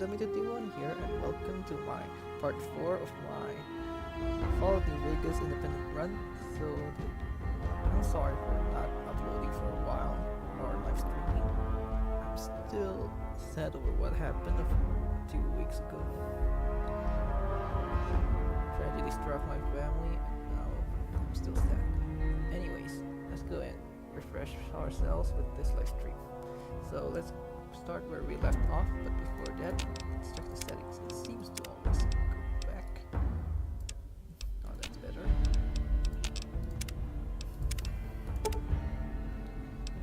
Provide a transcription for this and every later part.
Ami21 here, and welcome to my part 4 of my Fall of New Vegas independent run. So, I'm sorry for not uploading for a while, or live streaming. I'm still sad over what happened a few weeks ago. Tragedy struck my family, and now I'm still sad. Anyways, let's go and refresh ourselves with this live stream. So, let's start where we left off, but before that, let's check the settings. It seems to always go back. Oh, that's better.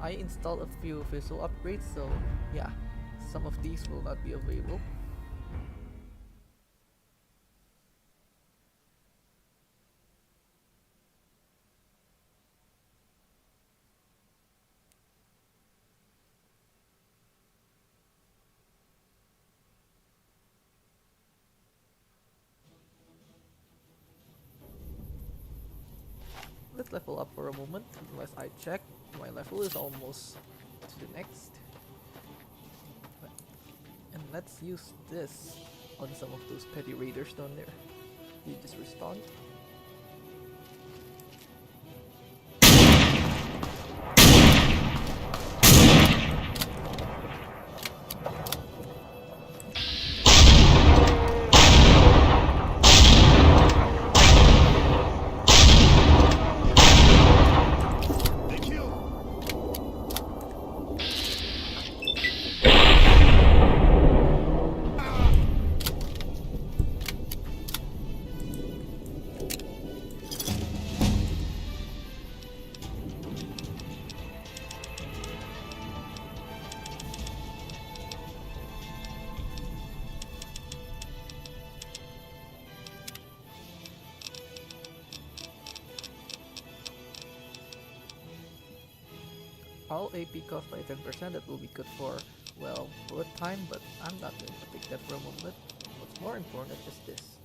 I installed a few visual upgrades, so yeah, some of these will not be available. Let's level up for a moment, unless I check. My level is almost to the next. And let's use this on some of those petty raiders down there. You just respawn. All AP cost by 10%, that will be good for, well, bullet time, but I'm not going to pick that for a moment. What's more important is this.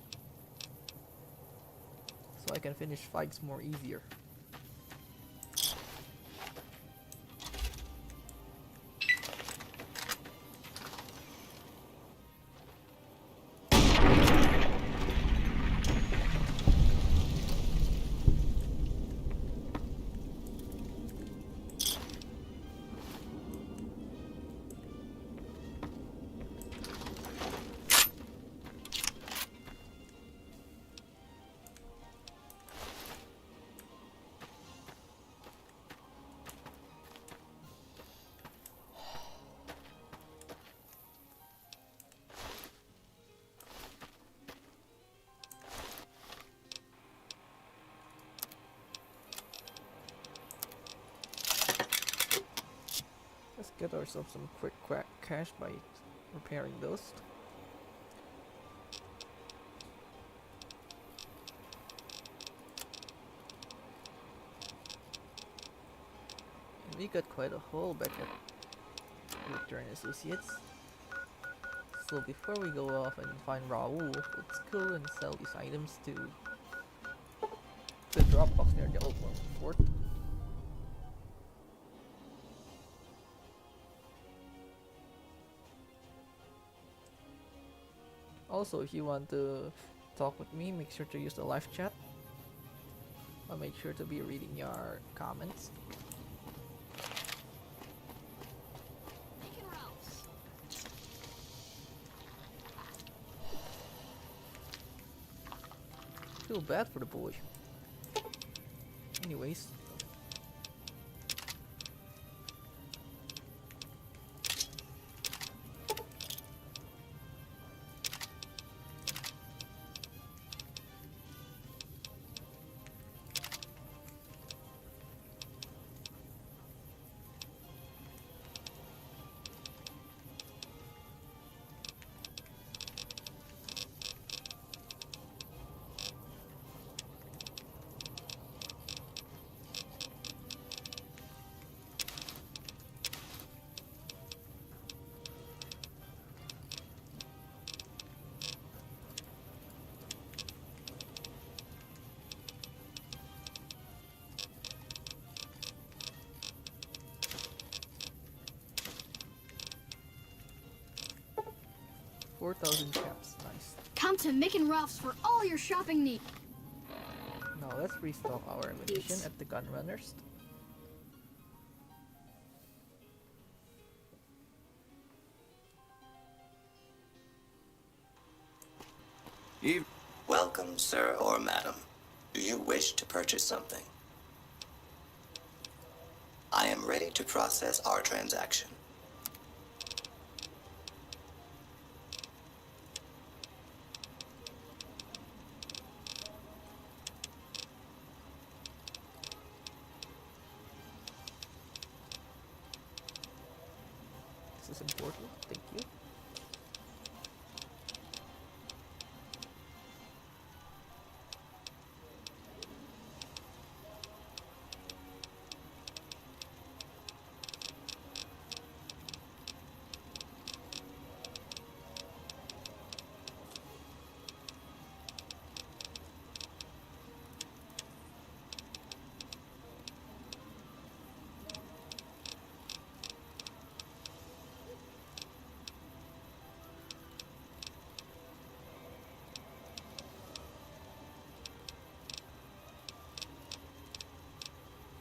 So I can finish fights more easier. Let's get ourselves some quick cash by repairing those. And we got quite a haul back at Return Associates. So before we go off and find Raul, let's go and sell these items to the Dropbox near the old one fort. Also, if you want to talk with me, make sure to use the live chat. I'll make sure to be reading your comments. Feel bad for the boy. Anyways. 4,000 caps, nice. Come to Mick and Ralph's for all your shopping needs. Now let's restock our ammunition at the gun runners. Welcome, sir or madam. Do you wish to purchase something? I am ready to process our transaction. This is important, thank you.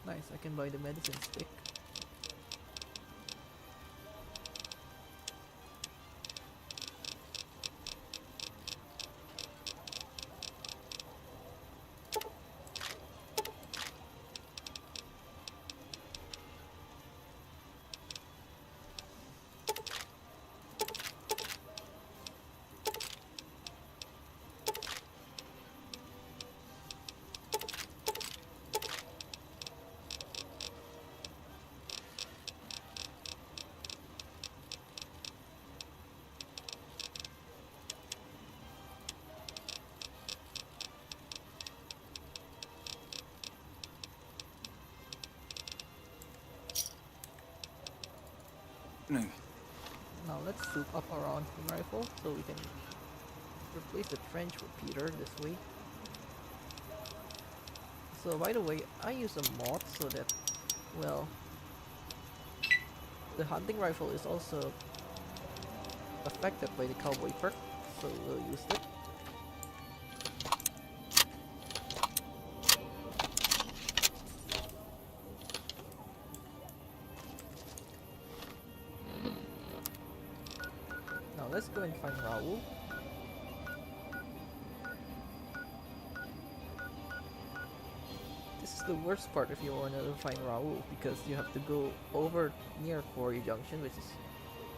Nice, I can buy the medicine stick. Now let's soup up our hunting rifle so we can replace the trench repeater this way. So by the way, I use a mod so that, well, the hunting rifle is also affected by the cowboy perk, so we'll use it. Now let's go and find Raoul. This is the worst part if you want to find Raoul, because you have to go over near Quarry Junction, which is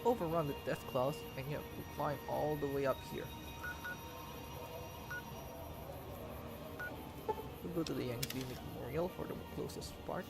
overrun with death claws, and you have to climb all the way up here. We'll go to the Yankee Memorial for the closest part.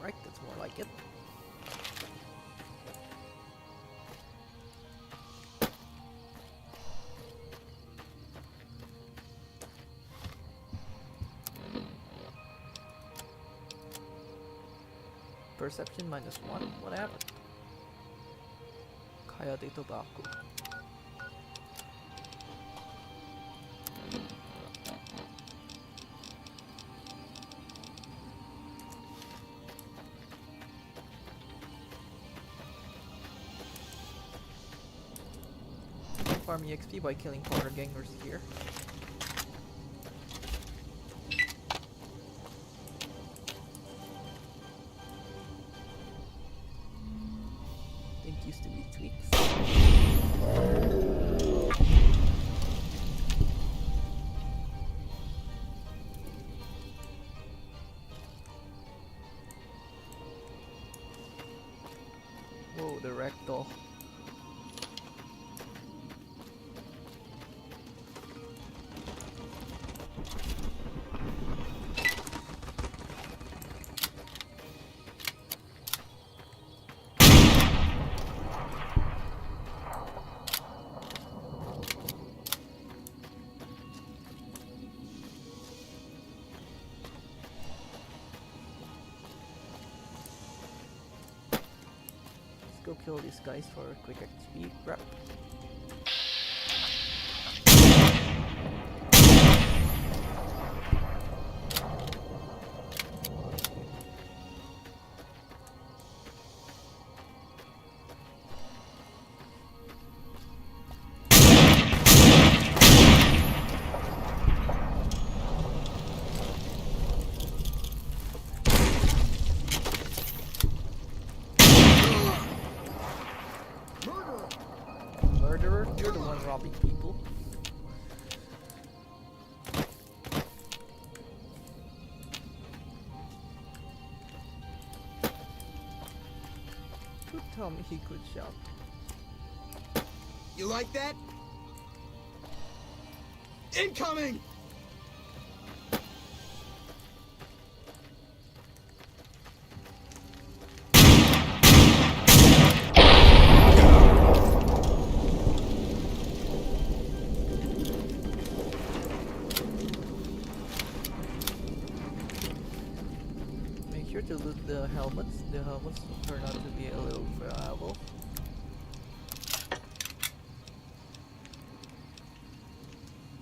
Right, that's more like it. Perception -1, what happened? Coyote tobacco. Farm EXP by killing quarter gangers here. Think used to be tweaks. Whoa, the ragdoll. go kill these guys for a quick XP prep. Murderer, you're the one robbing people. Who tell me he could shout? You like that? Incoming! Make sure to loot the helmets. The helmets turn out to be a little valuable.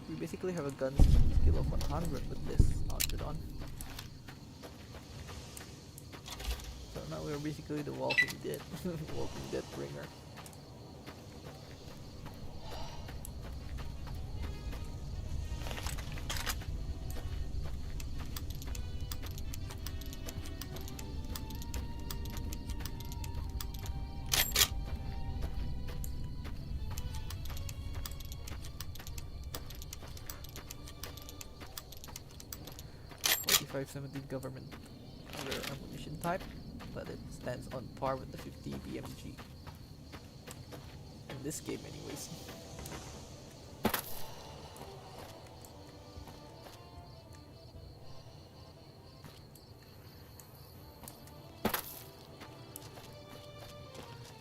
We basically have a gun skill of 100 with this mounted on. So now we're basically the Walking Dead, Walking Dead bringer. .570 government other ammunition type, but it stands on par with the 50 BMG. In this game anyways.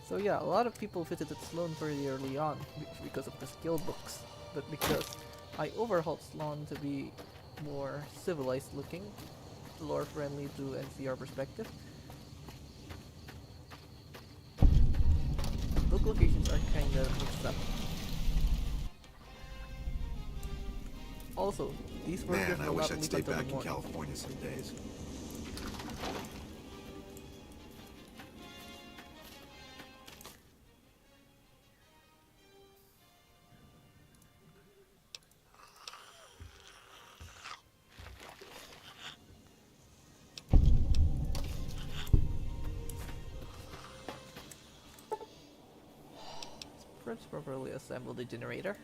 So yeah, a lot of people visited Sloan pretty early on because of the skill books, but because I overhauled Sloan to be more civilized looking, lore friendly to NCR perspective. Book locations are kinda mixed up. Also, these workers Man, I will wish not I'd leave stay until the back in morning. California some days. Let's properly assemble the generator.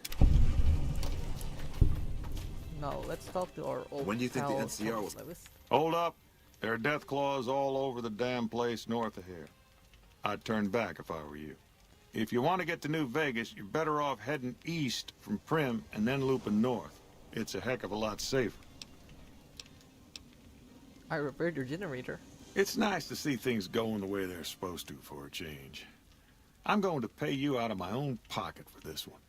Now let's talk to our old When do you think the pal, NCR Thomas will- Lewis. Hold up. There are death claws all over the damn place north of here. I'd turn back if I were you. If you want to get to New Vegas, you're better off heading east from Prim and then looping north. It's a heck of a lot safer. I repaired your generator. It's nice to see things going the way they're supposed to for a change. I'm going to pay you out of my own pocket for this one.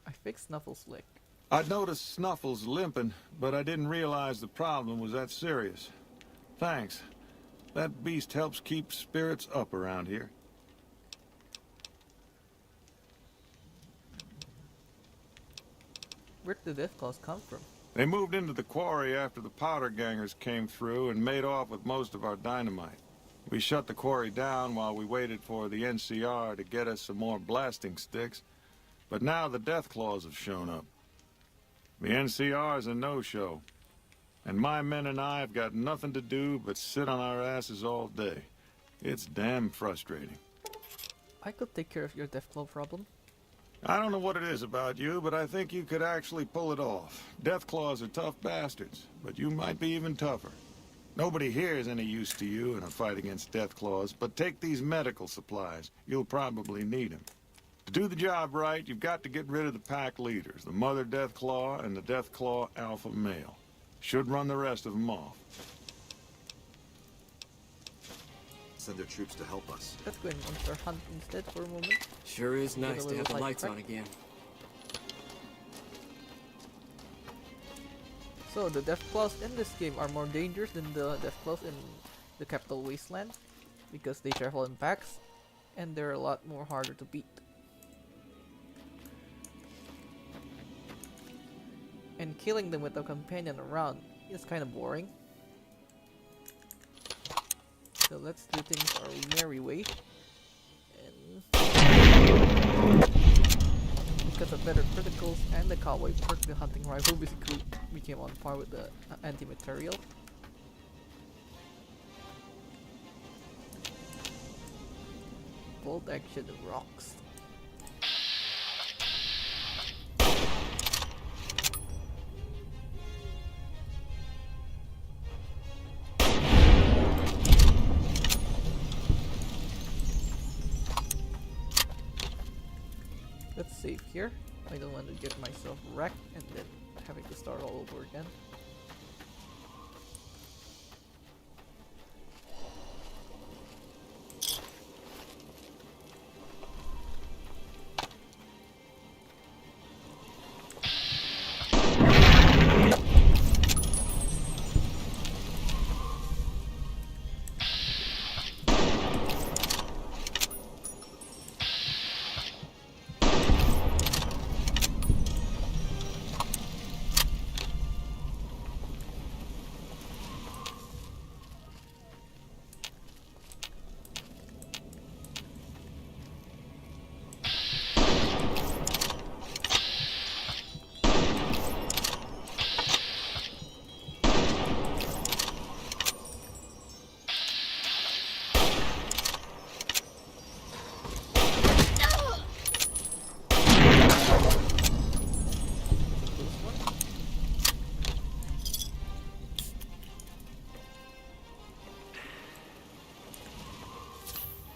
I fixed Snuffle's leg. I'd noticed Snuffles limping, but I didn't realize the problem was that serious. Thanks. That beast helps keep spirits up around here. Where'd the death claws come from? They moved into the quarry after the powder gangers came through and made off with most of our dynamite. We shut the quarry down while we waited for the NCR to get us some more blasting sticks, but now the death claws have shown up. The NCR's a no-show, and my men and I have got nothing to do but sit on our asses all day. It's damn frustrating. I could take care of your death claw problem. I don't know what it is about you, but I think you could actually pull it off. Deathclaws are tough bastards, but you might be even tougher. Nobody here is any use to you in a fight against Deathclaws, but take these medical supplies. You'll probably need them. To do the job right, you've got to get rid of the pack leaders, the Mother Deathclaw and the Deathclaw Alpha Male. Should run the rest of them off. Send their troops to help us. Let's go and monster hunt instead for a moment. Sure is Get a nice to little have the light lights crack. on again. So the death claws in this game are more dangerous than the death claws in the Capital Wasteland because they travel in packs and they're a lot more harder to beat. And killing them with a companion around is kind of boring. So let's do things our merry way. And because of better criticals and the cowboy perk, the hunting rifle basically became on par with the anti-material. Bolt action rocks. Let's save here. I don't want to get myself wrecked and then having to start all over again.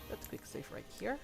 Let's quick save right here.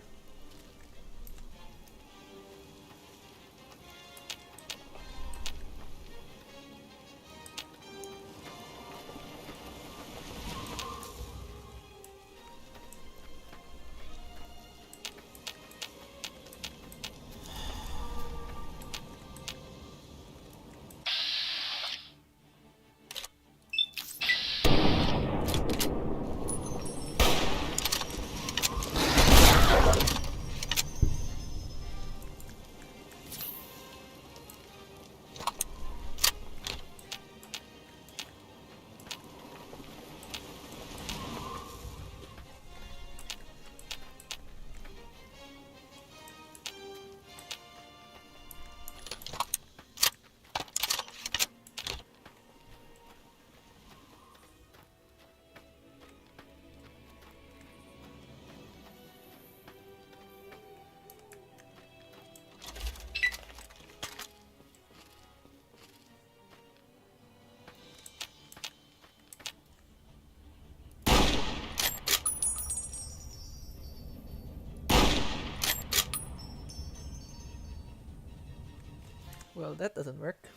Well, that doesn't work.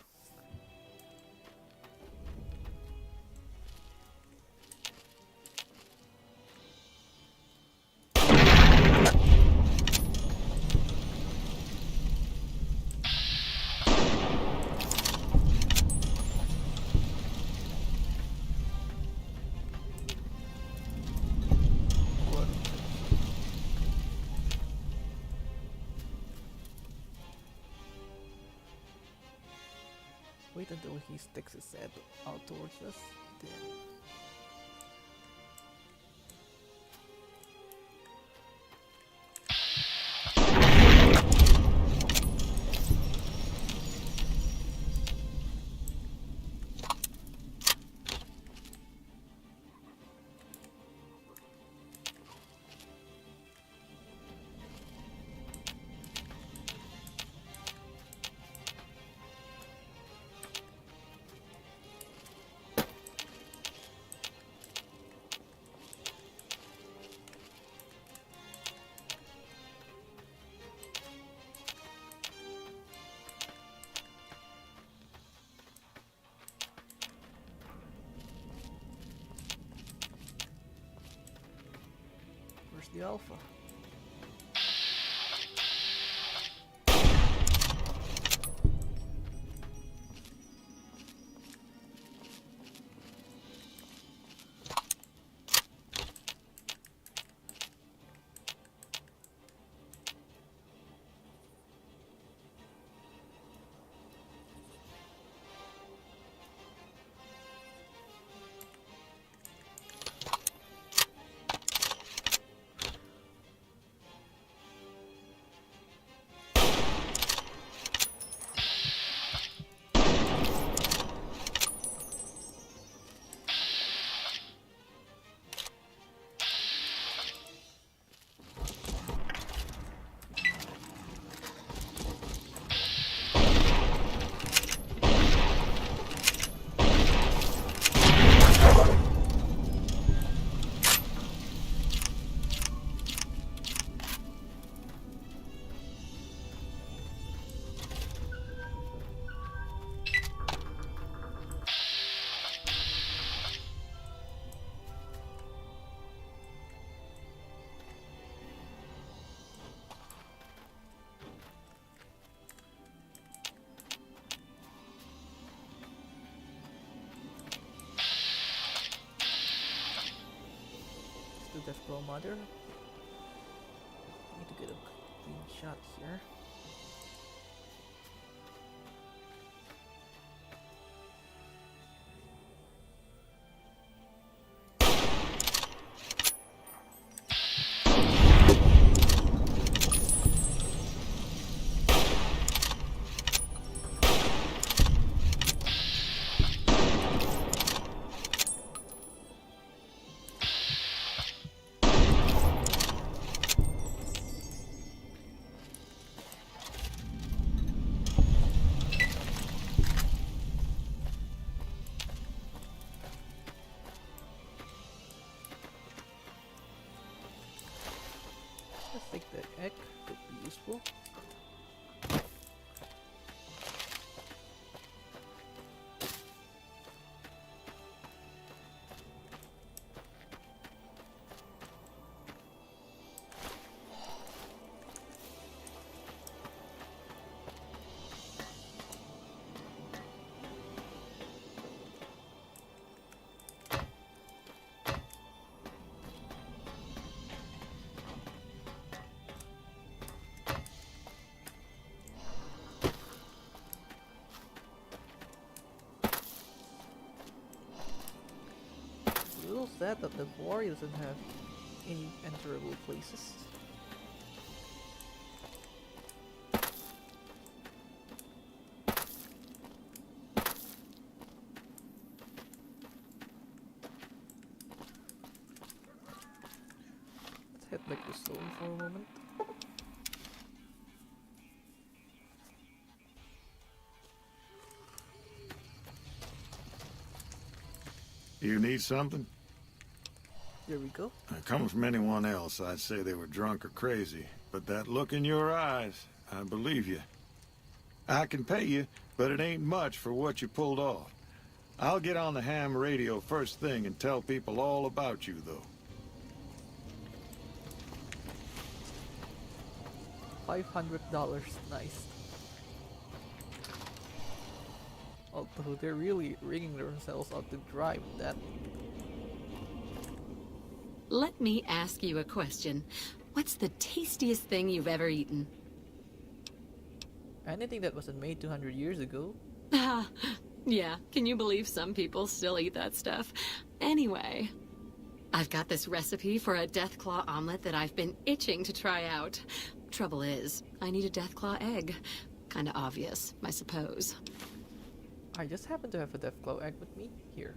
What? Wait until he sticks his head out towards us, then... Where's the alpha? Deathclaw Mother. Need to get a clean shot here. Let's take the egg, could be useful. A little sad that the quarry doesn't have any enterable places. Let's head back to stone for a moment. You need something? There we go. Coming from anyone else, I'd say they were drunk or crazy. But that look in your eyes, I believe you. I can pay you, but it ain't much for what you pulled off. I'll get on the ham radio first thing and tell people all about you, though. $500, nice. Although they're really rigging themselves out to drive that. Let me ask you a question. What's the tastiest thing you've ever eaten? Anything that wasn't made 200 years ago. Ah, yeah, can you believe some people still eat that stuff? Anyway, I've got this recipe for a Deathclaw omelet that I've been itching to try out. Trouble is, I need a Deathclaw egg. Kinda obvious, I suppose. I just happen to have a Deathclaw egg with me here.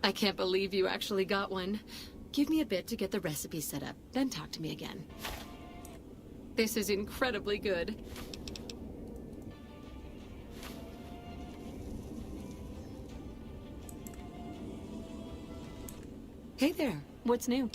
I can't believe you actually got one. Give me a bit to get the recipe set up, then talk to me again. This is incredibly good. Hey there, what's new?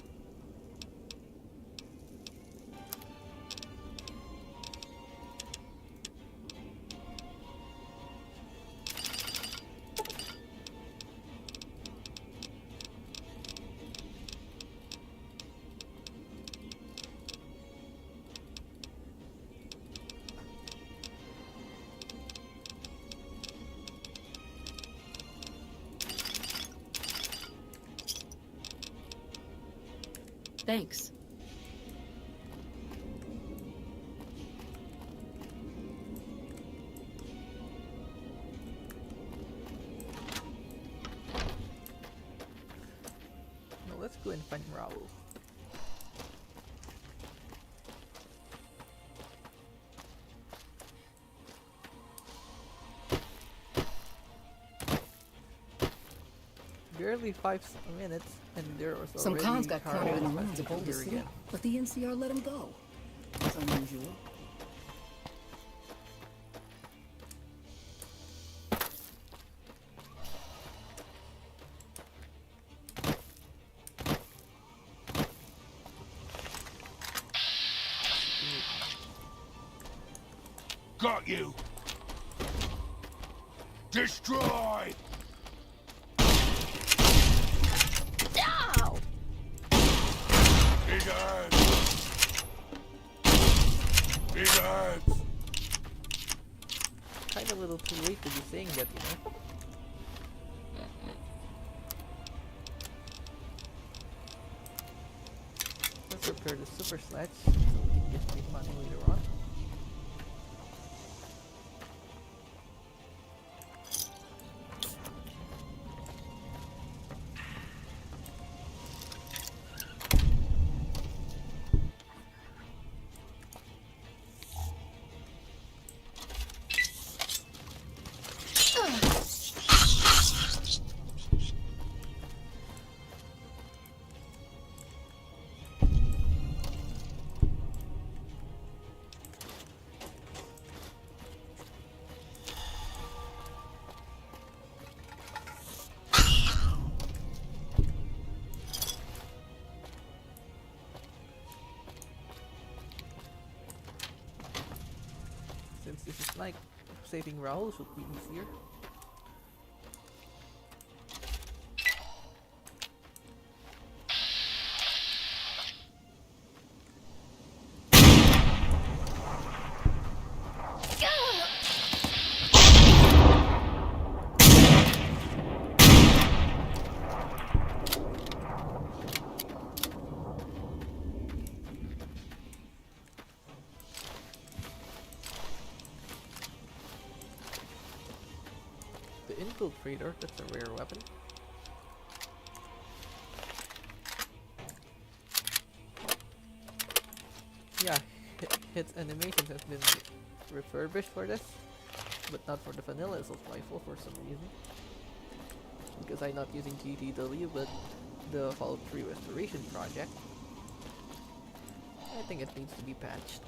Thanks. Now let's go and find Raul. Barely 5 minutes, and there was Some already cons got caught up in the ruins of here Boulder City, again. but the NCR let them go. That's unusual. Got you! Destroy! Ow! Big hands! Big hands! Kinda a little too late to be saying that, you know. repair the super sledge so we can get big money later on. Since this is like saving Raul should be easier. The infiltrator, that's a rare weapon. Yeah, its animations have been refurbished for this, but not for the vanilla assault rifle for some reason. Because I'm not using GTW, but the Fallout 3 restoration project. I think it needs to be patched.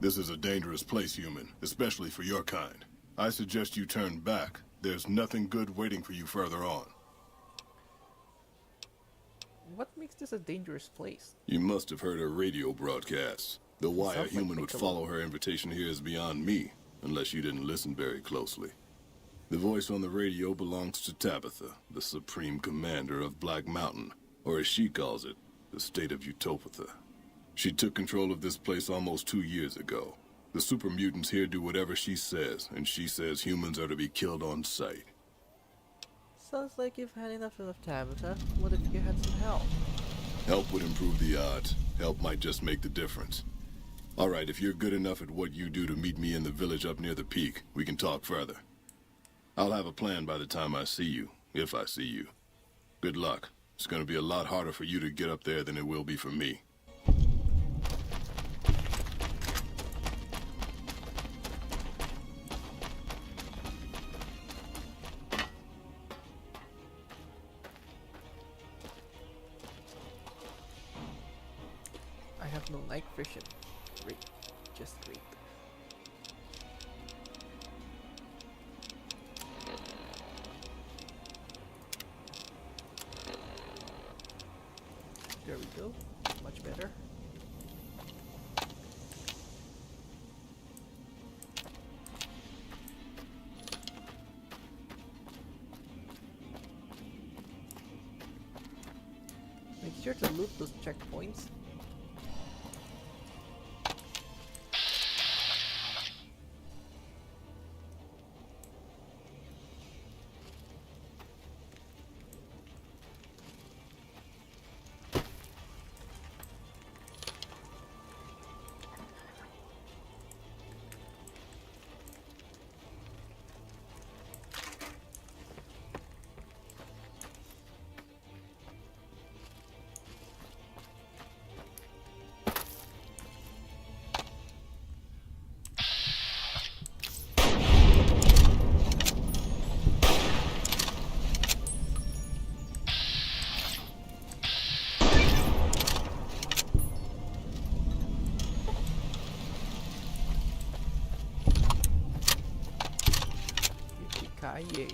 This is a dangerous place, human, especially for your kind. I suggest you turn back. There's nothing good waiting for you further on. What makes this a dangerous place? You must have heard her radio broadcasts. The why a Sounds like human would Piccolo. follow her invitation here is beyond me, unless you didn't listen very closely. The voice on the radio belongs to Tabitha, the supreme commander of Black Mountain, or as she calls it, the state of Utopatha. She took control of this place almost 2 years ago. The super mutants here do whatever she says, and she says humans are to be killed on sight. Sounds like you've had enough of Tabitha. What if you had some help? Help would improve the odds. Help might just make the difference. All right, if you're good enough at what you do to meet me in the village up near the peak, we can talk further. I'll have a plan by the time I see you, if I see you. Good luck. It's gonna be a lot harder for you to get up there than it will be for me. I have no night vision. Great. Just great. There we go. Much better. Make sure to loot those checkpoints. Yippee-ki-yay.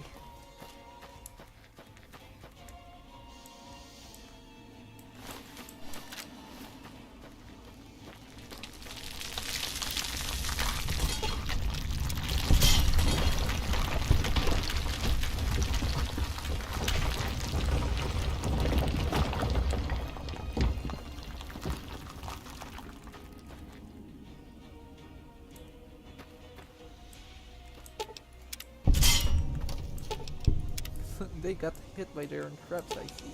They got hit by their own traps, I see.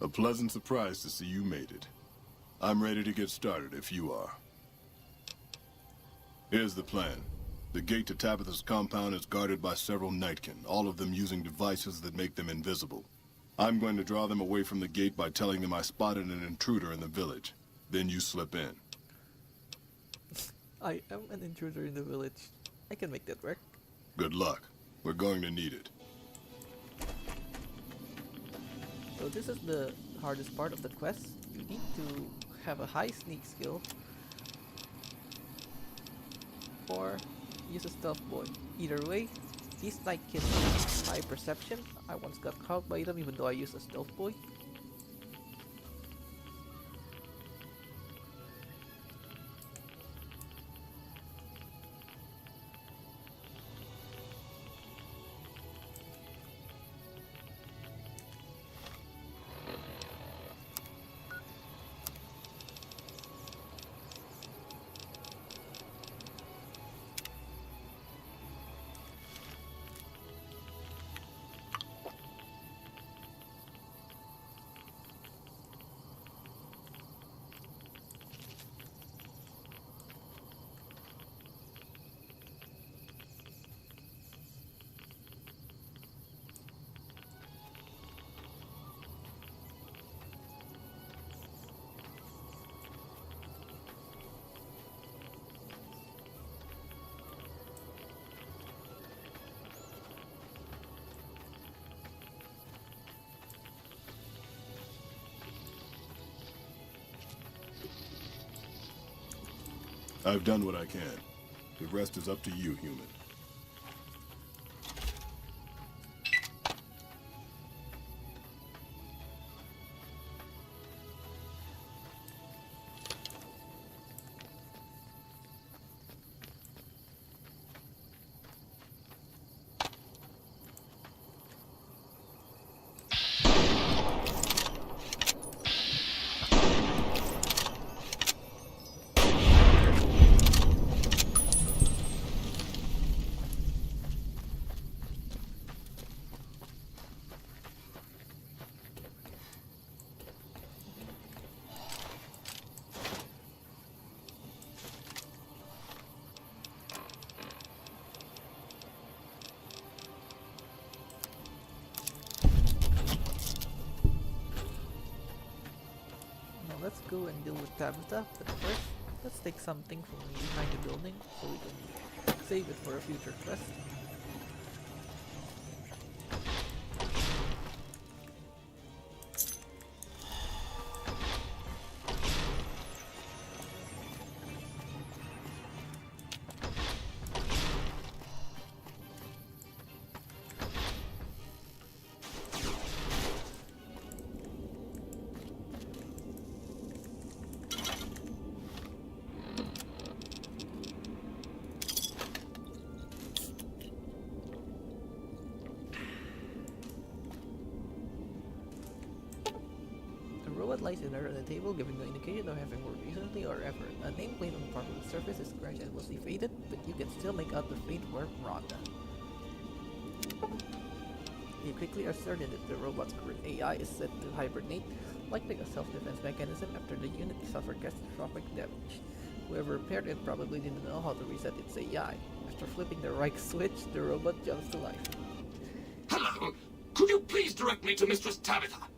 A pleasant surprise to see you made it. I'm ready to get started if you are. Here's the plan. The gate to Tabitha's compound is guarded by several Nightkin, all of them using devices that make them invisible. I'm going to draw them away from the gate by telling them I spotted an intruder in the village. Then you slip in. I am an intruder in the village. I can make that work. Good luck. We're going to need it. So this is the hardest part of the quest. You need to have a high sneak skill or use a stealth boy. Either way, these night kids have high perception. I once got caught by them even though I used a stealth boy. I've done what I can. The rest is up to you, human. Now let's go and deal with Tabitha, but first, let's take something from behind the building so we can save it for a future quest. The robot lies in there on the table, giving no indication of having worked recently or ever. A nameplate on part of the surface is scratched and mostly faded, but you can still make out the faint word Rhonda. You quickly are certain that the robot's current AI is set to hibernate, likely a self-defense mechanism after the unit suffered catastrophic damage. Whoever repaired it probably didn't know how to reset its AI. After flipping the right switch, the robot jumps to life. Hello. Could you please direct me to Mistress Tabitha?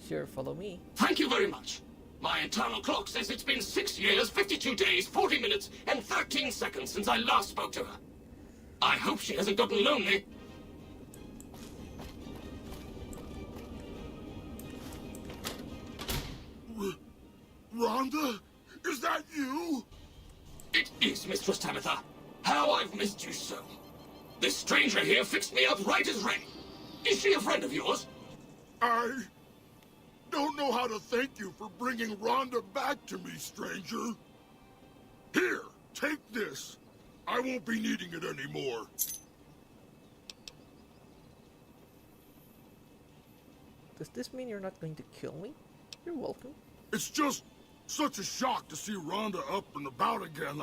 Sure, follow me. Thank you very much. My internal clock says it's been 6 years, 52 days, 40 minutes, and 13 seconds since I last spoke to her. I hope she hasn't gotten lonely. Rhonda? Is that you? It is, Mistress Tabitha. How I've missed you so. This stranger here fixed me up right as rain. Is she a friend of yours? I don't know how to thank you for bringing Rhonda back to me, stranger. Here, take this. I won't be needing it anymore. Does this mean you're not going to kill me? You're welcome. It's just such a shock to see Rhonda up and about again.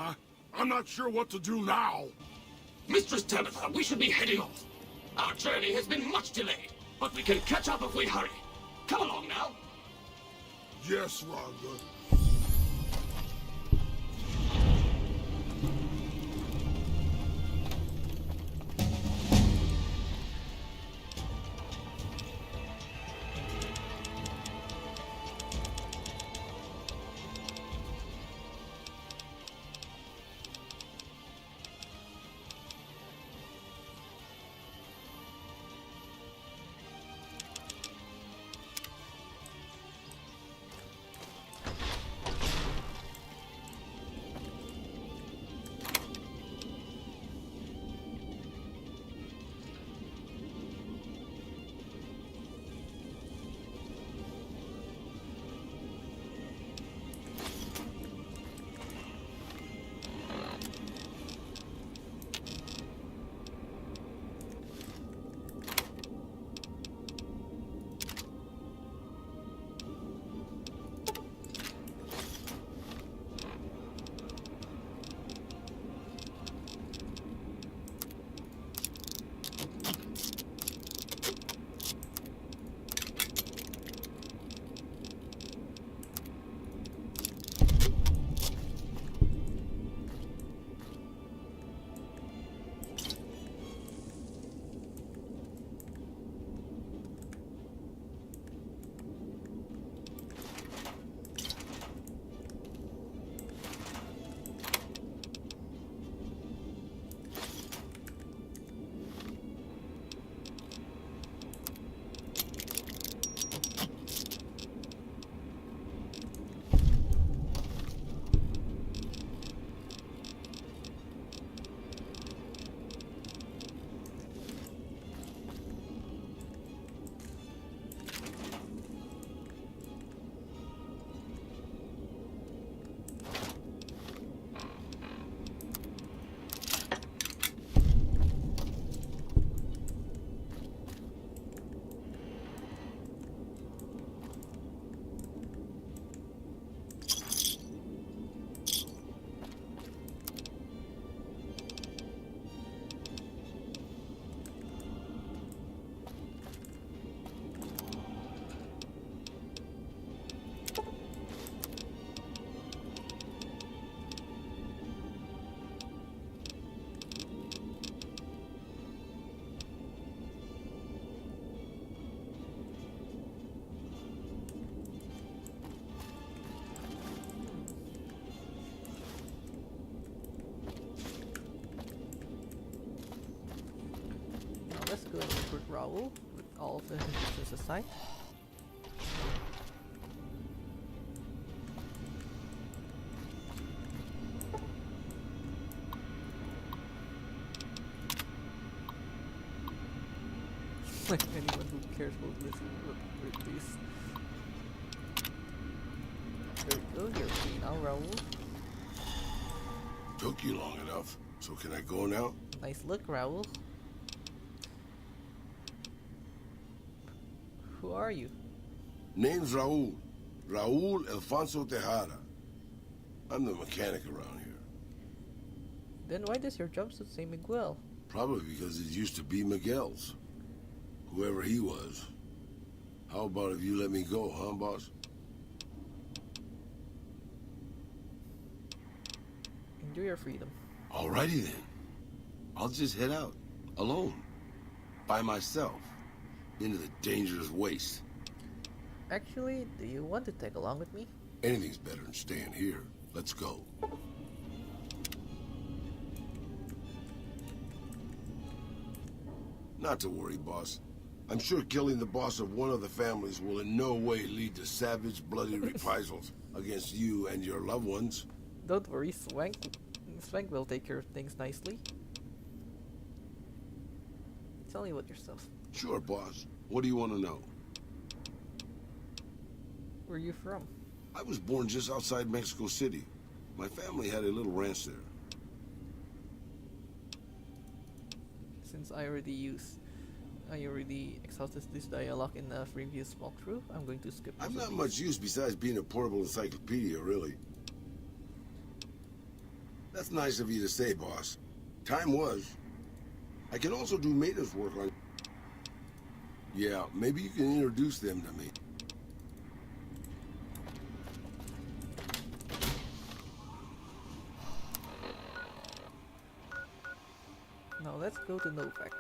I'm not sure what to do now. Mistress Tabitha, we should be heading off. Our journey has been much delayed, but we can catch up if we hurry. Come along now. Yes, Rhonda. go and recruit Raoul with all of the hindrances aside. Like anyone who cares will listen will read this. There we go, you're free now, Raoul. Took you long enough, so can I go now? Nice look, Raoul. Who are you? Name's Raul. Raul Alfonso Tejada. I'm the mechanic around here. Then why does your jumpsuit say Miguel? Probably because it used to be Miguel's. Whoever he was. How about if you let me go, huh, boss? Enjoy your freedom. Alrighty then. I'll just head out. Alone. By myself. Into the dangerous waste. Actually, do you want to tag along with me? Anything's better than staying here. Let's go. Not to worry, boss. I'm sure killing the boss of one of the families will in no way lead to savage, bloody reprisals against you and your loved ones. Don't worry, Swank. Swank will take care of things nicely. Tell me about yourself. Sure, boss. What do you want to know? Where are you from? I was born just outside Mexico City. My family had a little ranch there. Since I already exhausted this dialogue in the previous walkthrough, I'm going to skip. I'm not much use besides being a portable encyclopedia, really. That's nice of you to say, boss. Time was. I can also do maintenance work on... Yeah, maybe you can introduce them to me. Now let's go to Novak.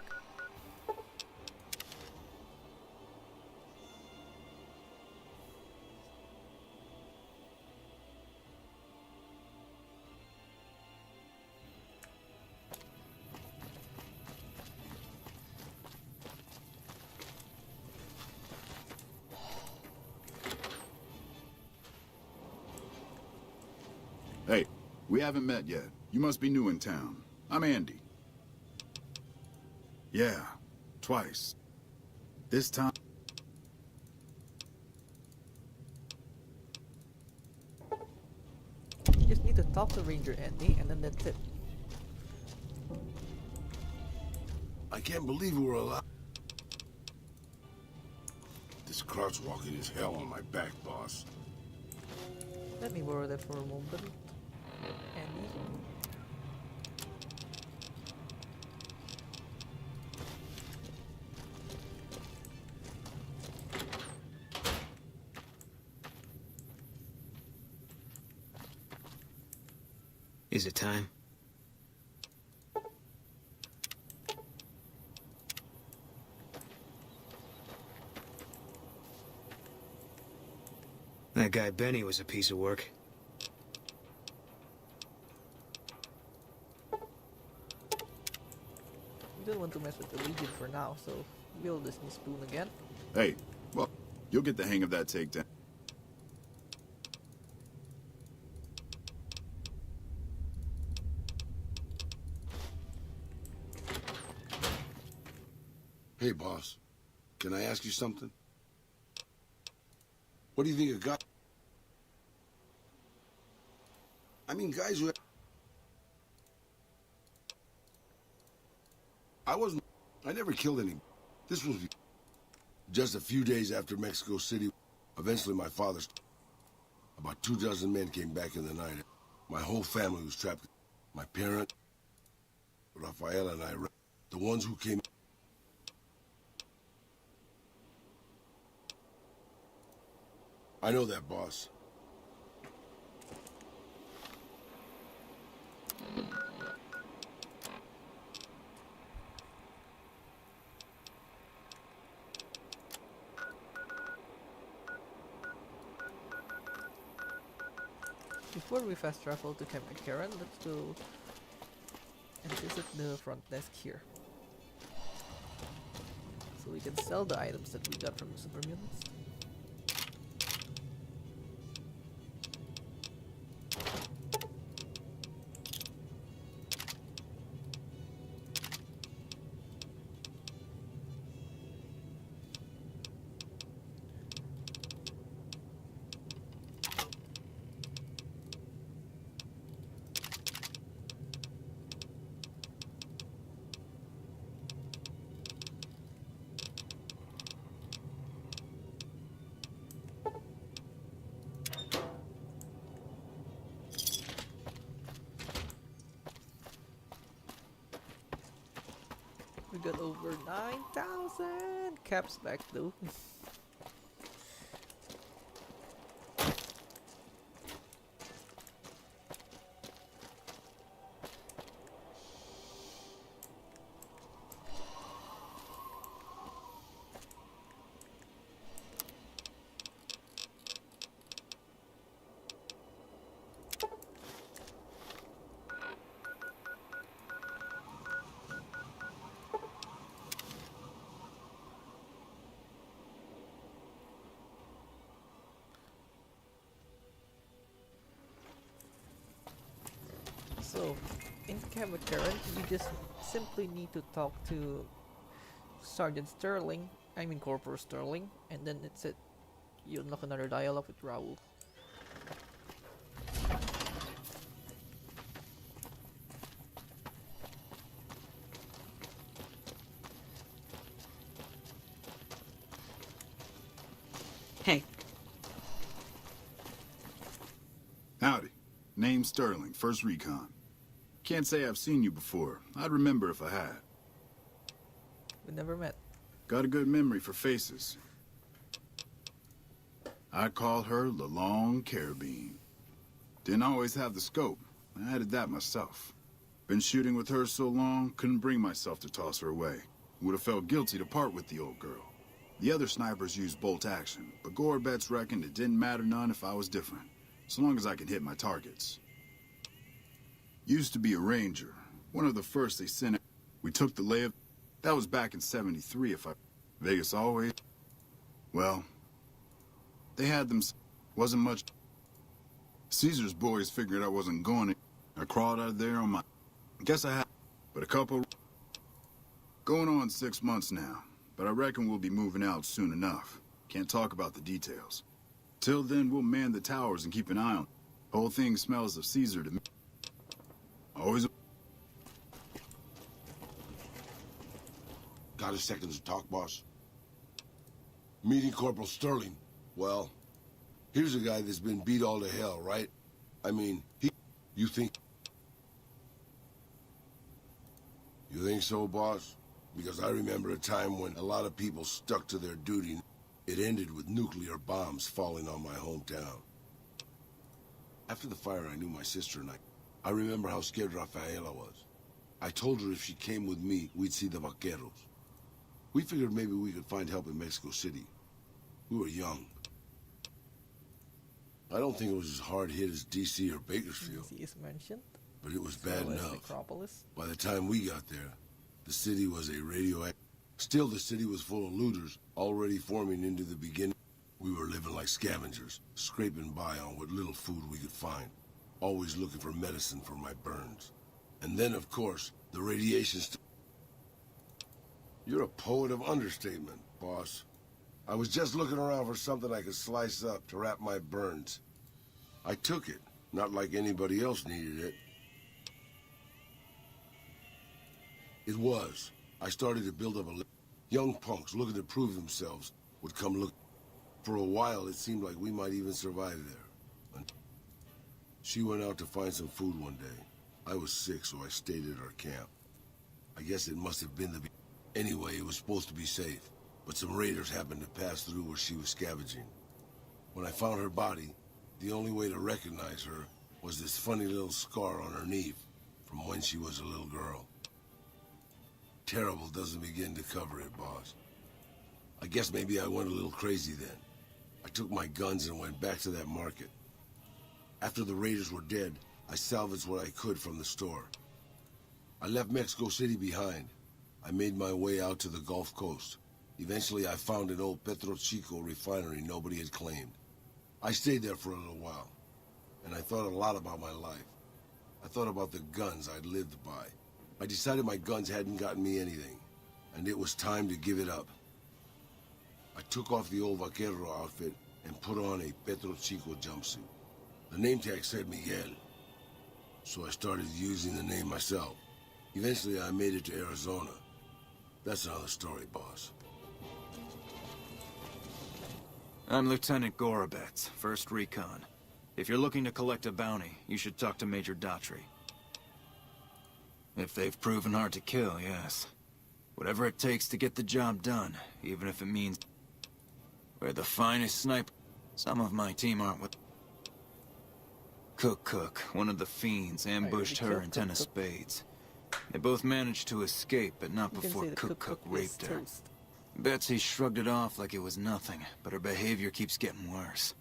Hey, we haven't met yet. You must be new in town. I'm Andy. Yeah, twice. This time... You just need to talk to Ranger Andy, and then that's it. I can't believe we're alive. This crouch walking is hell on my back, boss. Let me borrow that for a moment. Andy. Is it time? That guy Benny was a piece of work. We don't want to mess with the Legion for now, so we'll Disney Spoon again. Hey, well, you'll get the hang of that takedown. Hey, boss. Can I ask you something? What do you think of guys? I mean, guys who... I never killed any. This was just a few days after Mexico City. Eventually, my father's... About 24 men came back in the night. My whole family was trapped. My parent, Rafaela, and I, the ones who came... I know that, boss. Before we fast travel to Camp McCarran, let's go and visit the front desk here. we can sell the items that we got from the super mutants. We got over 9,000 caps back though. So, in Camp McCarran, you just simply need to talk to Sergeant Sterling, I mean Corporal Sterling, and then it's it. You'll knock another dialogue with Raoul. Hey. Howdy. Name's Sterling, First Recon. Can't say I've seen you before. I'd remember if I had. We never met. Got a good memory for faces. I call her the Long Carabine. Didn't always have the scope. I added that myself. Been shooting with her so long, couldn't bring myself to toss her away. Would have felt guilty to part with the old girl. The other snipers used bolt action, but Gorbets reckoned it didn't matter none if I was different, so long as I could hit my targets. Used to be a ranger, one of the first they sent out. We took the lay of... That was back in '73 if I... Vegas always... Well, they had them... Wasn't much... Caesar's boys figured I wasn't going... I crawled out of there on my... Guess I had... But a couple... Going on 6 months now, but I reckon we'll be moving out soon enough. Can't talk about the details. Till then, we'll man the towers and keep an eye on... Whole thing smells of Caesar to me. Always... Got a second to talk, boss? Meeting Corporal Sterling. Well, here's a guy that's been beat all to hell, right? I mean, You think so, boss? Because I remember a time when a lot of people stuck to their duty. It ended with nuclear bombs falling on my hometown. After the fire, I knew my sister and I remember how scared Rafaela was. I told her if she came with me, we'd see the vaqueros. We figured maybe we could find help in Mexico City. We were young. I don't think it was as hard hit as D.C. or Bakersfield. D.C. is mentioned. But it was bad enough. Necropolis. By the time we got there, the city was a radioactive... Still, the city was full of looters, already forming into the beginning. We were living like scavengers, scraping by on what little food we could find. Always looking for medicine for my burns. And then, of course, the radiation... You're a poet of understatement, boss. I was just looking around for something I could slice up to wrap my burns. I took it, not like anybody else needed it. It was. I started to build up a... Young punks looking to prove themselves would come look... For a while, it seemed like we might even survive there. She went out to find some food one day. I was sick, so I stayed at our camp. I guess it must have been the... Anyway, it was supposed to be safe, but some raiders happened to pass through where she was scavenging. When I found her body, the only way to recognize her was this funny little scar on her knee from when she was a little girl. Terrible doesn't begin to cover it, boss. I guess maybe I went a little crazy then. I took my guns and went back to that market. After the raiders were dead, I salvaged what I could from the store. I left Mexico City behind. I made my way out to the Gulf Coast. Eventually, I found an old Petro Chico refinery nobody had claimed. I stayed there for a little while, and I thought a lot about my life. I thought about the guns I'd lived by. I decided my guns hadn't gotten me anything, and it was time to give it up. I took off the old vaquero outfit and put on a Petro Chico jumpsuit. The name tag said Miguel, so I started using the name myself. Eventually, I made it to Arizona. That's another story, boss. I'm Lieutenant Gorobets, 1st Recon. If you're looking to collect a bounty, you should talk to Major Daughtry. If they've proven hard to kill, yes. Whatever it takes to get the job done, even if it means... We're the finest sniper. Some of my team aren't with... Cook, one of the fiends, ambushed her and 10 of spades. They both managed to escape, but not before Cook raped her. Betsy shrugged it off like it was nothing, but her behavior keeps getting worse.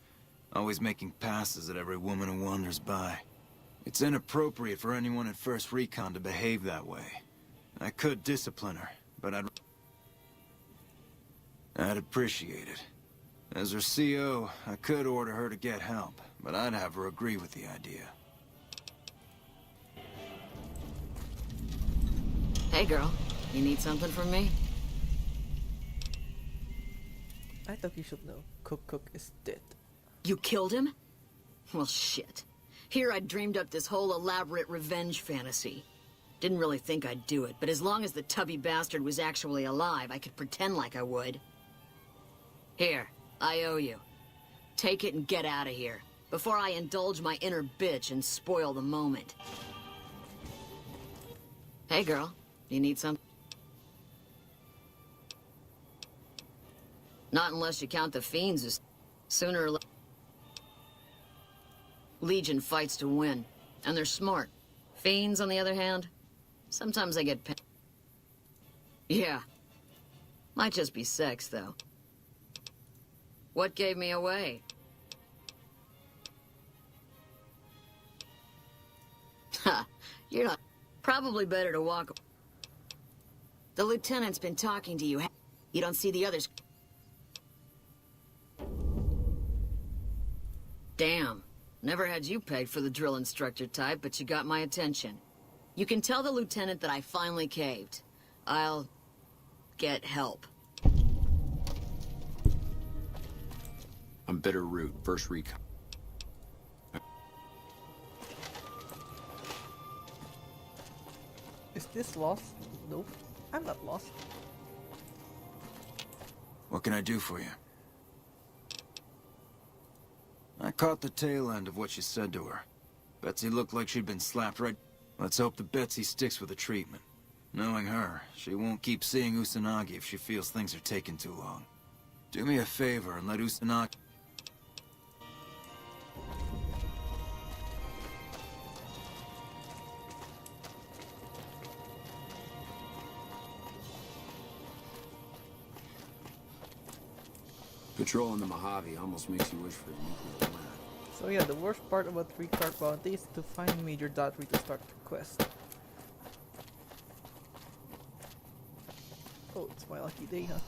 Always making passes at every woman who wanders by. It's inappropriate for anyone at 1st Recon to behave that way. I could discipline her, but I'd appreciate it. As her CO, I could order her to get help, but I'd have her agree with the idea. Hey, girl. You need something from me? I thought you should know. Cook is dead. You killed him? Well, shit. Here I dreamed up this whole elaborate revenge fantasy. Didn't really think I'd do it, but as long as the tubby bastard was actually alive, I could pretend like I would. Here, I owe you. Take it and get out of here, before I indulge my inner bitch and spoil the moment. Hey, girl. You need something? Not unless you count the fiends as sooner or later. Legion fights to win, and they're smart. Fiends, on the other hand, sometimes I get Yeah. Might just be sex, though. What gave me away? Ha, you're not... Probably better to walk... The lieutenant's been talking to you. You don't see the others... Damn. Never had you pegged for the drill instructor type, but you got my attention. You can tell the lieutenant that I finally caved. I'll... get help. I'm Bitter Root, 1st Recon. Is this lost? Nope. I'm not lost. What can I do for you? I caught the tail end of what you said to her. Betsy looked like she'd been slapped right... Let's hope that Betsy sticks with the treatment. Knowing her, she won't keep seeing Usanagi if she feels things are taking too long. Do me a favor and let Usanagi... Patrolling the Mojave almost makes you wish for a nuclear plant. So yeah, the worst part about 3-card bounty is to find Major Daughtry to start the quest. Oh, it's my lucky day, huh?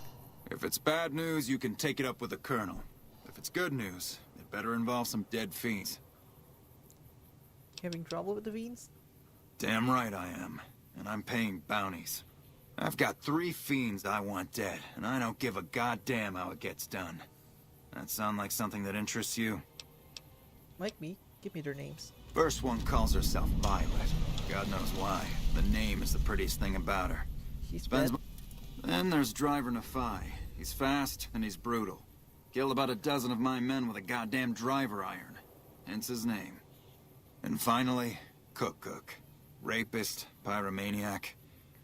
If it's bad news, you can take it up with the Colonel. If it's good news, it better involve some dead fiends. Having trouble with the fiends? Damn right I am. And I'm paying bounties. I've got 3 fiends I want dead, and I don't give a goddamn how it gets done. That sound like something that interests you? Like me, give me their names. First one calls herself Violet. God knows why. The name is the prettiest thing about her. She's dead. Then there's Driver Nafai. He's fast and he's brutal. Killed about a dozen of my men with a goddamn driver iron. Hence his name. And finally, Cook. Rapist, pyromaniac,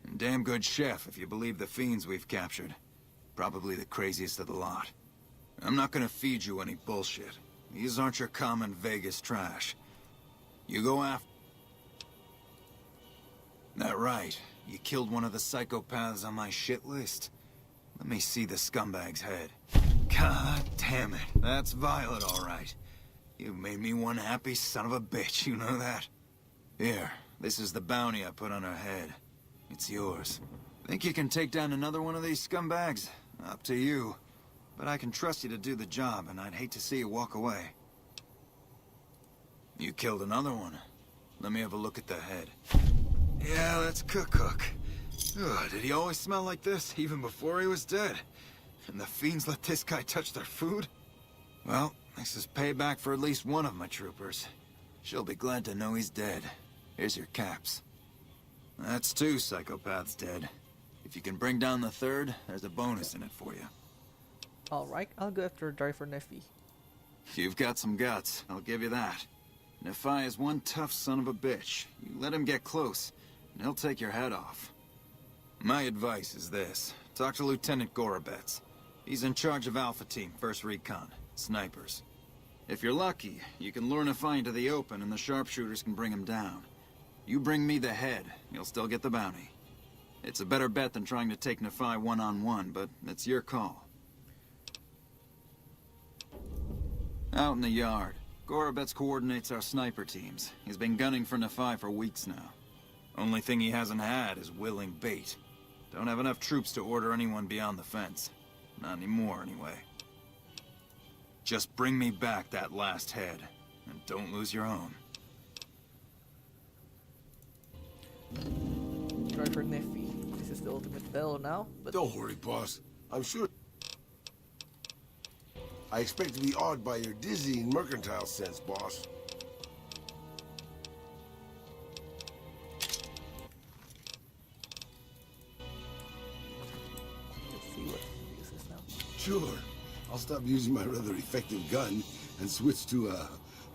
and damn good chef if you believe the fiends we've captured. Probably the craziest of the lot. I'm not gonna feed you any bullshit. These aren't your common Vegas trash. You go after... That right. You killed one of the psychopaths on my shit list. Let me see the scumbag's head. God damn it. That's Violet, all right. You've made me one happy son of a bitch, you know that? Here, this is the bounty I put on her head. It's yours. Think you can take down another one of these scumbags? Up to you. But I can trust you to do the job, and I'd hate to see you walk away. You killed another one. Let me have a look at the head. Yeah, that's Cook. Ugh, did he always smell like this, even before he was dead? And the fiends let this guy touch their food? Well, this is payback for at least one of my troopers. She'll be glad to know he's dead. Here's your caps. That's 2 psychopaths dead. If you can bring down the 3rd, there's a bonus in it for you. Alright, I'll go after Driver Neffy. You've got some guts, I'll give you that. Nephi is one tough son of a bitch. You let him get close, and he'll take your head off. My advice is this. Talk to Lieutenant Gorobets. He's in charge of Alpha Team, 1st Recon. Snipers. If you're lucky, you can lure Nephi into the open and the sharpshooters can bring him down. You bring me the head, you'll still get the bounty. It's a better bet than trying to take Nephi one-on-one, but it's your call. Out in the yard. Gorobets coordinates our sniper teams. He's been gunning for Nephi for weeks now. Only thing he hasn't had is willing bait. Don't have enough troops to order anyone beyond the fence. Not anymore, anyway. Just bring me back that last head, and don't lose your own. Driver Neffy. This is the ultimate battle now, but... Don't worry, boss. I'm sure... I expect to be awed by your dizzying mercantile sense, boss. Let's see what he uses now. Sure. I'll stop using my rather effective gun and switch to,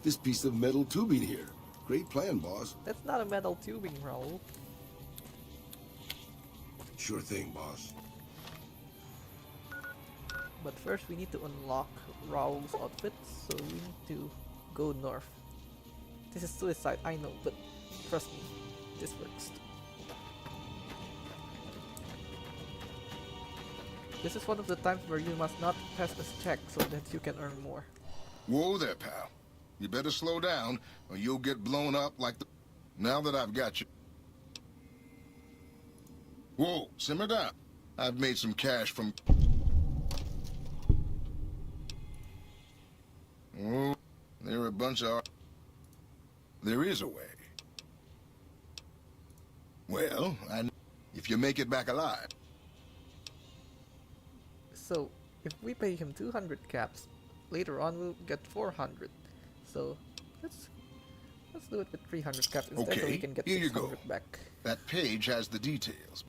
this piece of metal tubing here. Great plan, boss. That's not a metal tubing, Raul. Sure thing, boss. But first we need to unlock Raul's outfit, so we need to go north. This is suicide, I know, but trust me, this works. This is one of the times where you must not pass this check so that you can earn more. Whoa there, pal. You better slow down, or you'll get blown up like the... Now that I've got you... Whoa, simmer down. I've made some cash from... Oh, there are a bunch of... There is a way. Well, if you make it back alive. So, if we pay him 200 caps, later on we'll get 400. So, let's do it with 300 caps instead, so we can get here you 600 go. back. That page has the details.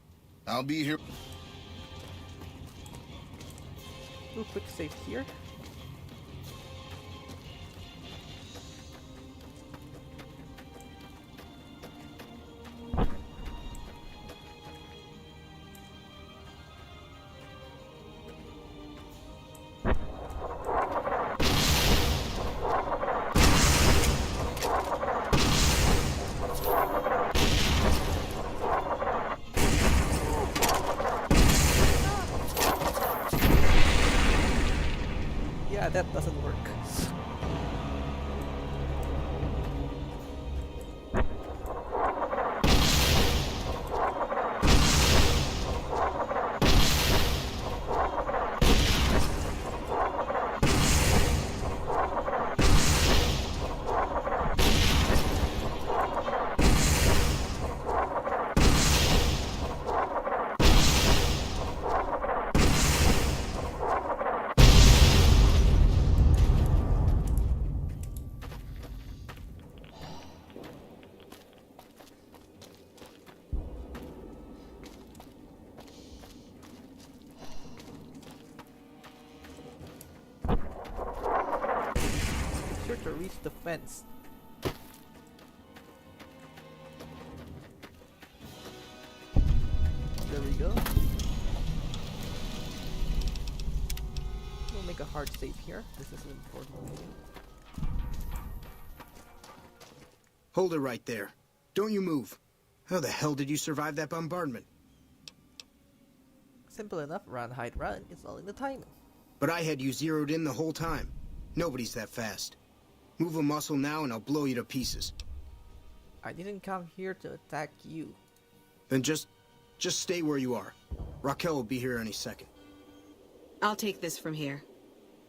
I'll be here. Do a quick save here. Yeah, that doesn't work. To reach the fence. There we go. We'll make a hard save here. This is important. Hold it right there. Don't you move. How the hell did you survive that bombardment? Simple enough. Run, hide, run. It's all in the timing. But I had you zeroed in the whole time. Nobody's that fast. Move a muscle now and I'll blow you to pieces. I didn't come here to attack you. Then just stay where you are. Raquel will be here any second. I'll take this from here.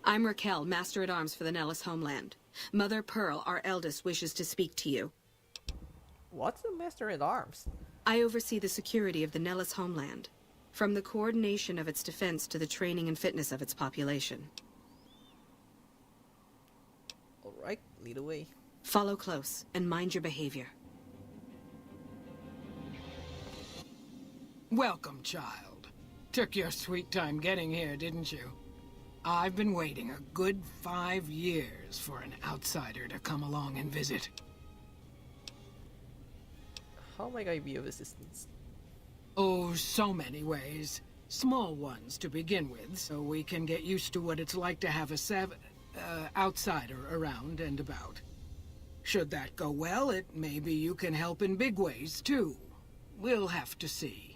I'm Raquel, Master-at-Arms for the Nellis homeland. Mother Pearl, our eldest, wishes to speak to you. What's a Master-at-Arms? I oversee the security of the Nellis homeland, from the coordination of its defense to the training and fitness of its population. Alright, lead away. Follow close, and mind your behavior. Welcome, child. Took your sweet time getting here, didn't you? I've been waiting a good 5 years for an outsider to come along and visit. How might I be of assistance? Oh, so many ways. Small ones to begin with, so we can get used to what it's like to have a outsider around and about. Should that go well, maybe you can help in big ways, too. We'll have to see.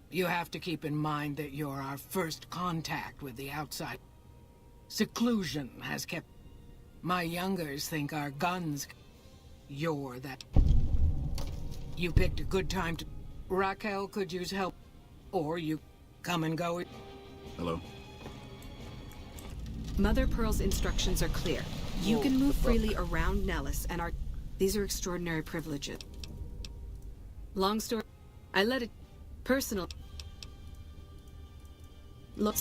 You have to keep in mind that you're our first contact with the outside. Seclusion has kept... My youngers think our guns... You're that... You picked a good time to... Raquel could use help. Or you come and go... Hello? Mother Pearl's instructions are clear. You can move freely around Nellis, and our... These are extraordinary privileges. Long story... I let it... Personal... Look...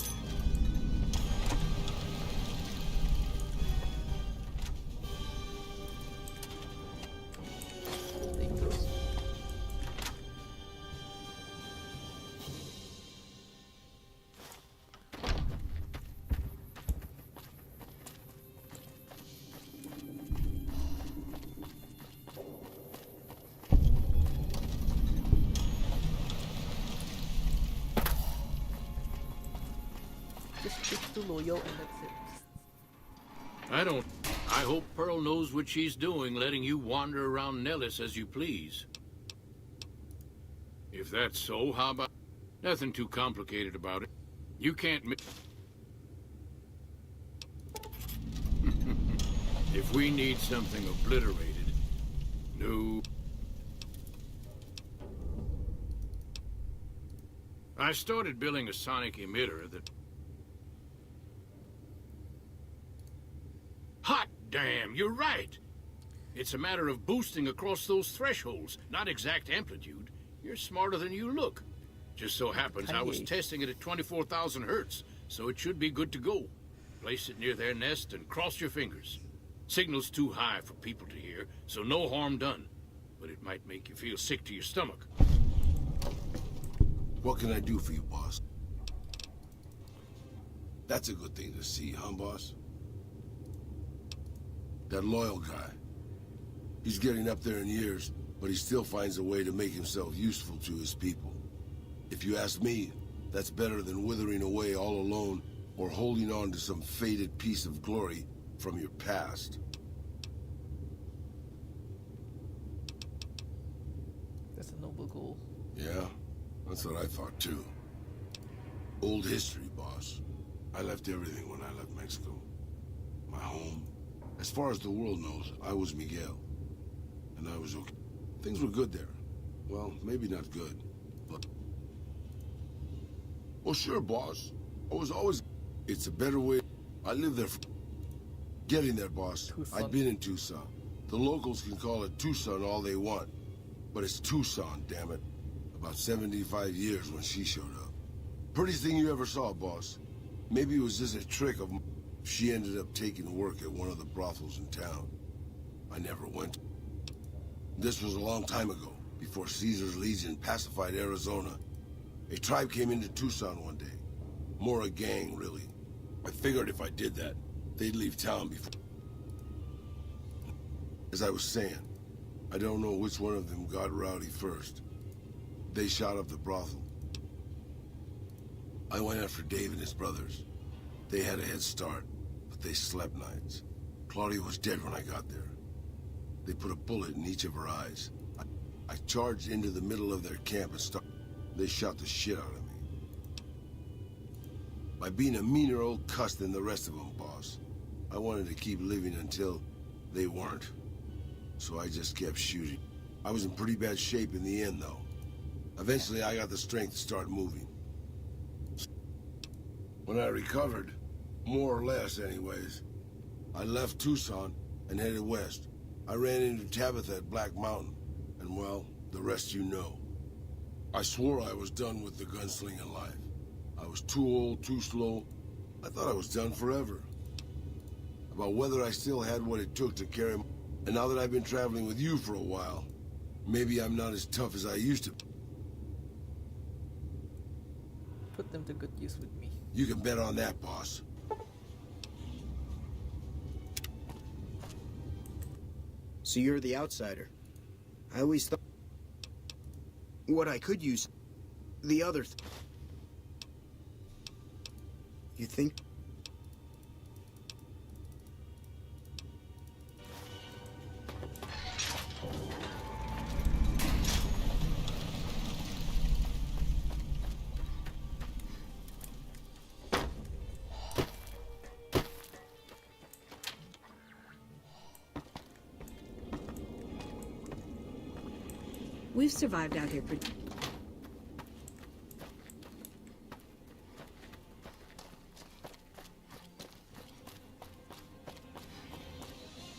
Just stick to loyal and that's it. I hope Pearl knows what she's doing, letting you wander around Nellis as you please. If that's so, how about... Nothing too complicated about it. You can't... If we need something obliterated... No... I started building a sonic emitter that... Hot damn, you're right! It's a matter of boosting across those thresholds, not exact amplitude. You're smarter than you look. Just so happens I was testing it at 24,000 hertz, so it should be good to go. Place it near their nest and cross your fingers. Signal's too high for people to hear, so no harm done. But it might make you feel sick to your stomach. What can I do for you, boss? That's a good thing to see, huh, boss? That loyal guy. He's getting up there in years, but he still finds a way to make himself useful to his people. If you ask me, that's better than withering away all alone or holding on to some faded piece of glory from your past. That's a noble goal. Yeah, that's what I thought too. Old history, boss. I left everything when I left Mexico. My home. As far as the world knows, I was Miguel. And I was okay. Things were good there. Well, maybe not good, but... Well, sure, boss. I was always... It's a better way... I lived there for... Getting there, boss. Tucson. I'd been in Tucson. The locals can call it Tucson all they want. But it's Tucson, damn it. About 75 years when she showed up. Prettiest thing you ever saw, boss. Maybe it was just a trick of... She ended up taking work at one of the brothels in town. I never went. This was a long time ago, before Caesar's Legion pacified Arizona. A tribe came into Tucson one day. More a gang, really. I figured if I did that, they'd leave town before... As I was saying, I don't know which one of them got rowdy first. They shot up the brothel. I went after Dave and his brothers. They had a head start, but they slept nights. Claudia was dead when I got there. They put a bullet in each of her eyes. I charged into the middle of their camp and started. They shot the shit out of me. By being a meaner old cuss than the rest of them, boss. I wanted to keep living until they weren't. So I just kept shooting. I was in pretty bad shape in the end, though. Eventually, I got the strength to start moving. When I recovered, more or less anyways, I left Tucson and headed west. I ran into Tabitha at Black Mountain, and well, the rest you know. I swore I was done with the gunslinging life. I was too old, too slow. I thought I was done forever. About whether I still had what it took to carry. And now that I've been traveling with you for a while, maybe I'm not as tough as I used to. Put them to good use with me. You can bet on that, boss. So you're the outsider. I always thought what I could use, the other You think? We've survived out here pretty...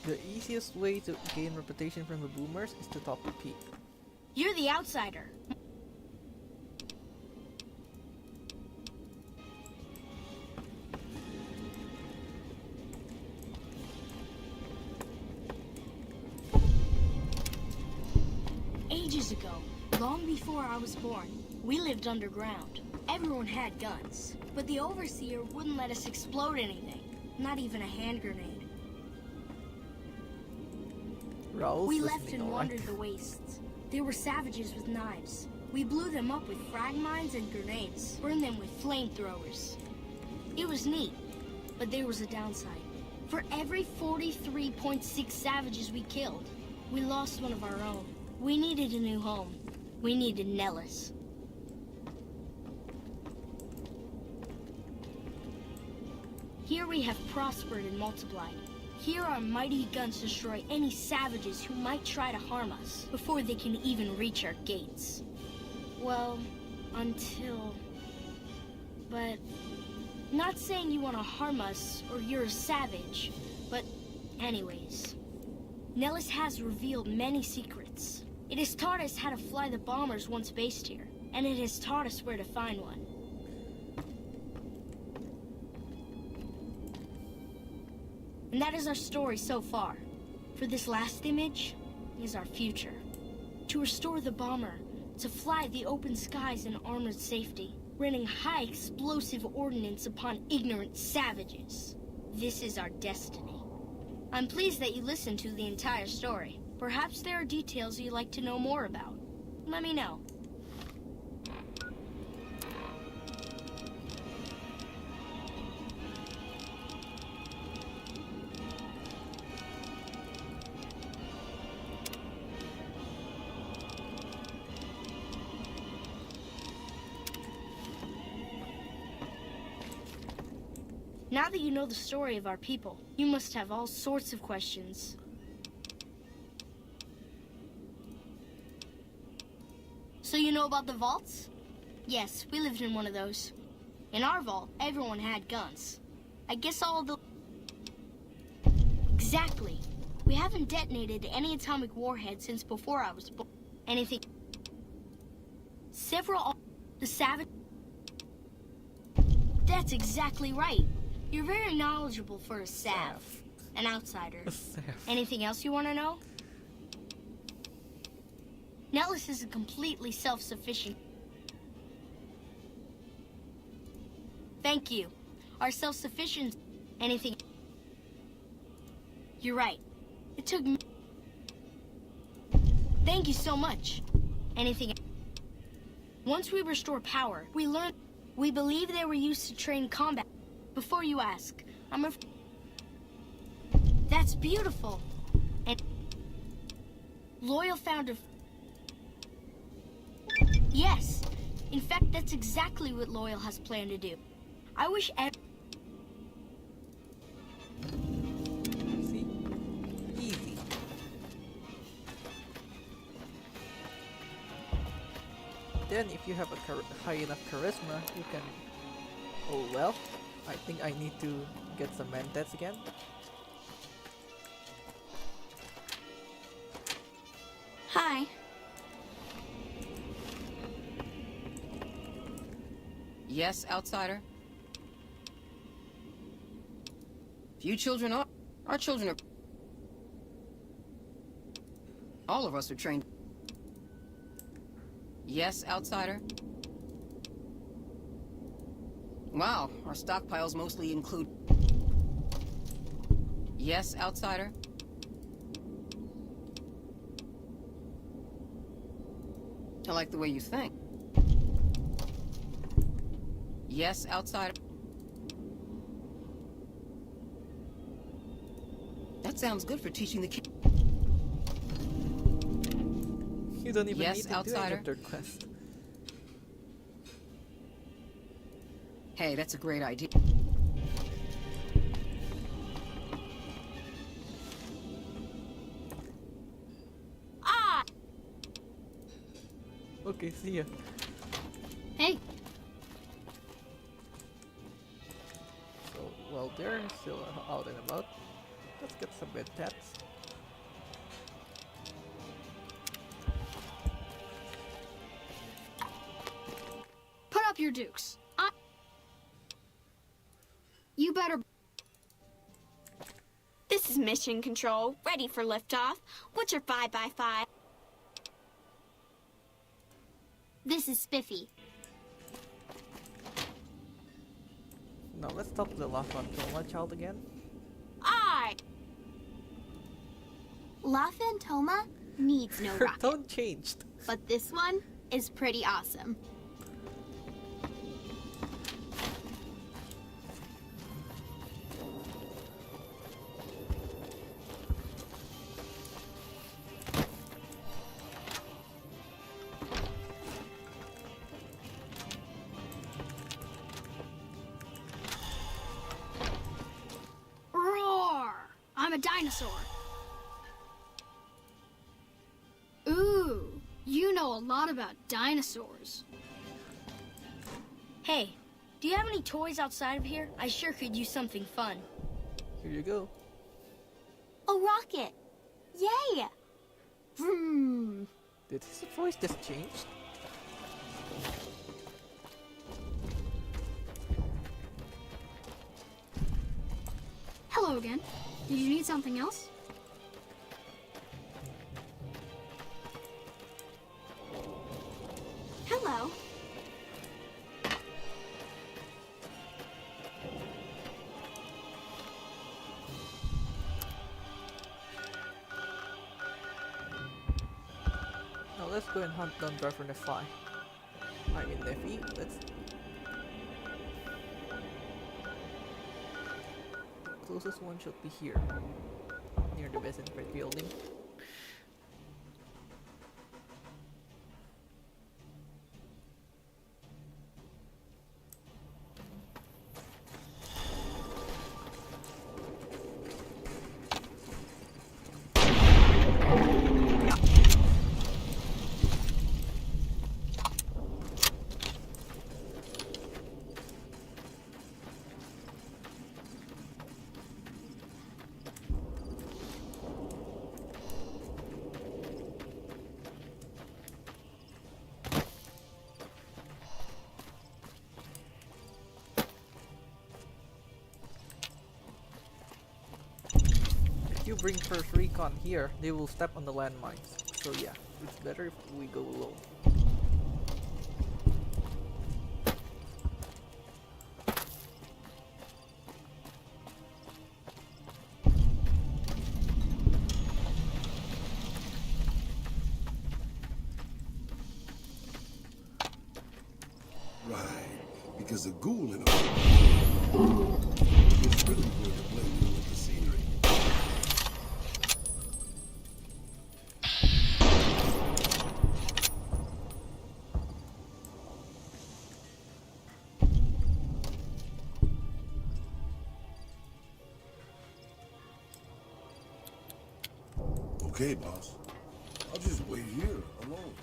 The easiest way to gain reputation from the boomers is to talk to Pete. You're the outsider. Ages ago, long before I was born, we lived underground. Everyone had guns, but the overseer wouldn't let us explode anything, not even a hand grenade. We left and wandered the wastes. There were savages with knives. We blew them up with frag mines and grenades, burned them with flamethrowers. It was neat, but there was a downside. For every 43.6 savages we killed, we lost one of our own. We needed a new home. We needed Nellis. Here we have prospered and multiplied. Here our mighty guns destroy any savages who might try to harm us before they can even reach our gates. Well, until... But... Not saying you want to harm us or you're a savage, but anyways. Nellis has revealed many secrets. It has taught us how to fly the bombers once based here, and it has taught us where to find one. And that is our story so far. For this last image is our future. To restore the bomber, to fly the open skies in armored safety, raining high explosive ordnance upon ignorant savages. This is our destiny. I'm pleased that you listened to the entire story. Perhaps there are details you'd like to know more about. Let me know. Now that you know the story of our people, you must have all sorts of questions. So you know about the vaults? Yes, we lived in one of those. In our vault, everyone had guns. I guess all of the... Exactly. We haven't detonated any atomic warheads since before I was born. Anything... Several... The savage... That's exactly right. You're very knowledgeable for a sav. An outsider. Anything else you want to know? Nellis is completely self-sufficient. Thank you. Our self-sufficient... Anything... You're right. It took me... Thank you so much. Anything... Once we restore power, we learn... We believe they were used to train combat. Before you ask, That's beautiful. And... Loyal founder... Yes. In fact, that's exactly what Loyal has planned to do. I wish See? Easy. Then, if you have a high enough charisma, you can... Oh well. I think I need to get some mentats again. Hi. Yes, outsider? Few children are... Our children are... All of us are trained... Yes, outsider? Wow, our stockpiles mostly include... Yes, outsider? I like the way you think. Yes, outsider? That sounds good for teaching the kids. You don't even Yes, need to outsider? do a third quest. Hey, that's a great idea. Ah! Okay, see ya. Hey. So, while they're still out and about, let's get some mentats. Put up your dukes. You better... This is Mission Control, ready for liftoff. What's your 5x5? This is Spiffy. Now let's talk to the La Fantoma child again. La Fantoma needs no Her rocket. tone changed. But this one is pretty awesome. Roar! I'm a dinosaur. Ooh, you know a lot about dinosaurs. Hey, do you have any toys outside of here? I sure could use something fun. Here you go. A rocket! Yay! Vroom! Did his voice just change? Hello again. Did you need something else? Hello. Now let's go and hunt down Driver Nephi. I mean Nephi, let's... The closest one should be here. Near the Besenfeld building. If you bring first recon here, they will step on the landmines. So yeah, it's better if we go alone. Right, because the ghoul in him is really going to blend in with the scenery. Okay, boss. I'll just wait here alone.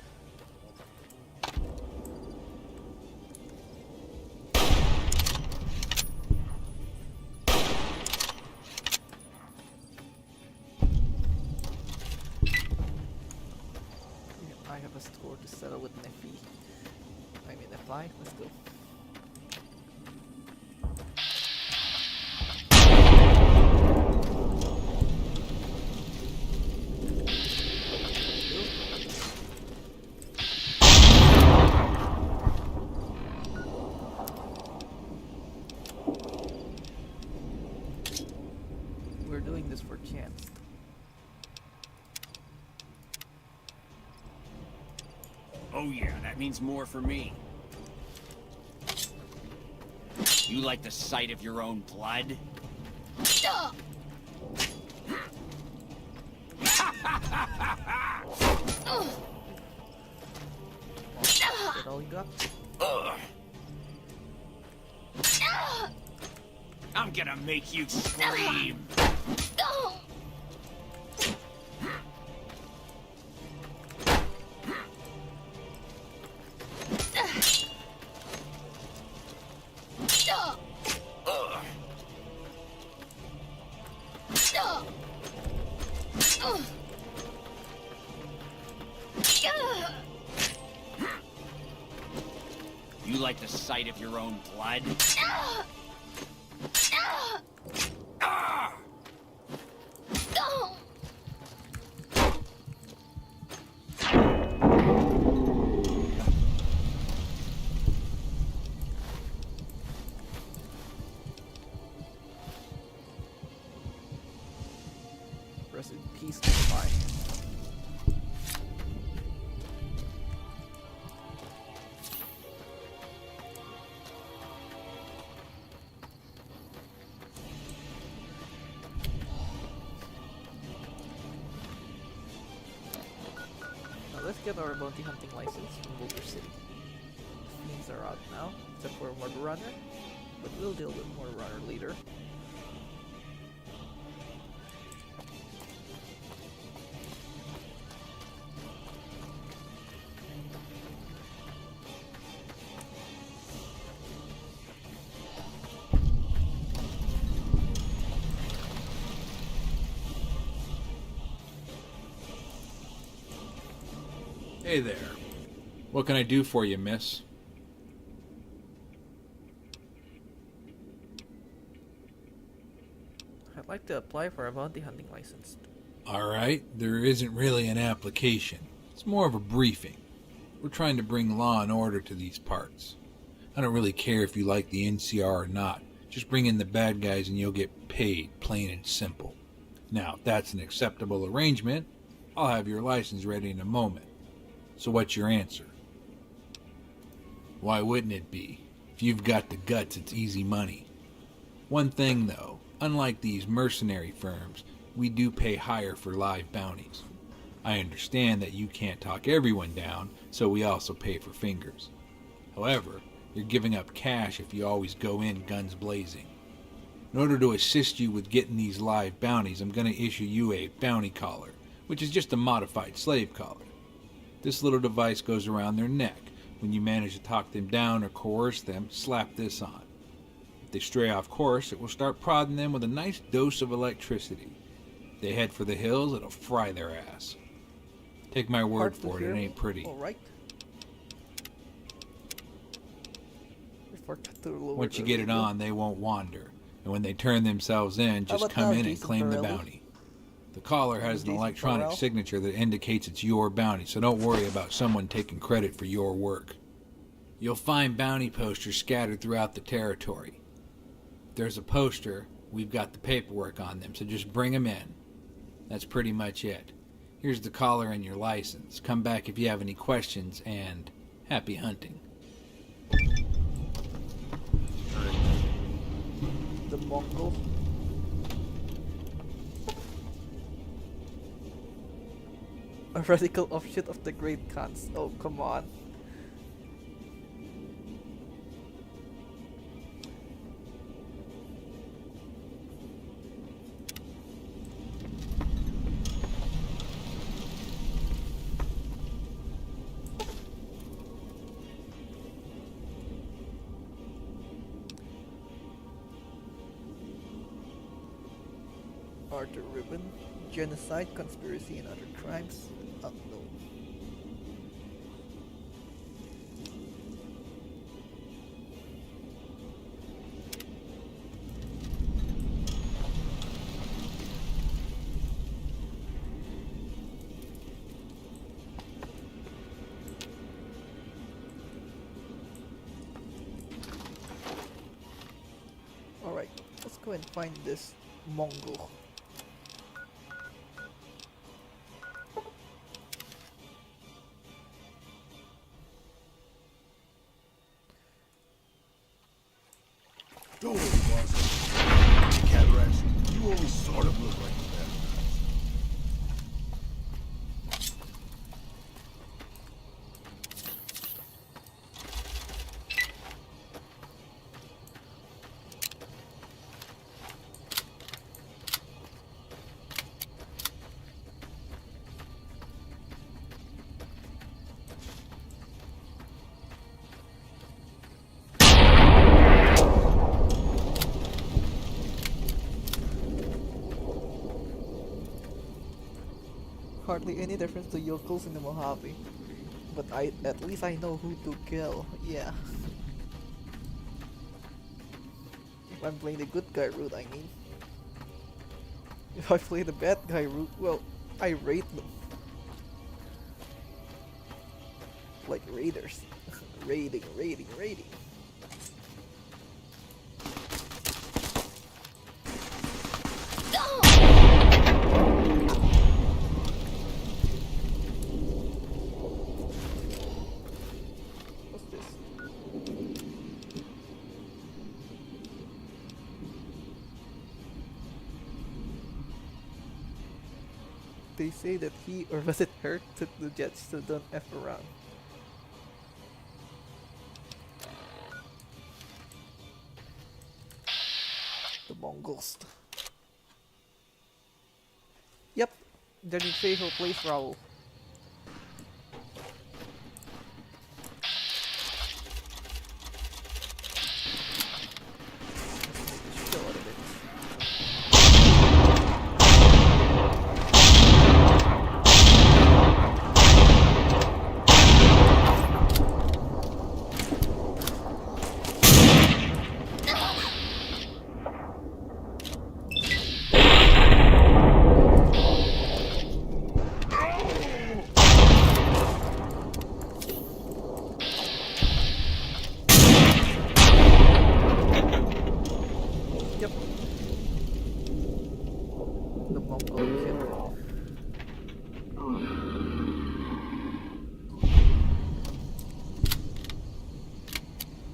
settle with Neffy. I mean, Nephi. Let's go. We're doing this for chance. Oh yeah, that means more for me. You like the sight of your own blood? Is that all you got? I'm gonna make you scream. You like the sight of your own blood? Rest in peace, Nephi. Now let's get our bounty hunting license from Boulder City. Fiends are out now, except for Murder Runner, but we'll deal with Murder Runner later. Hey there. What can I do for you, miss? I'd like to apply for a bounty hunting license. Alright, there isn't really an application. It's more of a briefing. We're trying to bring law and order to these parts. I don't really care if you like the NCR or not. Just bring in the bad guys and you'll get paid, plain and simple. Now, if that's an acceptable arrangement, I'll have your license ready in a moment. So what's your answer? Why wouldn't it be? If you've got the guts, it's easy money. One thing though, unlike these mercenary firms, we do pay higher for live bounties. I understand that you can't talk everyone down, so we also pay for fingers. However, you're giving up cash if you always go in guns blazing. In order to assist you with getting these live bounties, I'm going to issue you a bounty collar, which is just a modified slave collar. This little device goes around their neck. When you manage to talk them down or coerce them, slap this on. If they stray off course, it will start prodding them with a nice dose of electricity. If they head for the hills, it'll fry their ass. Take my word for it, it ain't pretty. Alright. Once you get it on, they won't wander. And when they turn themselves in, just come in and claim the bounty. The collar has an electronic signature that indicates it's your bounty, so don't worry about someone taking credit for your work. You'll find bounty posters scattered throughout the territory. If there's a poster, we've got the paperwork on them, so just bring them in. That's pretty much it. Here's the collar and your license. Come back if you have any questions, and happy hunting. The Mongol. A radical offshoot of the Great Khans. Oh, come on. Arthur Rubin, genocide, conspiracy, and other crimes unknown. and find this Mongol. Don't worry, boss. Cat rats, you only sort of look like the bad guys. Hardly any difference to yokels in the Mojave. But at least I know who to kill, yeah. If I'm playing the good guy route, I mean. If I play the bad guy route, well, I raid them. Like raiders. Raiding. What's this? They say that he, or was it her, took the jets, so don't F around. The Mongols. Yep, Johnny Trejo plays Raul.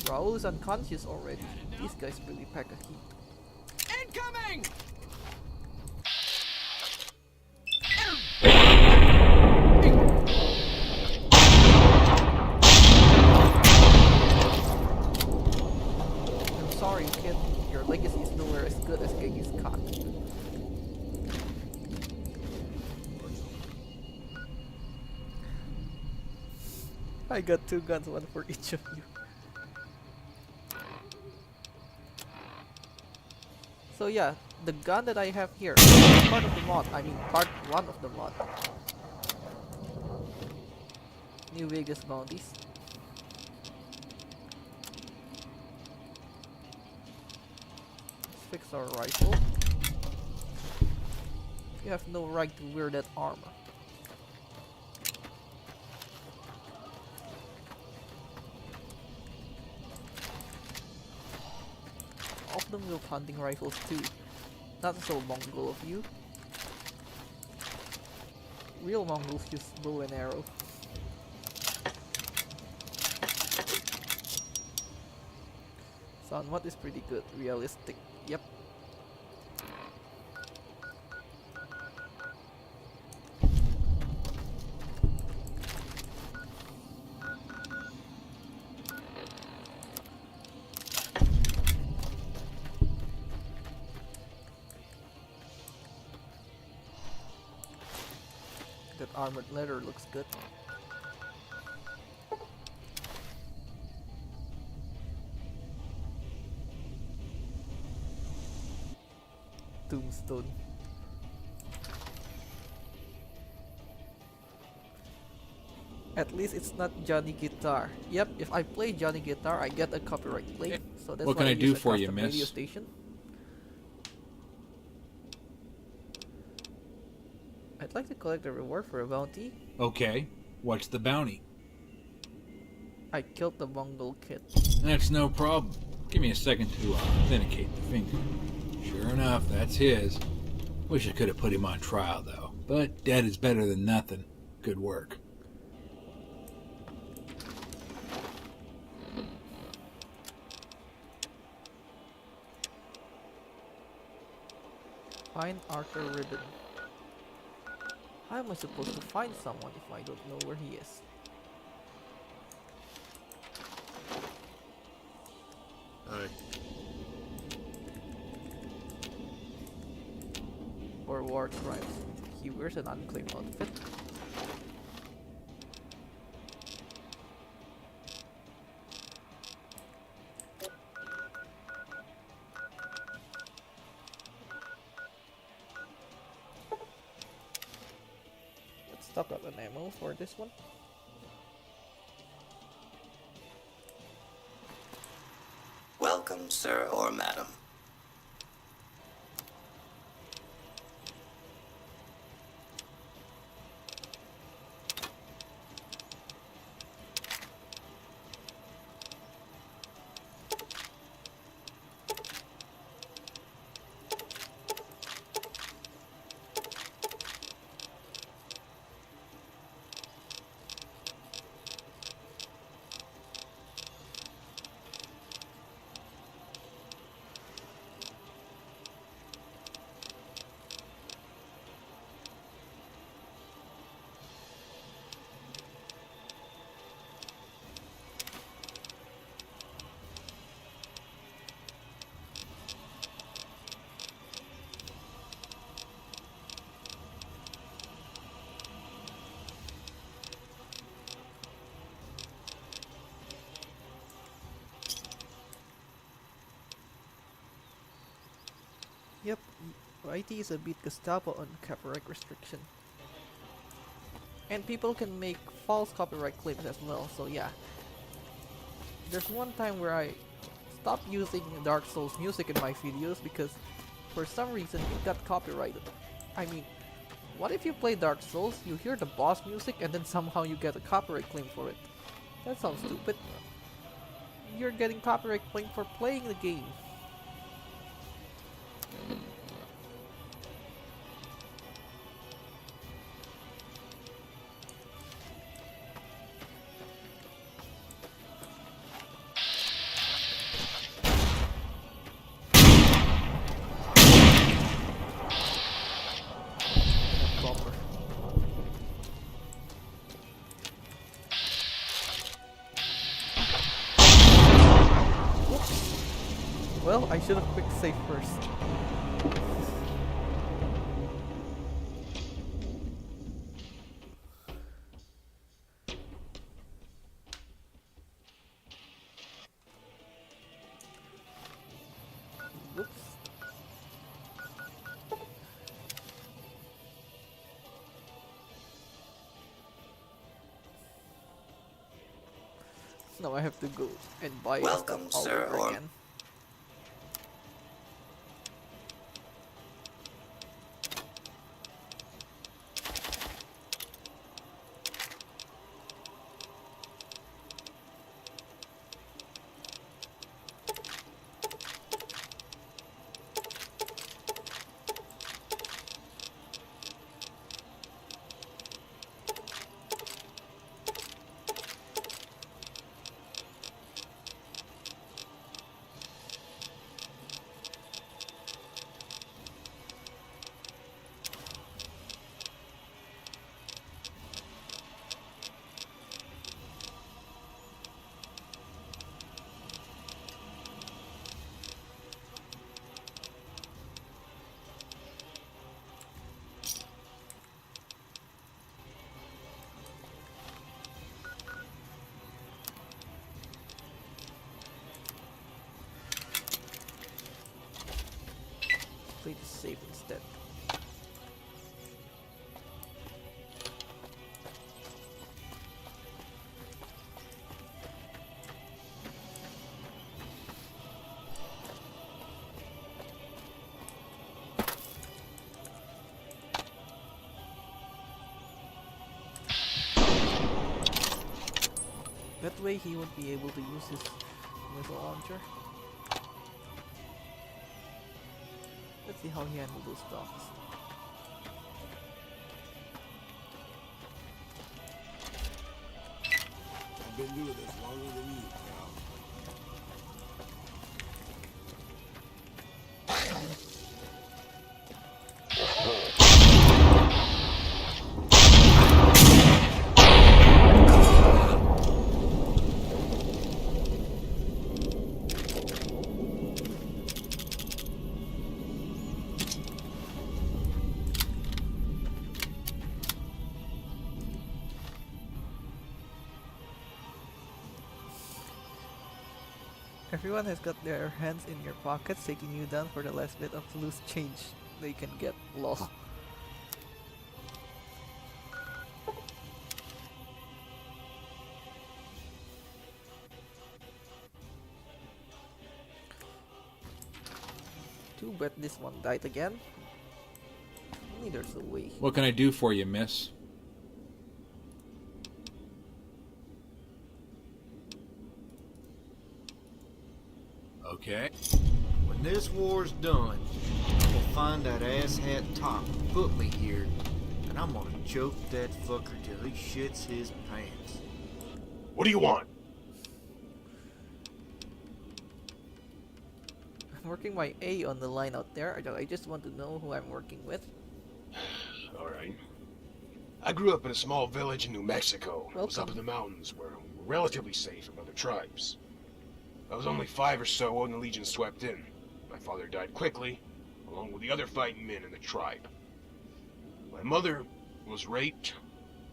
Raul is unconscious already. These guys really pack a heat. Incoming! I'm sorry, kid. Your legacy is nowhere as good as Genghis Khan. I got 2 guns, one for each of you. So yeah, the gun that I have here, part of the mod, I mean part 1 of the mod. New Vegas bounties. Let's fix our rifle. You have no right to wear that armor. All of them with hunting rifles too. Not so Mongol of you. Real Mongols use bow and arrow. Somewhat is pretty good. Realistic. Yep. That armored leather looks good. Tombstone. At least it's not Johnny Guitar. Yep, if I play Johnny Guitar, I get a copyright claim. So that's What why can I do use a for you, custom radio miss? station. I'd like to collect a reward for a bounty. Okay, what's the bounty? I killed the Mongol kid. That's no problem. Give me a second to authenticate the finger. Sure enough, that's his. Wish I could have put him on trial, though. But dead is better than nothing. Good work. Find Arthur Ribbon. How am I supposed to find someone if I don't know where he is? Hi. For war crimes. He wears an unclaimed outfit. Let's stock up an ammo for this one. Welcome, sir or madam. Yep, IT is a bit Gestapo on copyright restriction. And people can make false copyright claims as well, so yeah. There's one time where I stopped using Dark Souls music in my videos because for some reason it got copyrighted. I mean, what if you play Dark Souls, you hear the boss music and then somehow you get a copyright claim for it? That sounds stupid. You're getting copyright claim for playing the game. Well, I should have quick save first. Whoops. Now I have to go and buy Welcome, stuff all sir, over or again. Play the save instead. That way he won't be able to use his missile launcher. See how he handled those talks. I've been doing this longer than you, pal. Everyone has got their hands in your pockets, taking you down for the last bit of loose change they can get. Lol. Too bad this one died again. Only there's a way. What can I do for you, miss? Okay. When this war's done, I'm gonna find that asshat top who put me here, and I'm gonna choke that fucker till he shits his pants. What do you want? I'm working my A on the line out there. I just want to know who I'm working with. Alright. I grew up in a small village in New Mexico. It was up in the mountains where we were relatively safe from other tribes. I was only 5 or so when the Legion swept in. My father died quickly, along with the other fighting men in the tribe. My mother was raped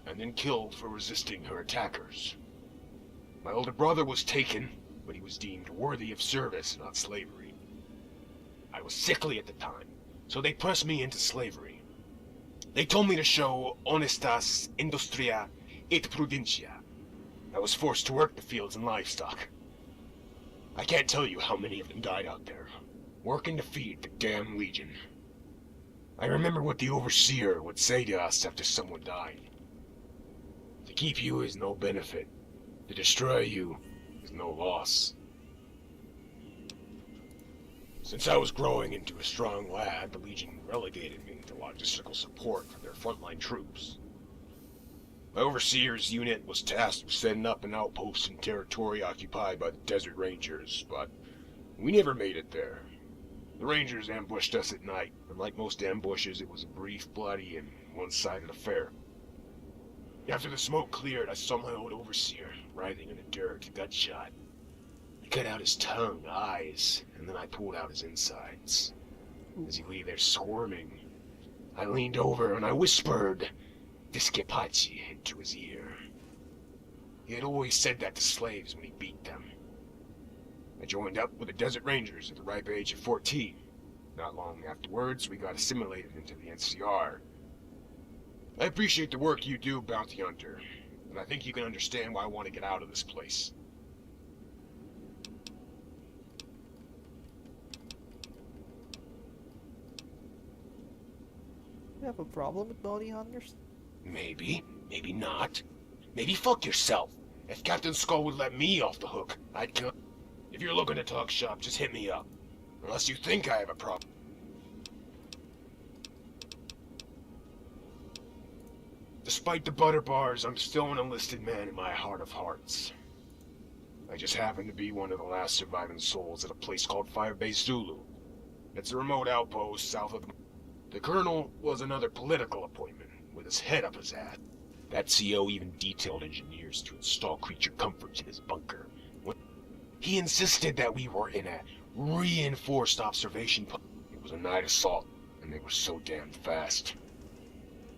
and then killed for resisting her attackers. My older brother was taken, but he was deemed worthy of service, not slavery. I was sickly at the time, so they pressed me into slavery. They told me to show honestas industria et prudencia. I was forced to work the fields and livestock. I can't tell you how many of them died out there, working to feed the damn Legion. I remember what the Overseer would say to us after someone died. To keep you is no benefit. To destroy you is no loss. Since I was growing into a strong lad, the Legion relegated me to logistical support for their frontline troops. My Overseer's unit was tasked with setting up an outpost in territory occupied by the Desert Rangers, but we never made it there. The Rangers ambushed us at night, and like most ambushes, it was a brief, bloody, and one-sided affair. After the smoke cleared, I saw my old Overseer writhing in the dirt, gut shot. I cut out his tongue, eyes, and then I pulled out his insides. As he lay there squirming, I leaned over and I whispered Discapaci into his ear. He had always said that to slaves when he beat them. I joined up with the Desert Rangers at the ripe age of 14. Not long afterwards, we got assimilated into the NCR. I appreciate the work you do, Bounty Hunter, and I think you can understand why I want to get out of this place. You have a problem with bounty hunters? Maybe, maybe not. Maybe fuck yourself. If Captain Skull would let me off the hook, I'd kill. If you're looking to talk shop, just hit me up. Unless you think I have a problem. Despite the butter bars, I'm still an enlisted man in my heart of hearts. I just happen to be one of the last surviving souls at a place called Firebase Zulu. It's a remote outpost south of the colonel was another political appointment, with his head up his ass. That CO even detailed engineers to install creature comforts in his bunker. He insisted that we were in a reinforced observation post. It was a night assault, and they were so damn fast.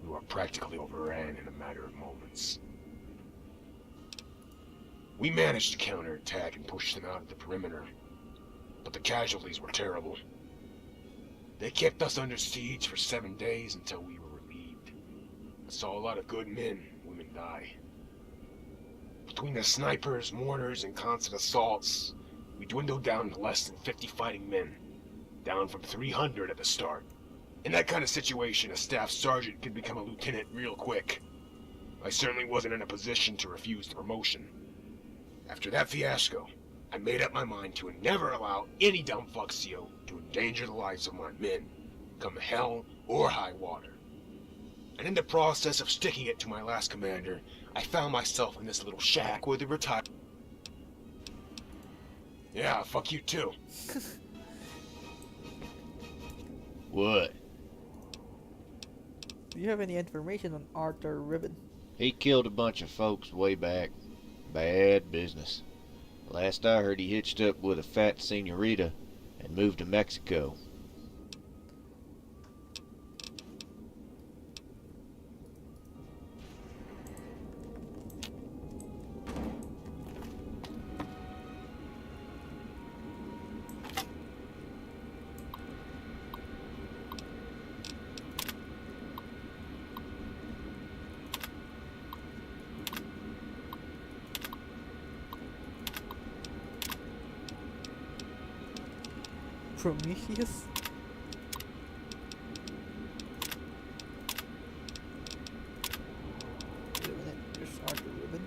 We were practically overran in a matter of moments. We managed to counterattack and push them out of the perimeter, but the casualties were terrible. They kept us under siege for 7 days until we were relieved. I saw a lot of good men and women die. Between the snipers, mortars, and constant assaults, we dwindled down to less than 50 fighting men, down from 300 at the start. In that kind of situation, a staff sergeant could become a lieutenant real quick. I certainly wasn't in a position to refuse the promotion. After that fiasco, I made up my mind to never allow any dumb fuck CO to endanger the lives of my men, come hell or high water. And in the process of sticking it to my last commander, I found myself in this little shack with a retired... Yeah, fuck you too. What? Do you have any information on Arthur Ribbon? He killed a bunch of folks way back. Bad business. Last I heard, he hitched up with a fat senorita and moved to Mexico. Prometheus? Wait a minute, there's Arthur Ribbon.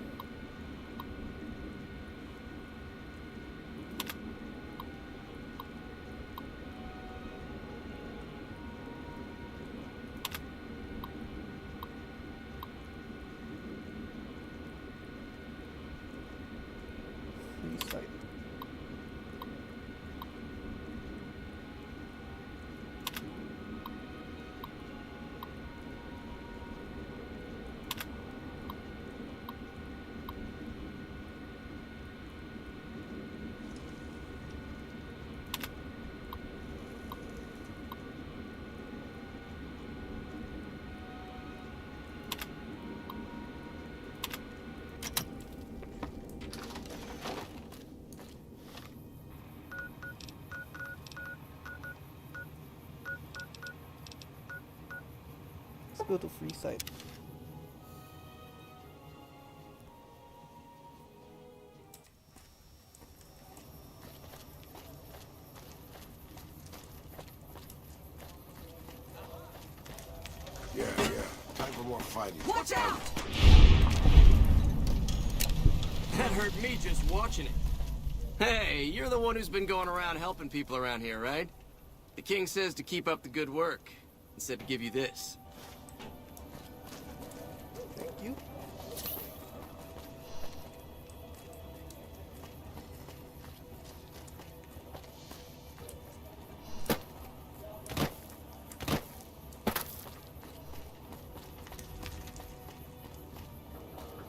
Free site. Let's go to free site. Yeah. Time for more fighting. Watch out! That hurt me just watching it. Hey, you're the one who's been going around helping people around here, right? The king says to keep up the good work, and said to give you this. Thank you.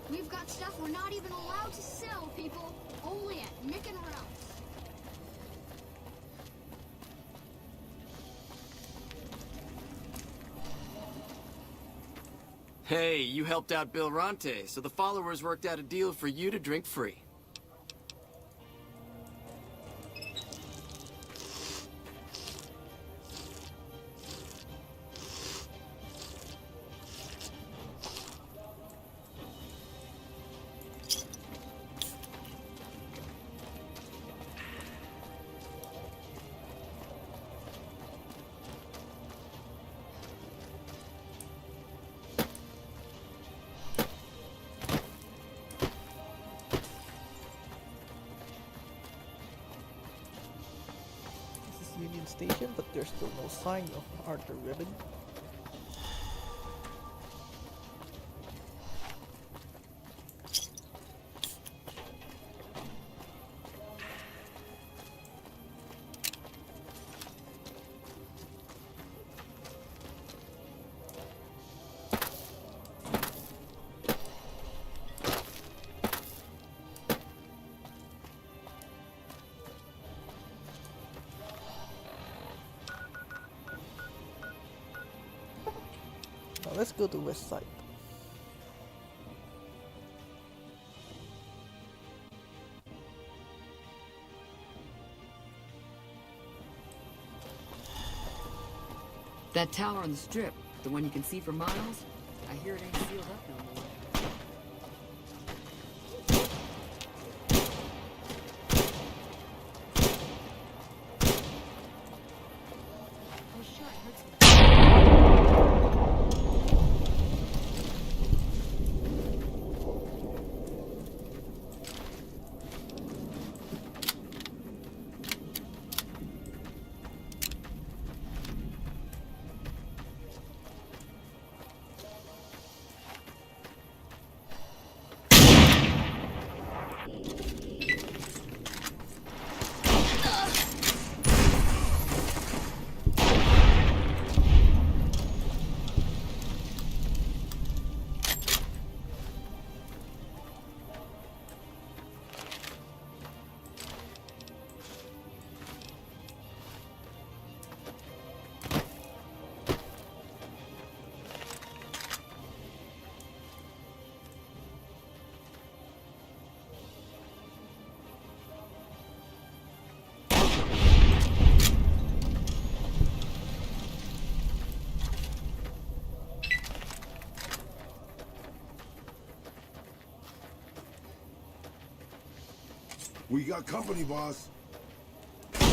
We've got stuff we're not even allowed to sell, people. Only at Mick and Ralph's. Hey, you helped out Bill Ronte, so the followers worked out a deal for you to drink free. This is Union Station, but there's still no sign of Arthur Ribbon. Now let's go to west side. That tower on the strip, the one you can see for miles, I hear it ain't sealed up no more. Oh, sure, it hurts me. We got company, boss. I'm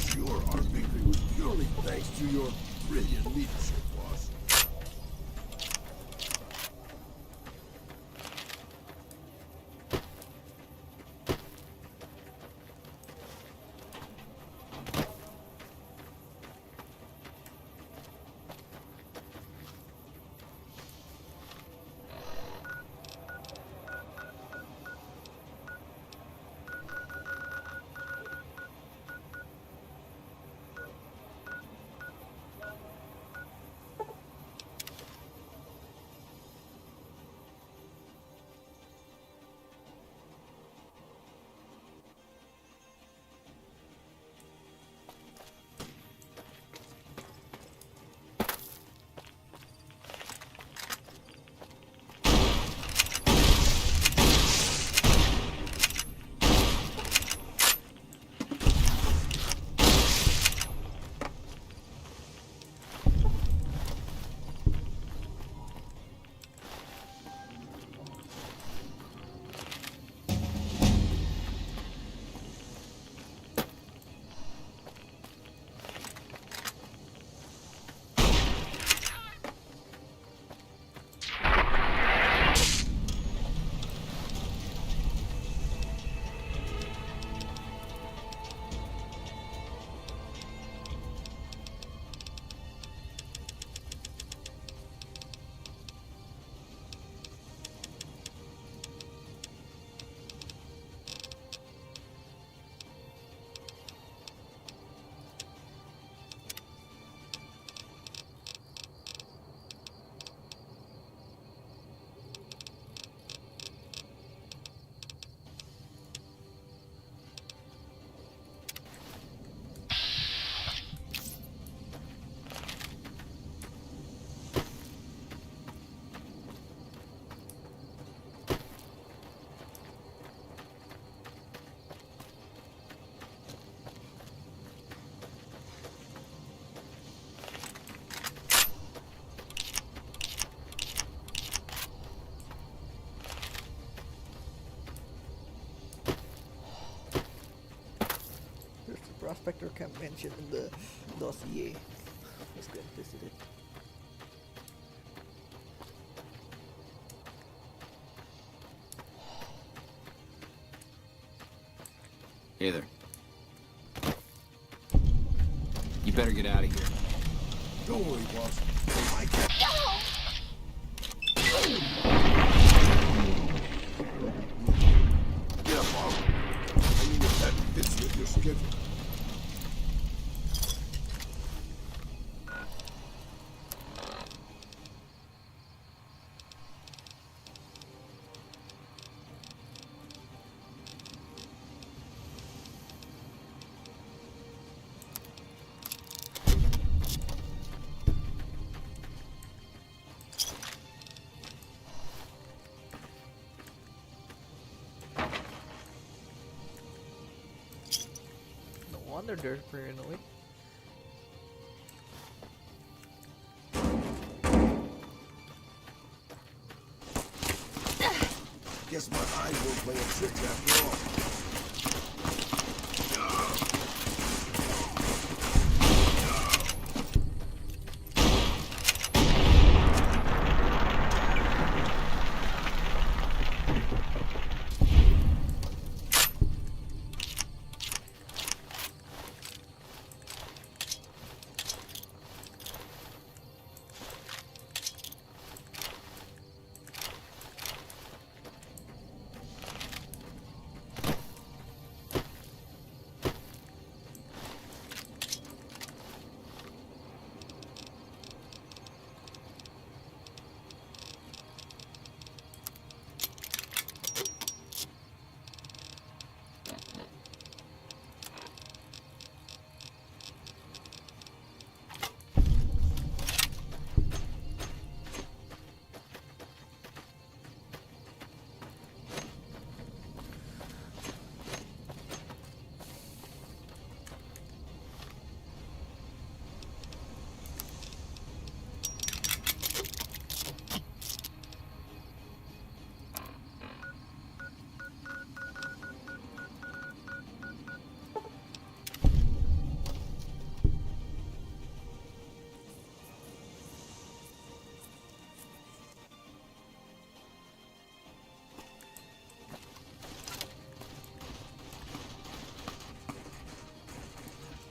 sure our victory was purely thanks to your brilliant leadership, boss. There's the prospector camp mentioned in the dossier. Let's go and visit it. Hey there. You better get out of here. Don't worry, boss. I can't. Get up, boss. I mean, if that fits with your schedule. No wonder they're paranoid. Guess my eyes won't play a trick after all.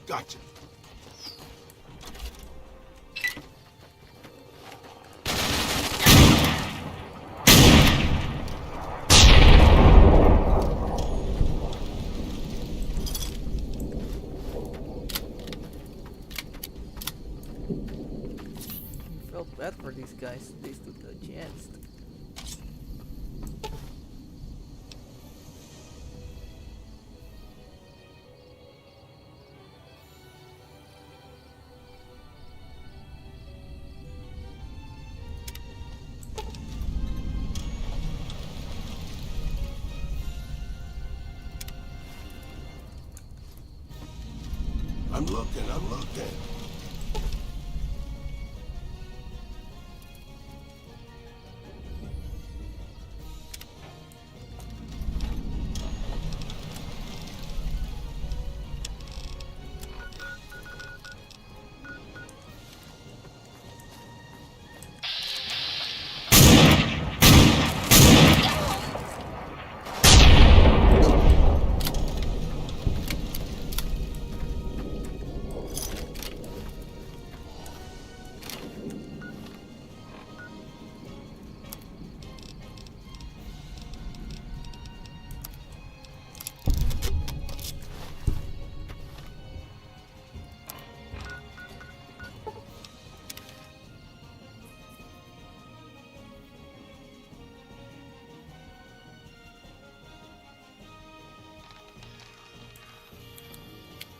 Gotcha. Felt bad for these guys. They stood a chance. I'm looking.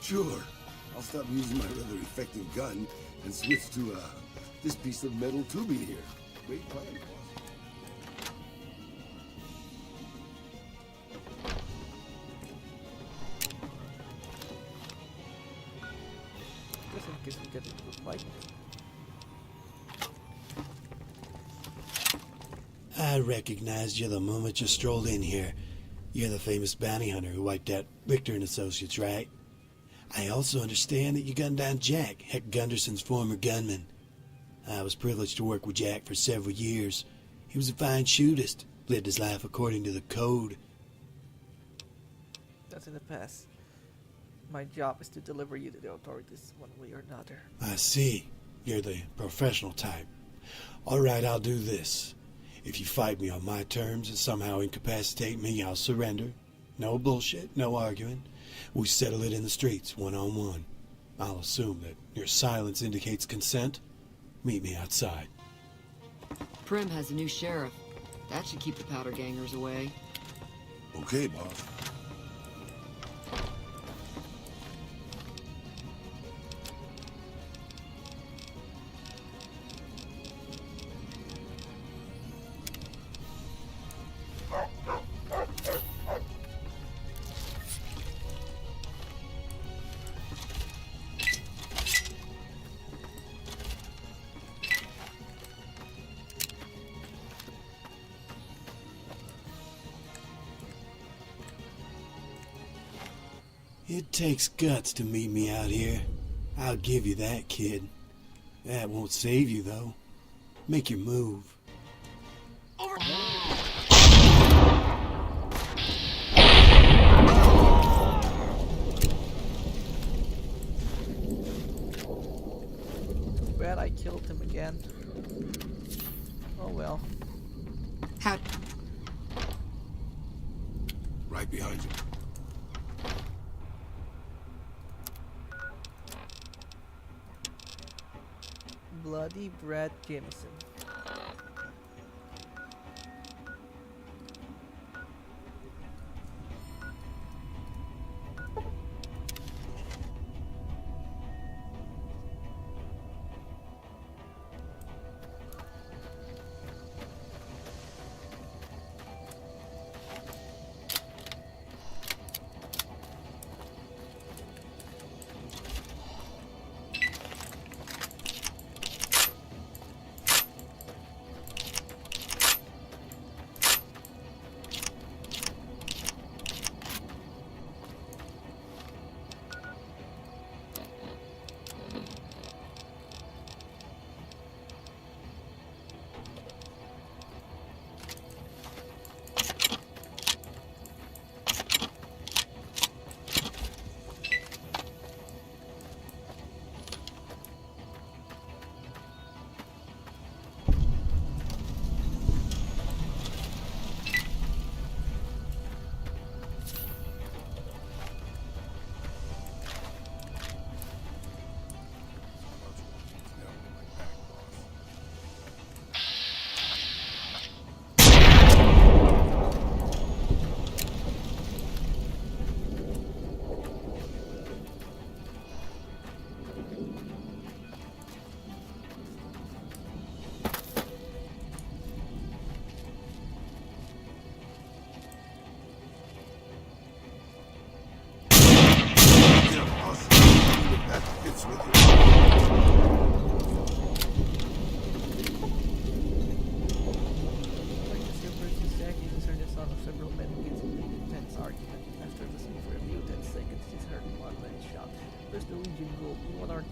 Sure. I'll stop using my rather effective gun and switch to this piece of metal tubing here. Great plan, boss. Just in case we get into a fight. I recognized you the moment you strolled in here. You're the famous bounty hunter who wiped out Richter and Associates, right? I also understand that you gunned down Jack, Heck Gunderson's former gunman. I was privileged to work with Jack for several years. He was a fine shootist, lived his life according to the code. That's in the past. My job is to deliver you to the authorities one way or another. I see. You're the professional type. All right, I'll do this. If you fight me on my terms and somehow incapacitate me, I'll surrender. No bullshit, no arguing. We settle it in the streets, one-on-one. I'll assume that your silence indicates consent. Meet me outside. Prim has a new sheriff. That should keep the powder gangers away. Okay, boss. It takes guts to meet me out here. I'll give you that, kid. That won't save you, though. Make your move. Too bad I killed him again. Oh well. How? Right behind you. Bloody Brad Jameson.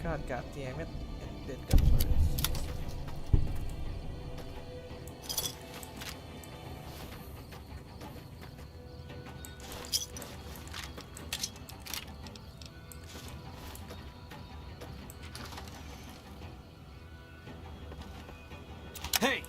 God damn it. It did get worse. Hey!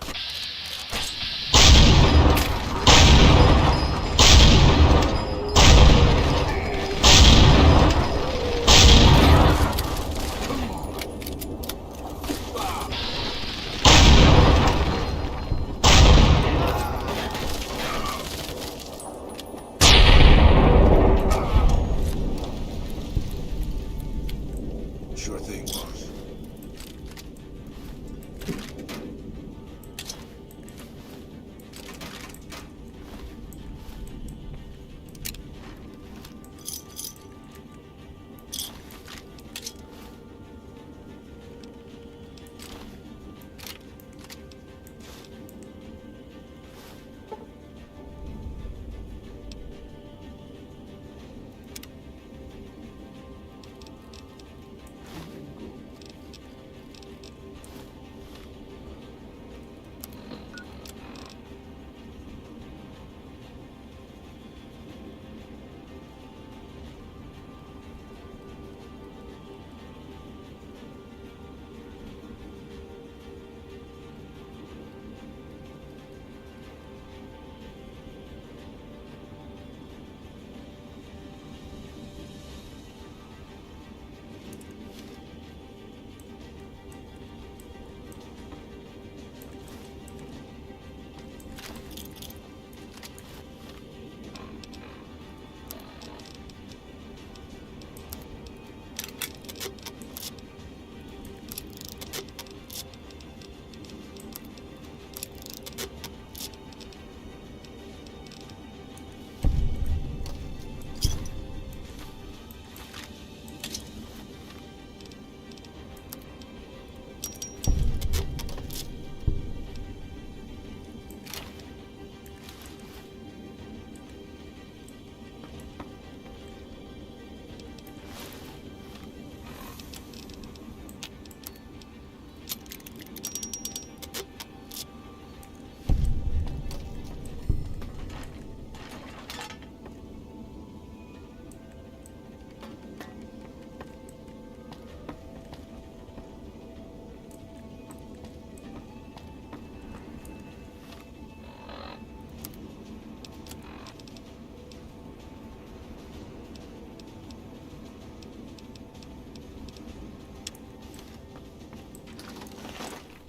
Sure thing, boss.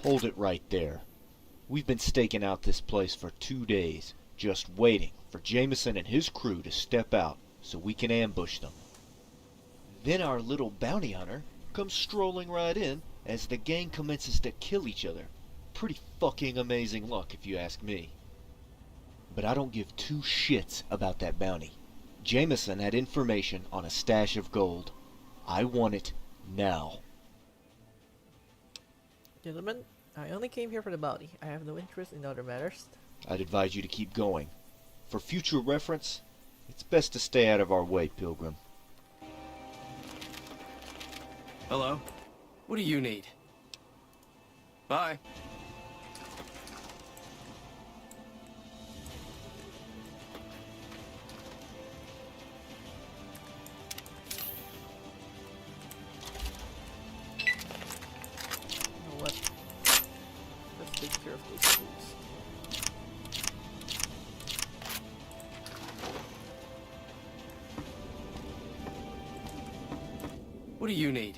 Hold it right there. We've been staking out this place for 2 days, just waiting for Jameson and his crew to step out so we can ambush them. Then our little bounty hunter comes strolling right in as the gang commences to kill each other. Pretty fucking amazing luck if you ask me. But I don't give two shits about that bounty. Jameson had information on a stash of gold. I want it now. Gentlemen, I only came here for the bounty. I have no interest in other matters. I'd advise you to keep going. For future reference, it's best to stay out of our way, Pilgrim. Hello? What do you need? Bye. You know what? Let's take care of those fools. What do you need?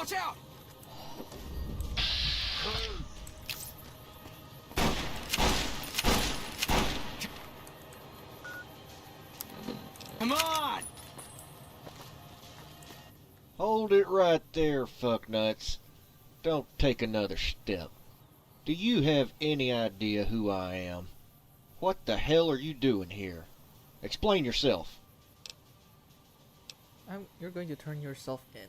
Watch out! Come on! Hold it right there, fucknuts. Don't take another step. Do you have any idea who I am? What the hell are you doing here? Explain yourself. You're going to turn yourself in.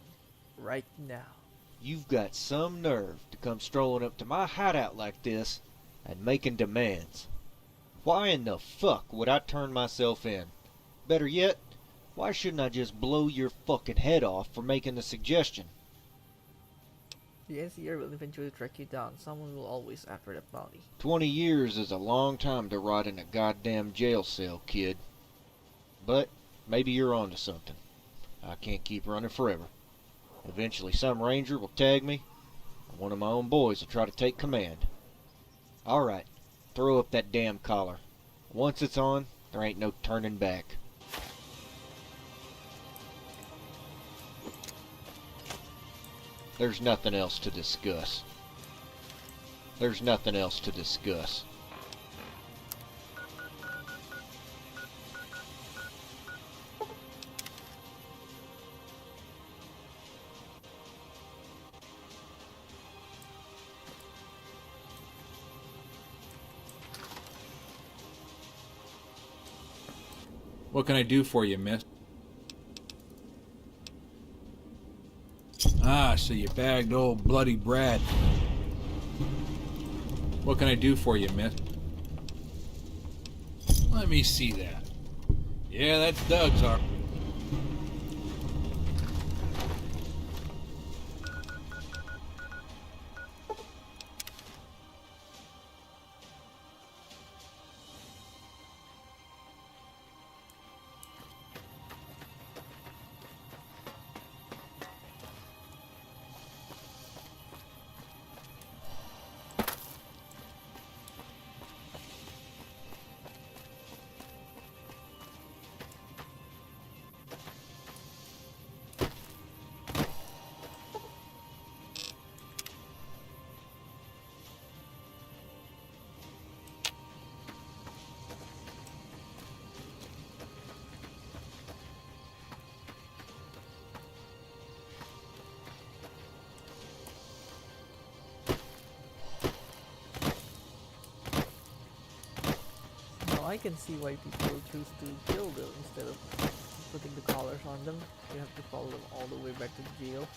Right now. You've got some nerve to come strolling up to my hideout like this and making demands. Why in the fuck would I turn myself in? Better yet, why shouldn't I just blow your fucking head off for making the suggestion? The NCR will eventually track you down. Someone will always after that bounty. 20 years is a long time to rot in a goddamn jail cell, kid. But maybe you're onto something. I can't keep running forever. Eventually some ranger will tag me, and one of my own boys will try to take command. Alright, throw up that damn collar. Once it's on, there ain't no turning back. There's nothing else to discuss. There's nothing else to discuss. What can I do for you, miss? Ah, so you bagged old Bloody Brad. What can I do for you, miss? Let me see that. Yeah, that's Doug's arm. I can see why people choose to kill them instead of putting the collars on them. You have to follow them all the way back to the jail.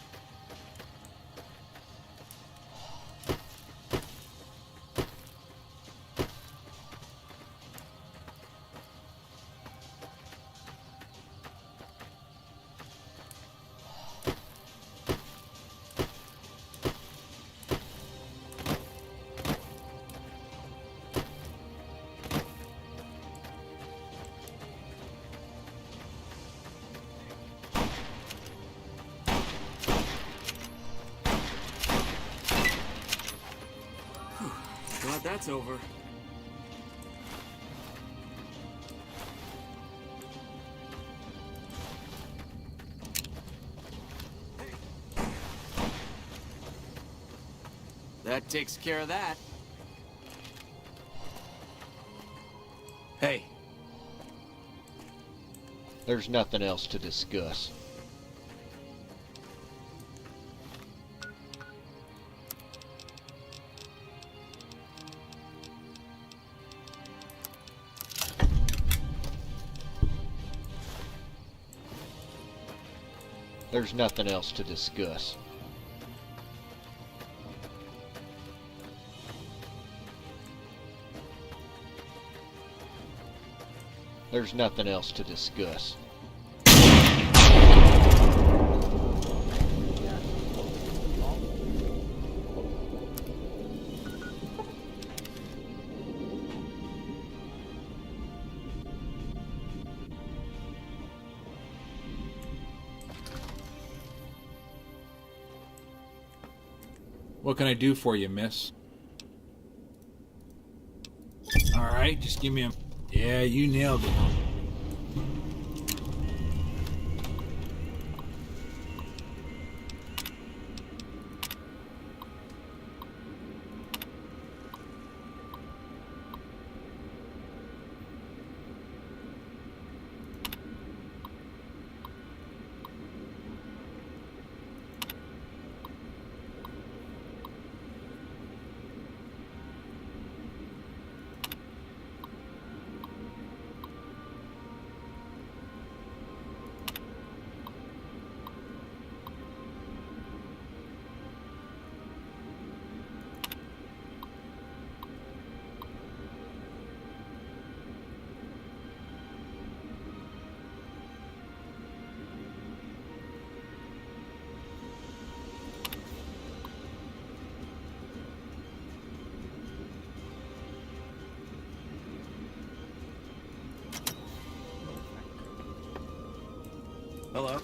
Glad that's over. That takes care of that. Hey. There's nothing else to discuss. There's nothing else to discuss. There's nothing else to discuss. What can I do for you, miss? Alright, just give me a... Yeah, you nailed it. Hello.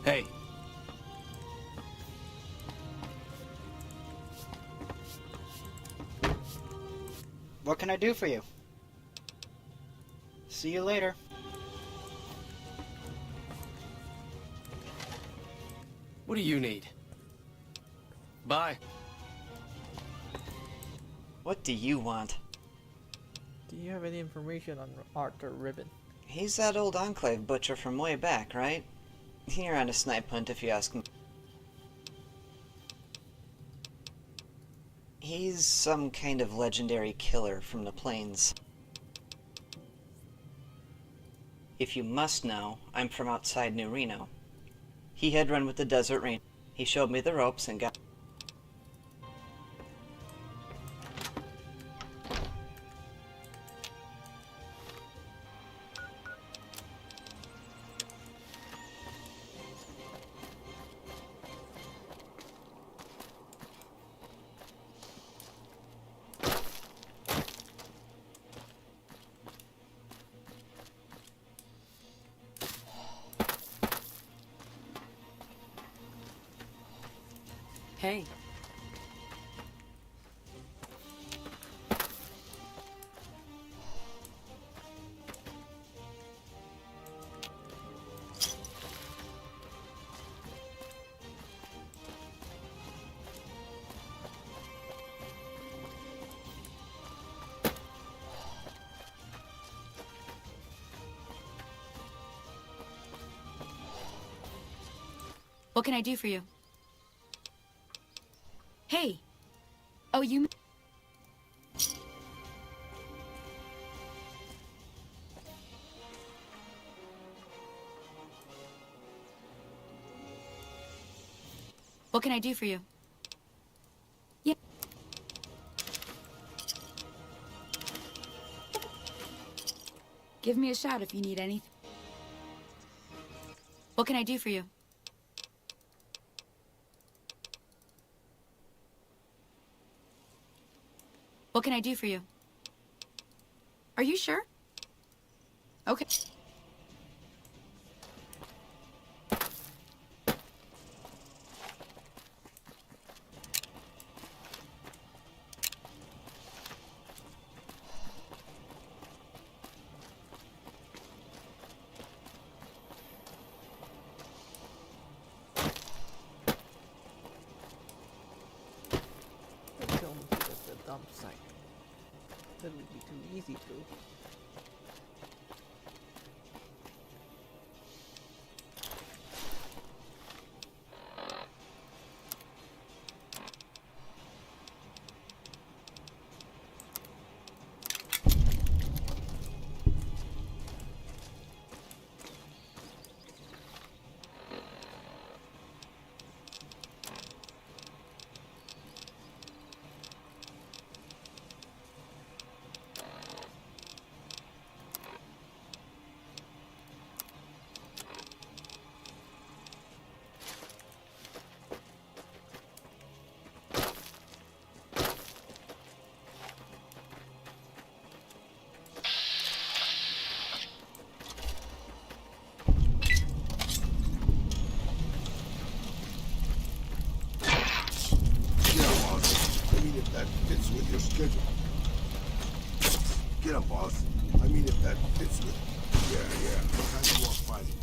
Hey. What can I do for you? See you later. What do you need? Bye. What do you want? Do you have any information on Arthur Ribbon? He's that old Enclave butcher from way back, right? You're on a snipe hunt if you ask me. He's some kind of legendary killer from the plains. If you must know, I'm from outside New Reno. He had run with the Desert Rain. He showed me the ropes and got... Hey. What can I do for you? Hey! Oh, you... What can I do for you? Yeah. Give me a shout if you need anything. What can I do for you? What can I do for you? Are you sure? Okay. Don't tell me he was the dump site. That would be too easy to. If that fits with your schedule. Get up, boss. I mean, if that fits with... Yeah. Kind of more fighting.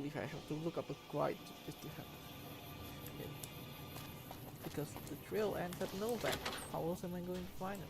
believe I have to look up a guide just to have it. Because the trail ends at Novak. How else am I going to find it?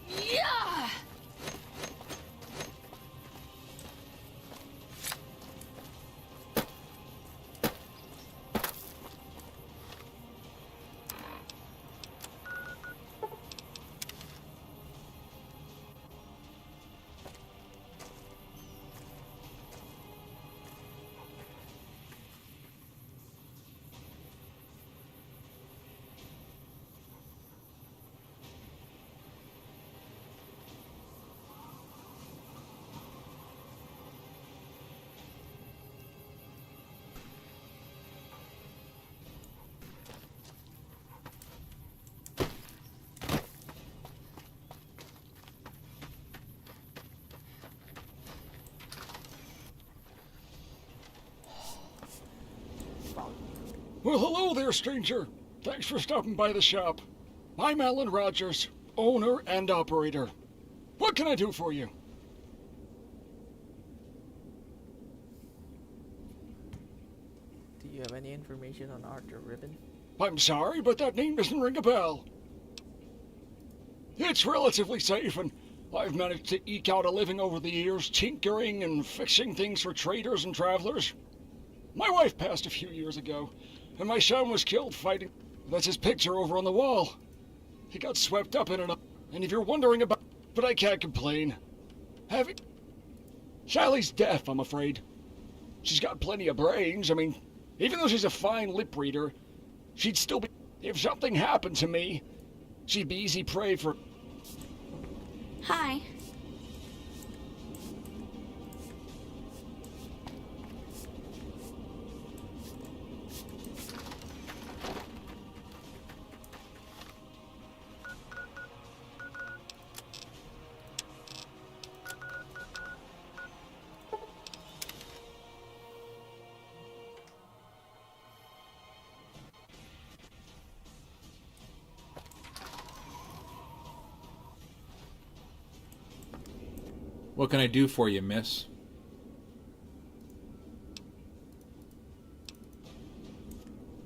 Yeah! Well, hello there, stranger. Thanks for stopping by the shop. I'm Alan Rogers, owner and operator. What can I do for you? Do you have any information on Arthur Ribbon? I'm sorry, but that name doesn't ring a bell. It's relatively safe, and I've managed to eke out a living over the years, tinkering and fixing things for traders and travelers. My wife passed a few years ago, and my son was killed fighting. That's his picture over on the wall. He got swept up in it, and if you're wondering about... But I can't complain. Have it... Sally's deaf, I'm afraid. She's got plenty of brains. I mean, even though she's a fine lip reader, she'd still be... If something happened to me, she'd be easy prey for... Hi. What can I do for you, miss?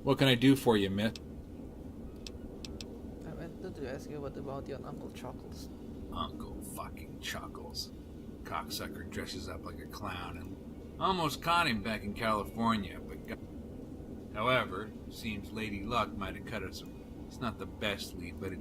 What can I do for you, miss? I meant to ask you what about your Uncle Chuckles. Uncle fucking Chuckles. Cocksucker dresses up like a clown and almost caught him back in California, but however, seems Lady Luck might have cut us. It's not the best lead, but it...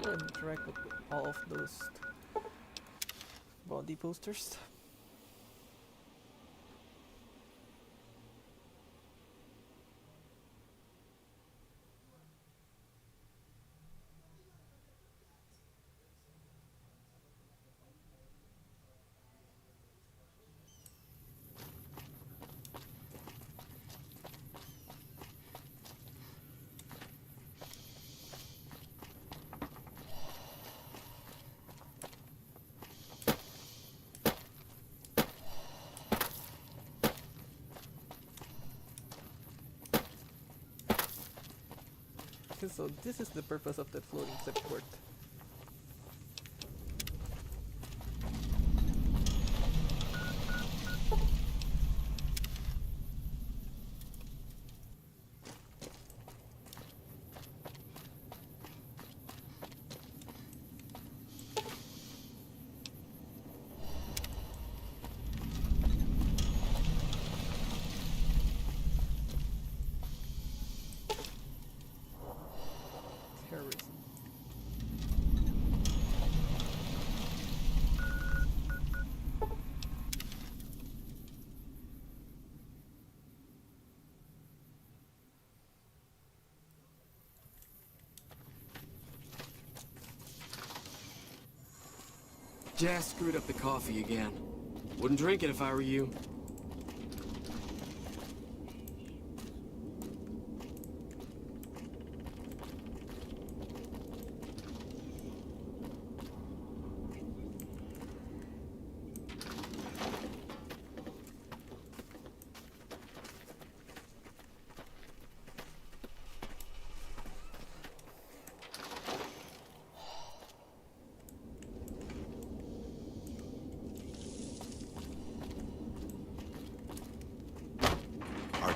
Go and interact with all of those body posters. So this is the purpose of the floating clipboard. Terrorism. Jazz screwed up the coffee again. Wouldn't drink it if I were you.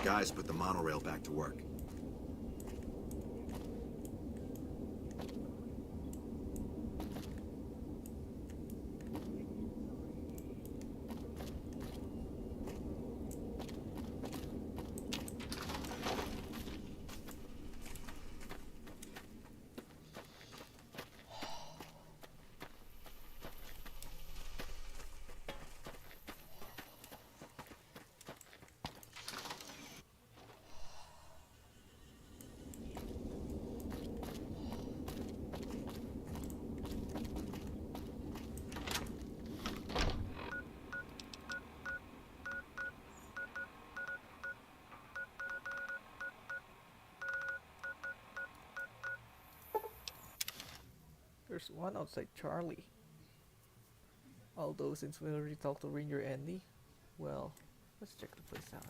guys put the monorail back to work. There's one outside Charlie. Although since we already talked to Ranger Andy, well, let's check the place out.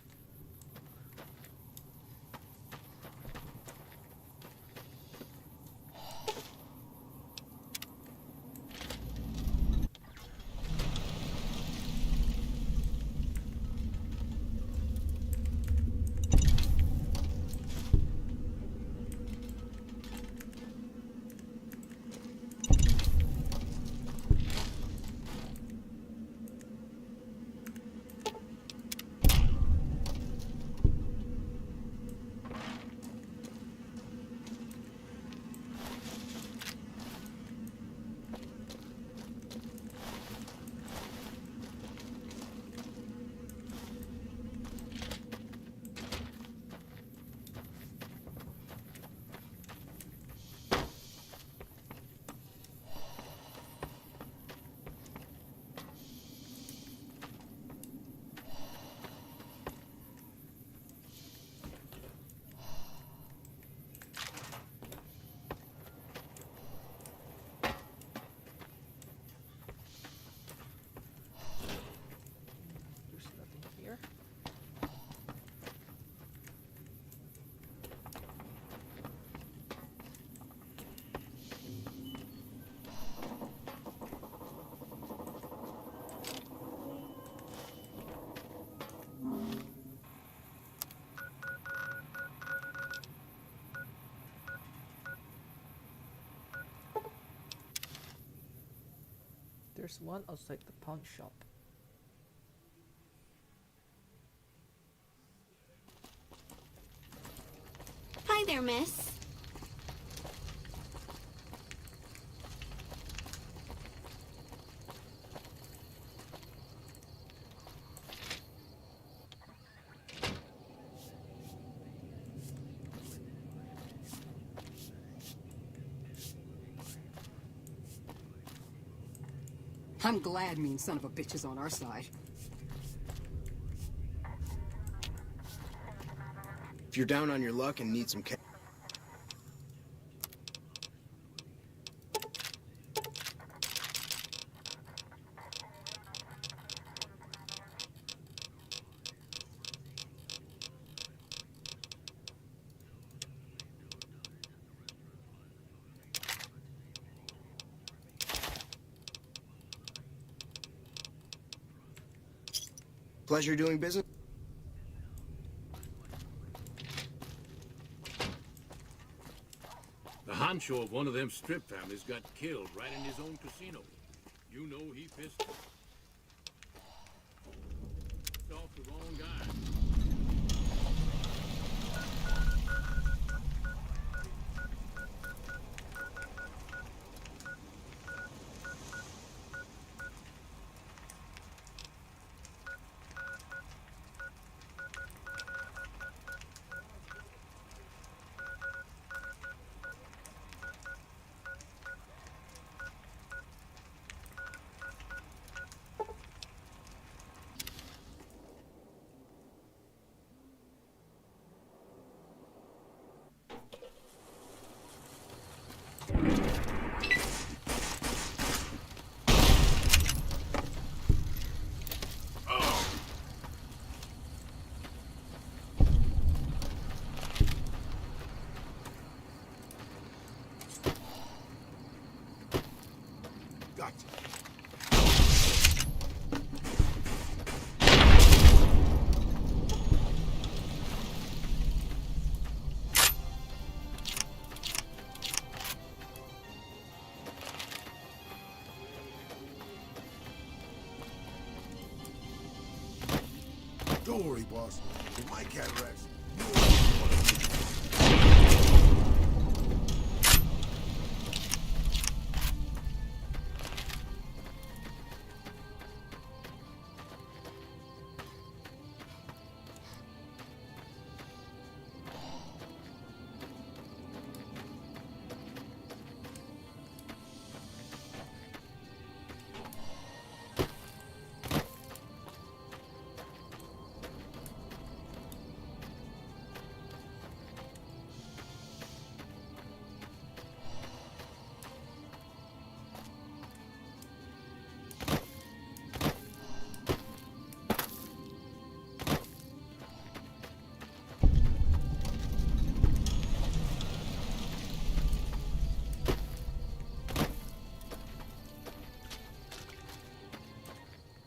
There's one outside the pawn shop. Hi there, miss. I'm glad mean son of a bitch is on our side. If you're down on your luck and need some cash. Pleasure doing business? The honcho of one of them strip families got killed right in his own casino. You know he pissed off the wrong guy. Don't worry, boss. With my cataracts,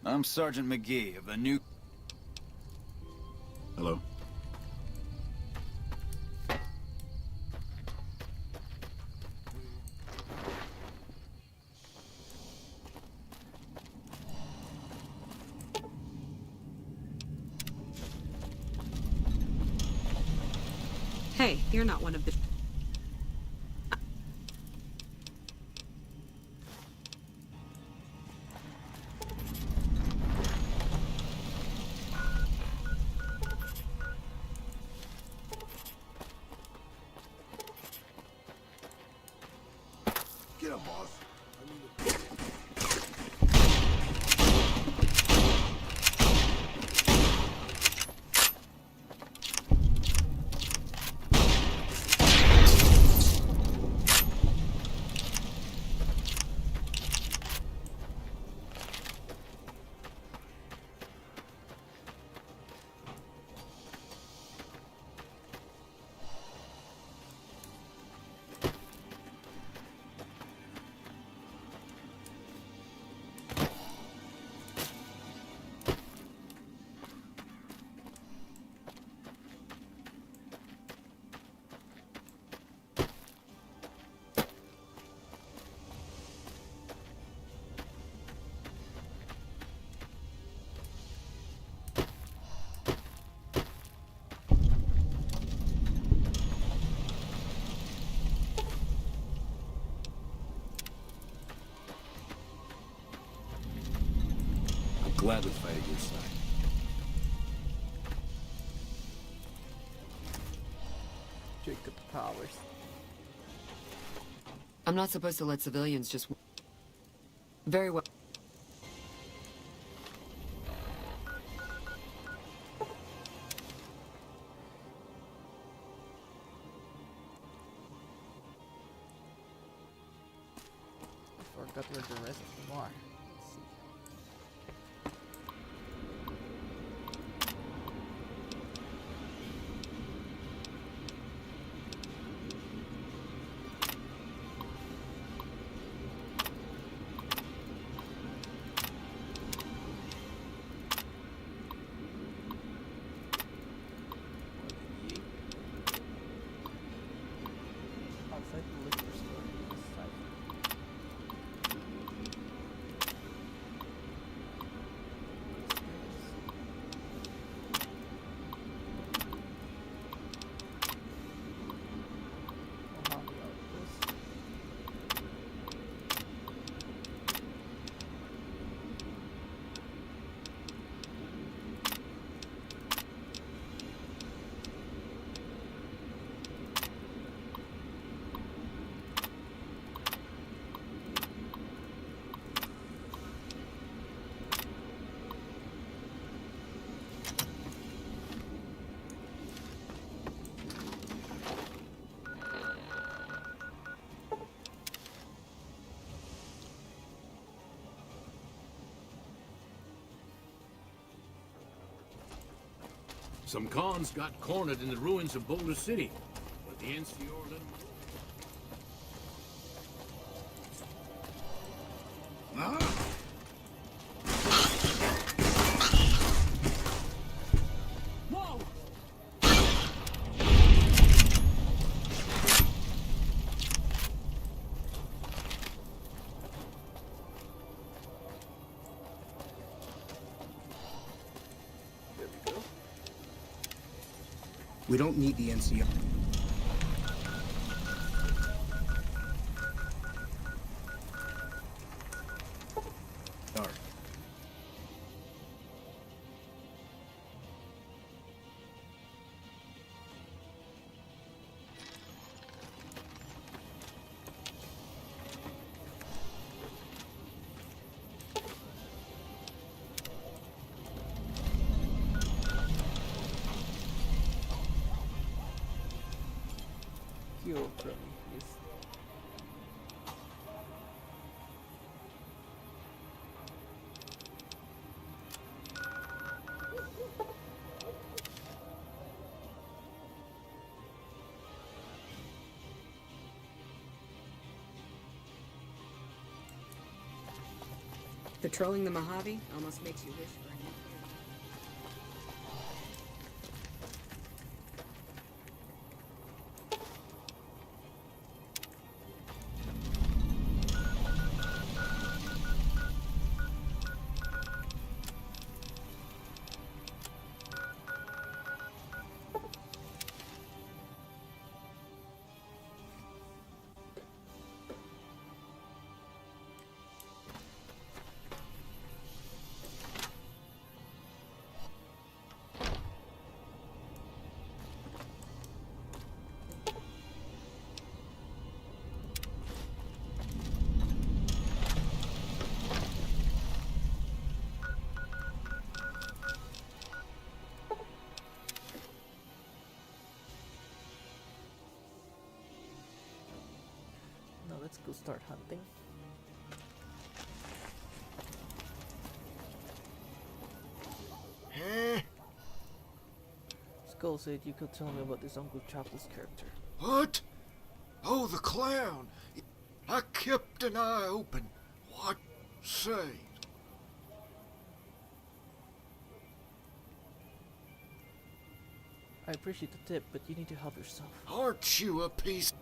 I'm Sergeant McGee of the new... Hello? Hey, you're not one of the... get him, boss. I'll gladly fight at your side. Jacob Powers. I'm not supposed to let civilians just... Very well. I forgot where the rest of them are. Let's see. Outside the liquor store. This side. Some cons got cornered in the ruins of Boulder City, but the NCR let them go. There we go. We don't need the NCR. Dark. Hero Prometheus. Patrolling the Mojave almost makes you wish for a new Now let's go start hunting. Skull said you could tell me about this Uncle Chopper's character. What? Oh, the clown. I kept an eye open. What? Say. I appreciate the tip, but you need to help yourself. Aren't you a piece?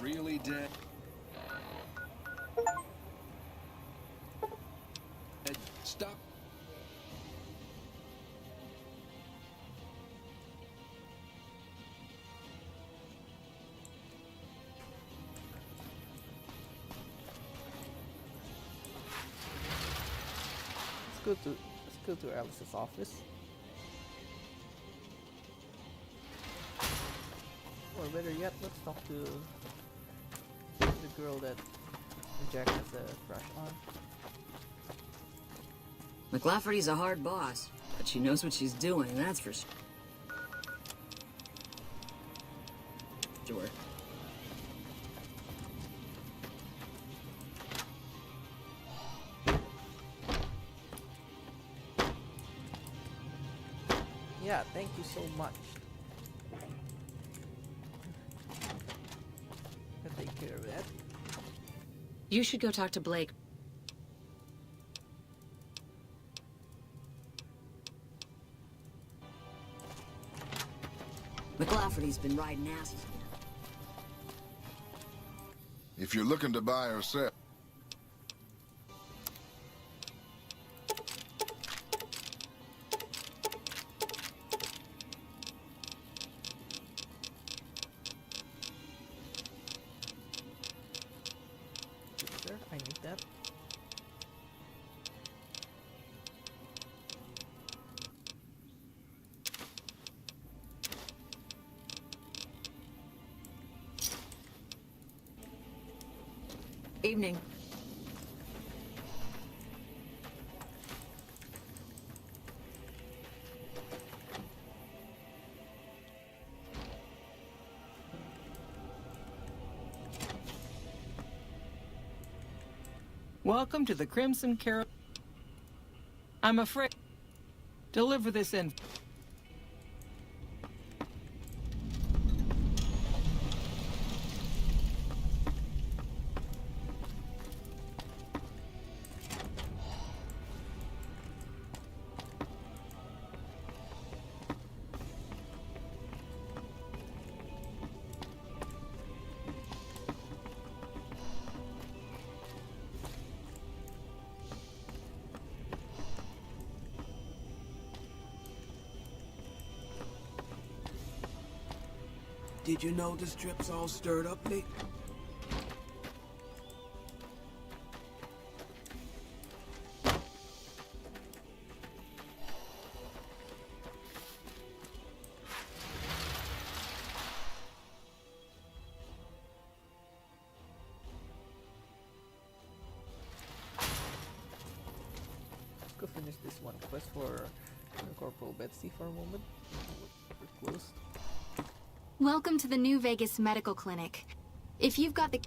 Really dead? Stop. Let's go to Alice's office. Or better yet, let's talk to the girl that Jack has a crush on. McLafferty's a hard boss, but she knows what she's doing, that's for sure. Yeah, thank you so much. I'll take care of that. You should go talk to Blake. McLafferty's been riding asses. If you're looking to buy or sell. Sir, I need that. Evening. Welcome to the Crimson Carol. I'm afraid. Deliver this in. Did you know the strip's all stirred up lately? Let's go finish this one quest for Corporal Betsy for a moment. We're close. Welcome to the New Vegas Medical Clinic. If you've got the...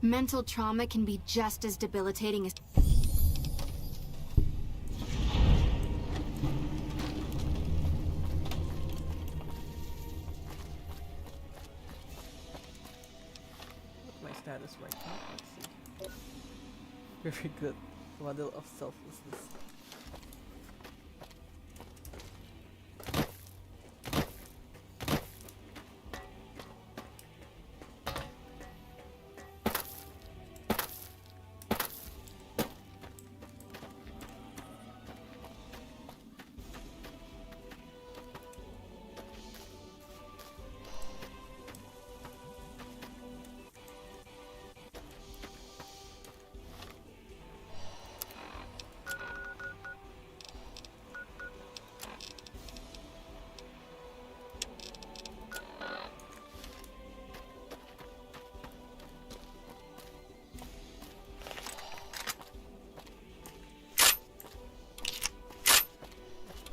Mental trauma can be just as debilitating as... What's my status right now? Let's see. Very good. Model of selflessness.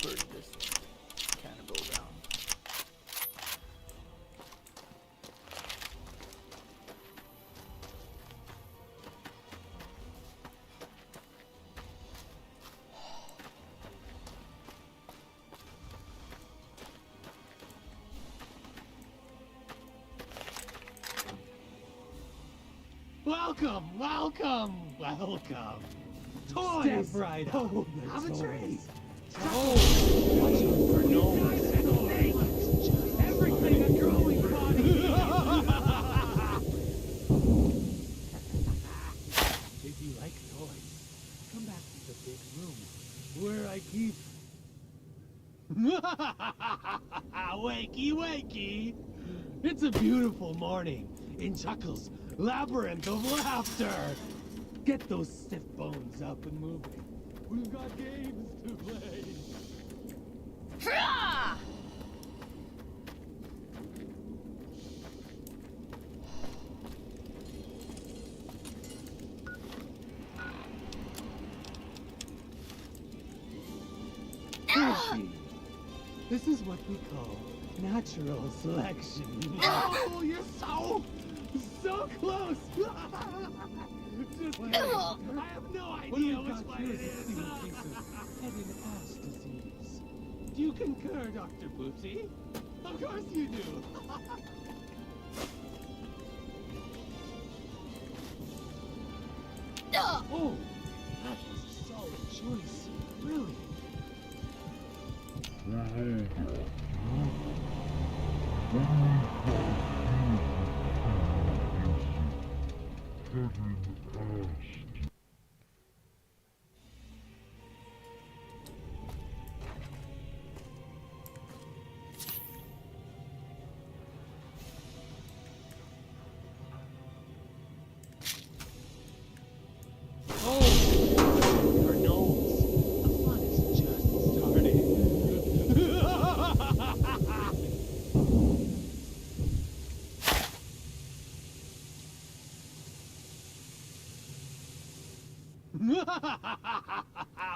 Burn this cannibal down. Welcome, welcome, welcome. Toys. Step right up. Oh, have a toys. treat. Oh, watch out for gnomes. Everything a growing body. If you like toys, come back to the big room where I keep. Wakey, wakey. It's a beautiful morning in Chuckle's labyrinth of laughter. Get those stiff bones up and moving. We've got games to play. This is what we call natural selection. Oh, you're so close. Just wait. I have no idea which one it is. Head and ass disease. Do you concur, Dr. Bootsy? Of course you do. Oh, that was a solid choice. Really.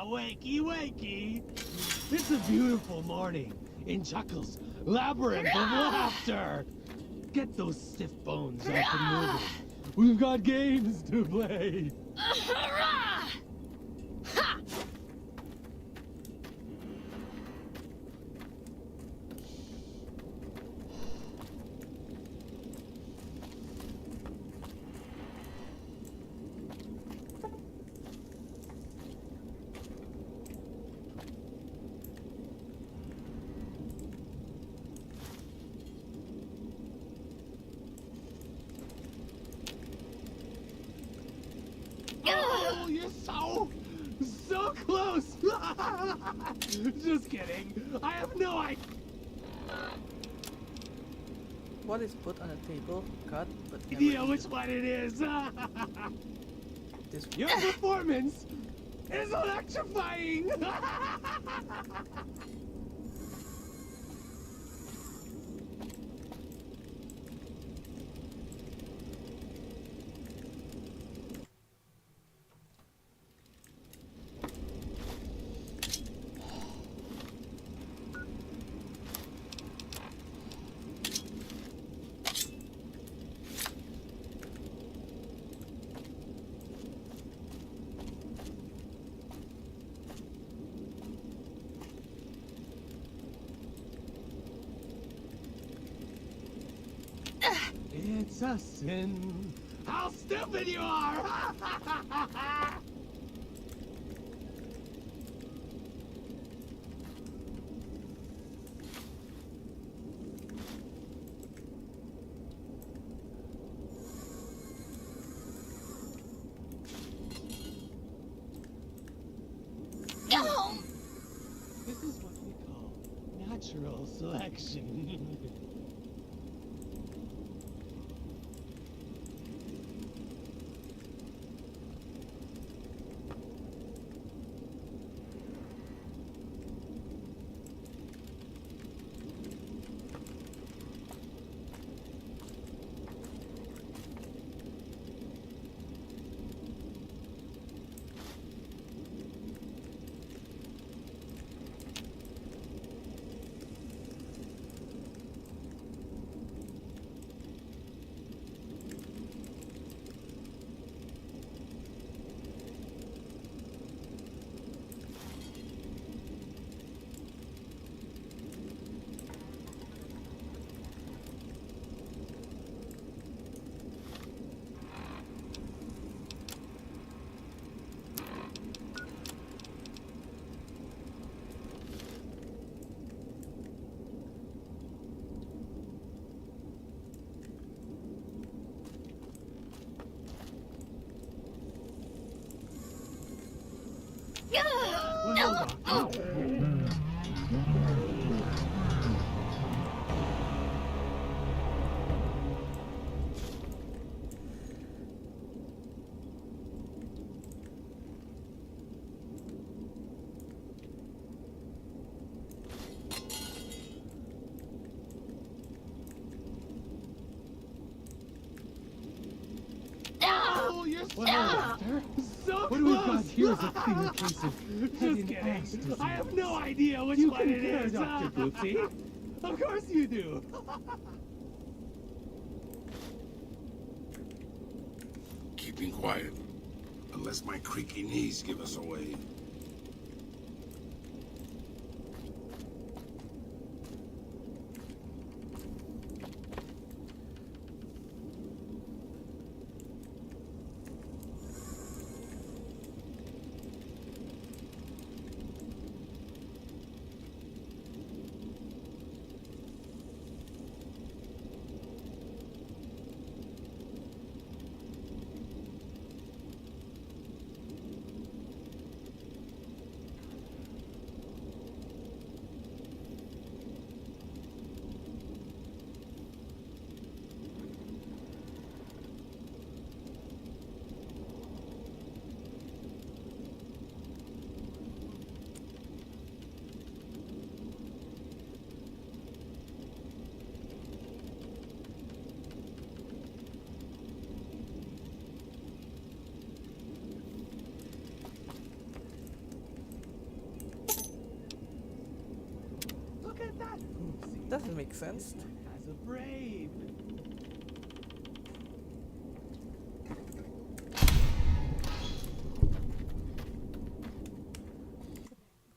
Wakey, wakey. It's a beautiful morning in Chuckle's labyrinth of laughter. Get those stiff bones up and moving. We've got games to play. Oh, you're so close. Just kidding. I have no idea. What is put on the table, cut, but never Idea which eaten? one it is. This Your performance is electrifying. It's a sin. How stupid you are! This is what we call natural selection. Oh, you're so What do we got close. Here's a clear case of Just kidding. I have no idea which one it is. Dr. Boopsy. Of course you do. Keeping quiet. Unless my creaky knees give us away. Look at that. Boopsy. doesn't make sense. Has a brain.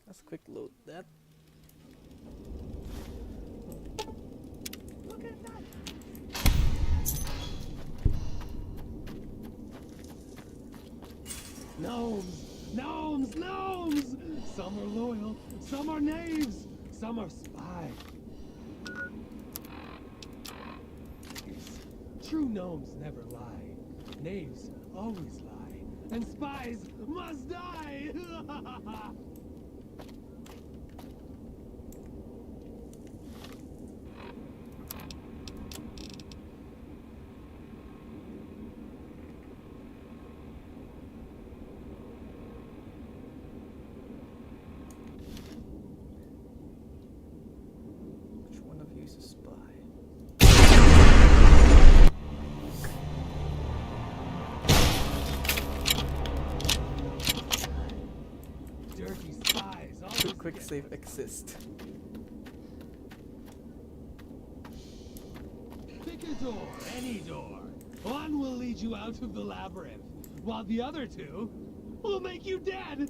Let's quick load that. Look at that. Gnomes! Gnomes! Gnomes! Some are loyal, some are knaves, some are spies. True gnomes never lie. Knaves always lie. And spies must die! safe exist. Pick a door, any door. One will lead you out of the labyrinth, while the other two will make you dead.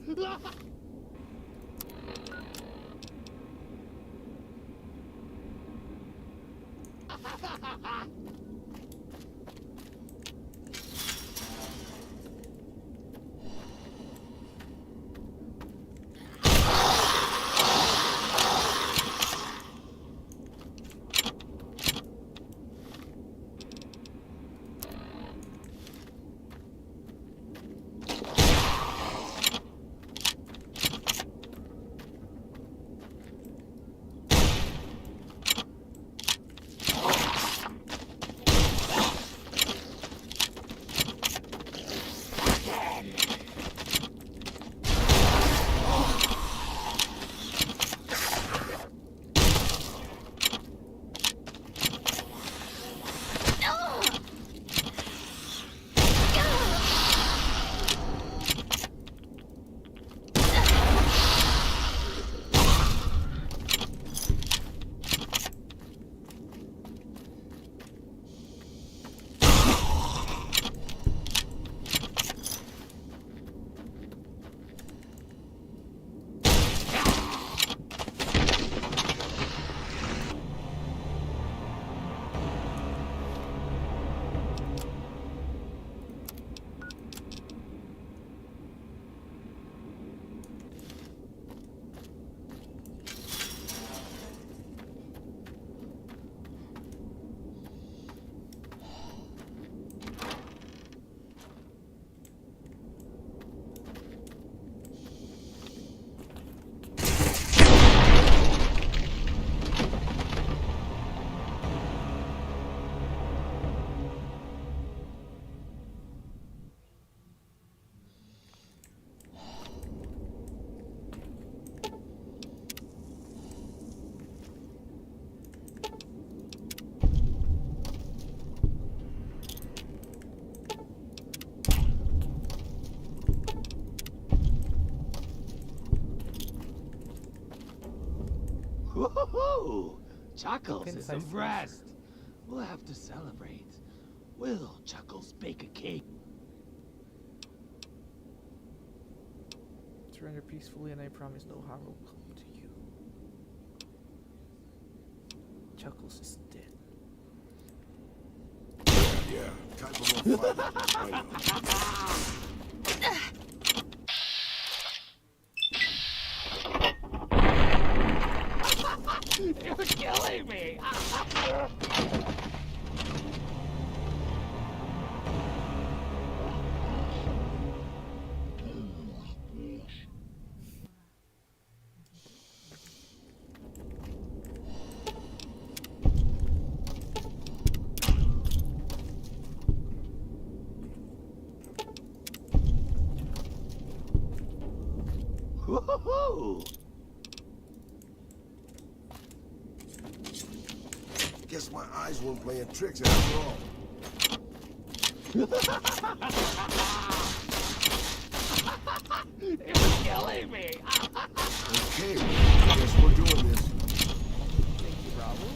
Woohoo! Chuckles is Pin-sized impressed. We'll have to celebrate. Will Chuckles bake a cake? Surrender peacefully and I promise no harm will come to you. Chuckles is dead. Yeah, time for more fighting. I know. You're killing me! Woohoo! Guess my eyes weren't playing tricks after all. You're killing me! Okay, I guess we're doing this. Thank you, Bravo.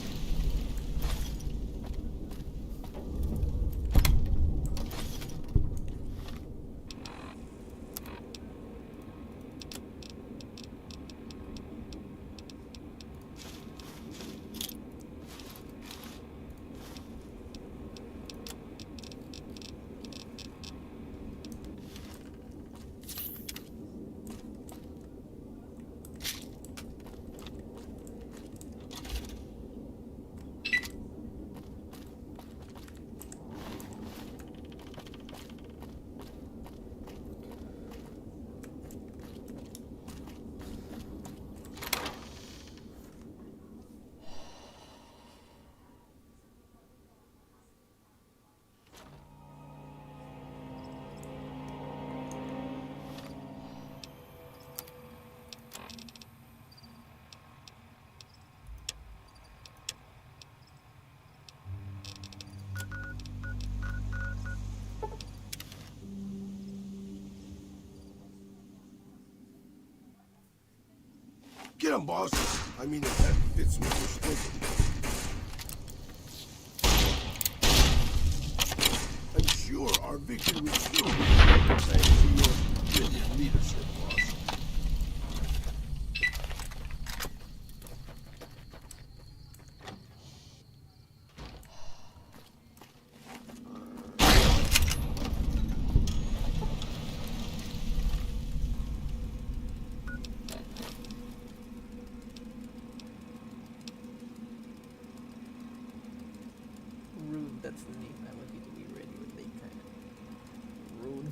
Get him, boss. I mean, if that fits what you're thinking. I'm sure our victory will still be thanks to your brilliant leadership, boss. Rude, that's the name. I want you to be ready when they kind of rude.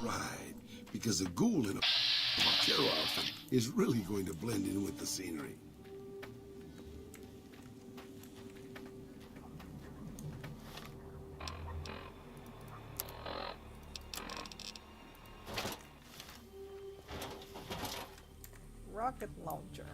Right, because a ghoul in a vaquero outfit is really going to blend in with the scenery. Rocket launcher.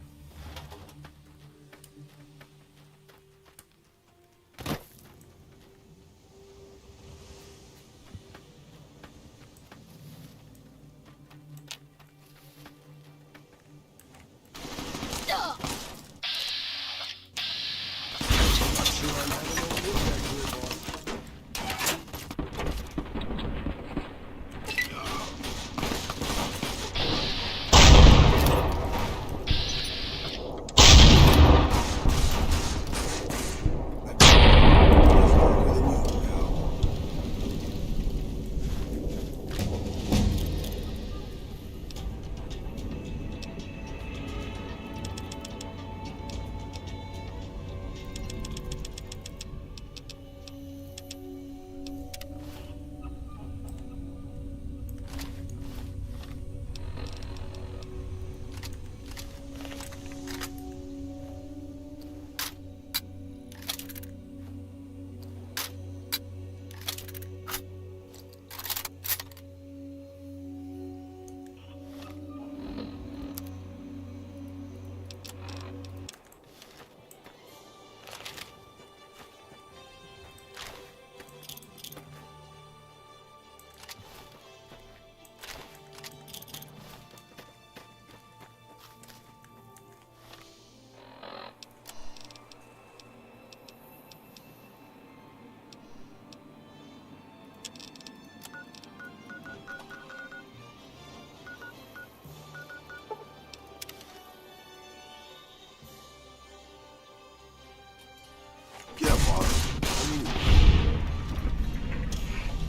Get up, boss. I mean,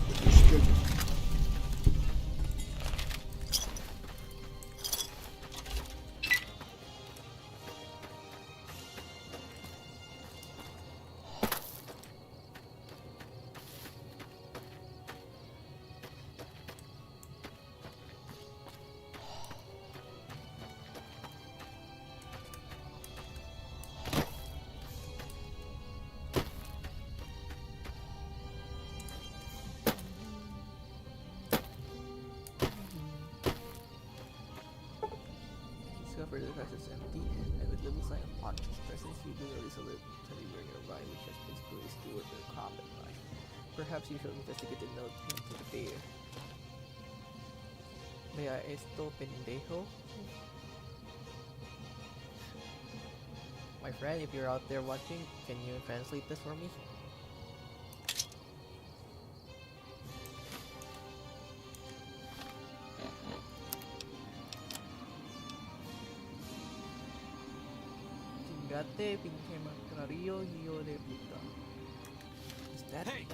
with your schedule. Discover the house is empty and with little sign of Poncho's presence, you do notice a little teddy bear nearby which has been close to their common life. Perhaps you should investigate the note into the bear. Vea esto, pendejo. My friend, if you're out there watching, can you translate this for me? Chingate, pinche macrarillo, hijo de puta. Is that Hey!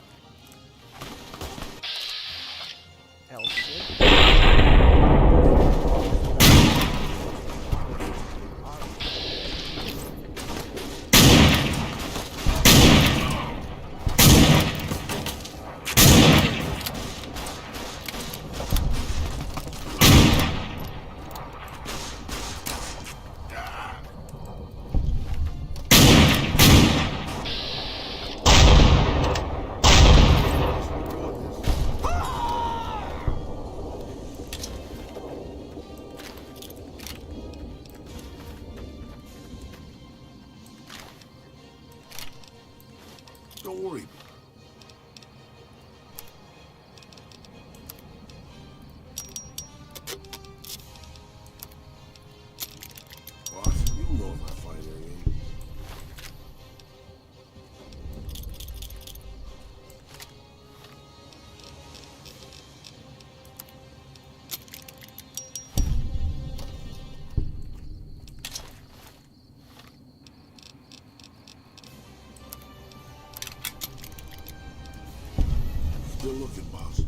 Still looking, boss.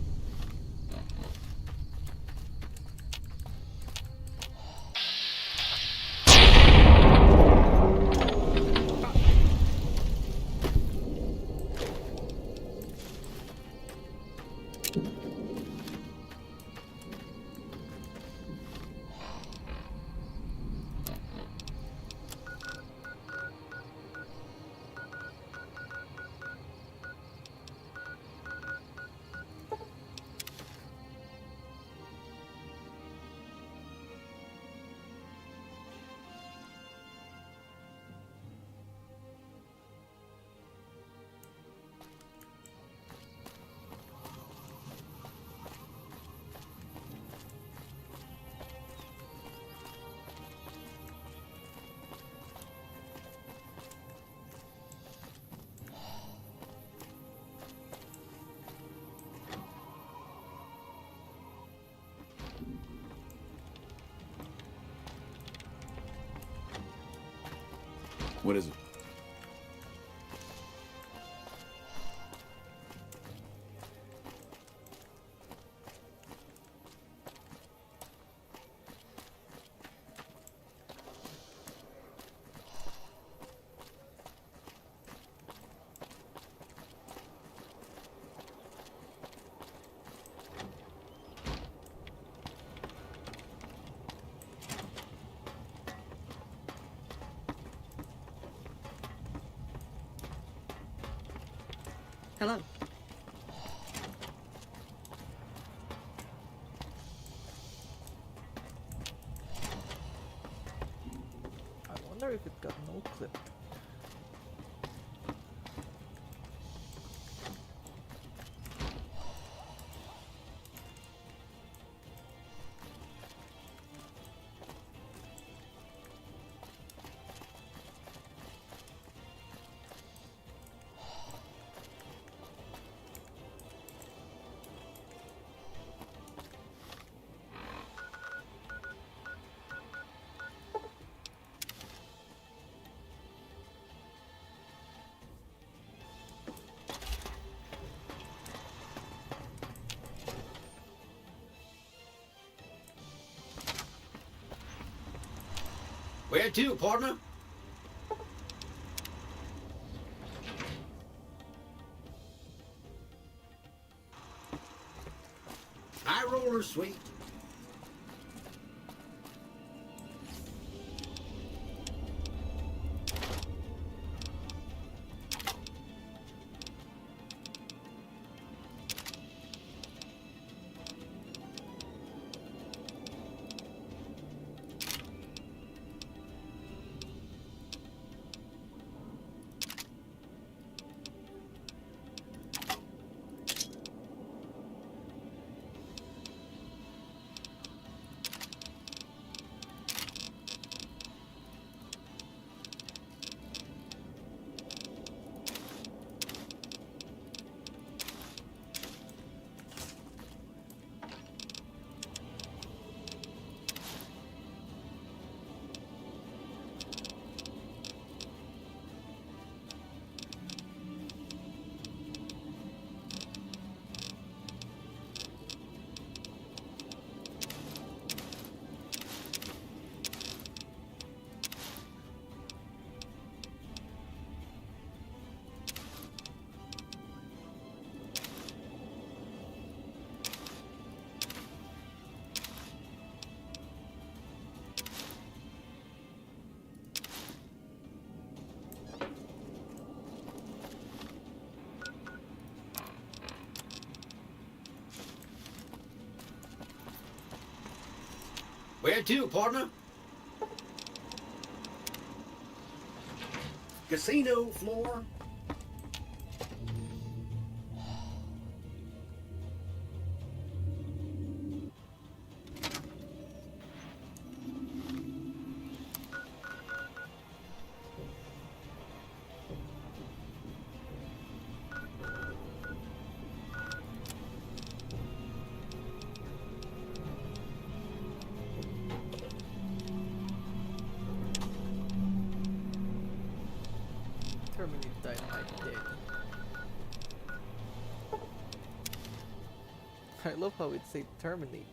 What is it? Hello. I wonder if it got no clip. Where to, partner? High roller, sweet. Where to, partner? Casino floor. Terminate dynamite dead. I love how it say terminate.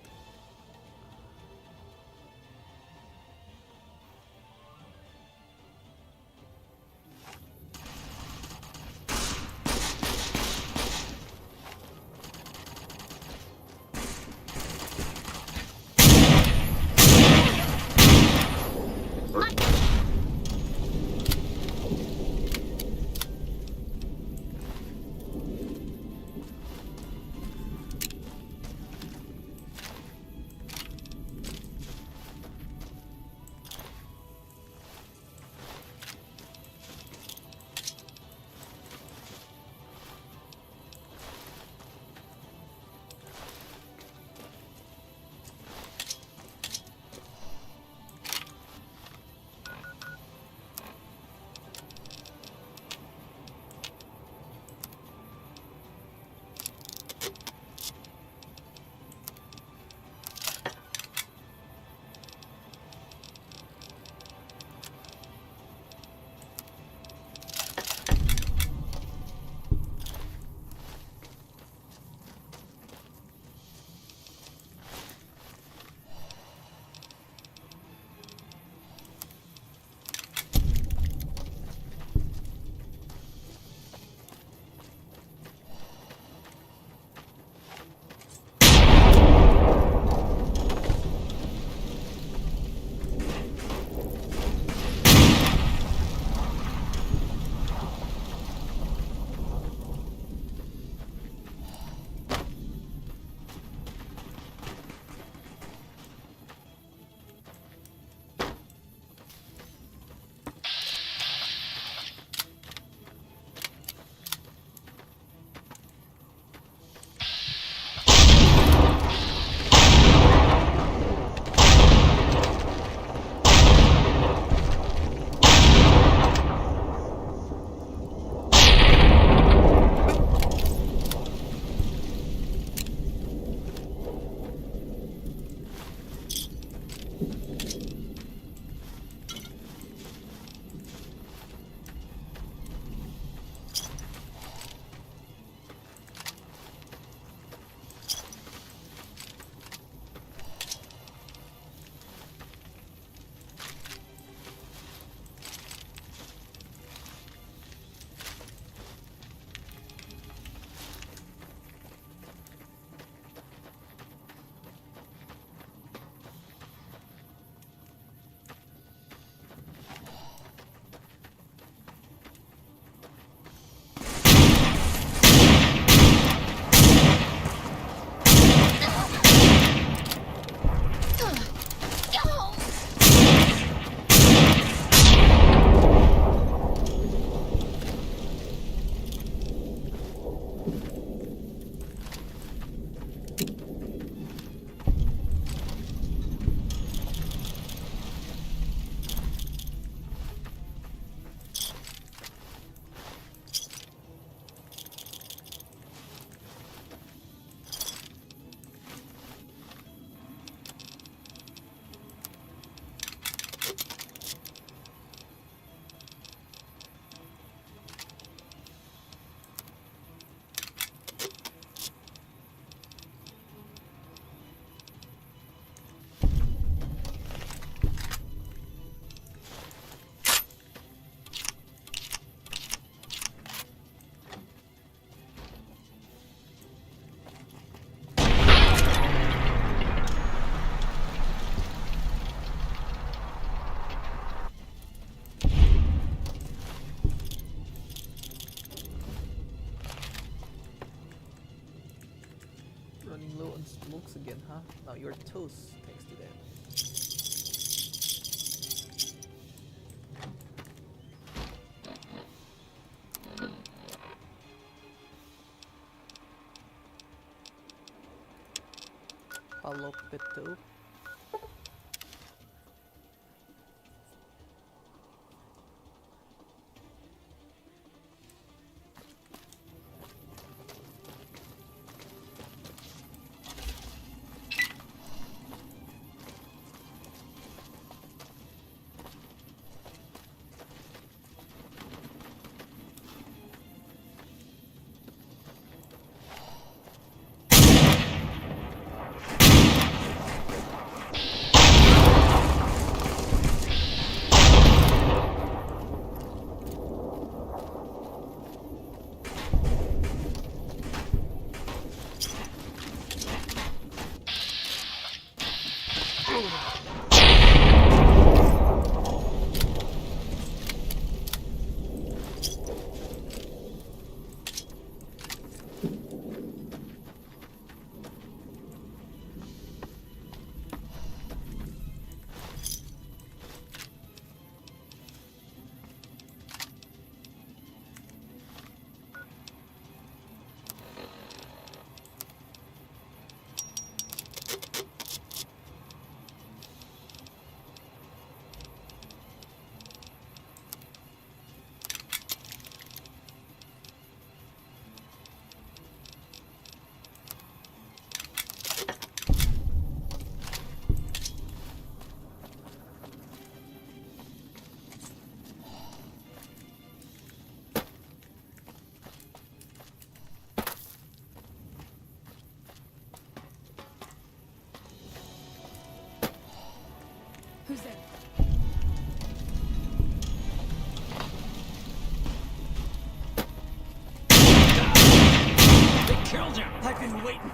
Running low on smokes again, huh? Now you're toast thanks to that. Palopito.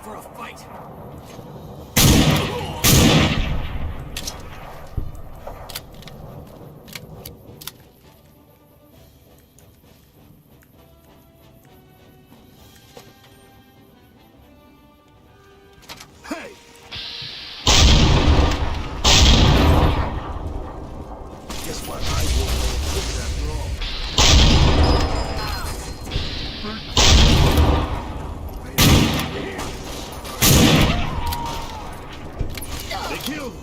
for a fight. Hey! Guess what? I will go after all. They killed him.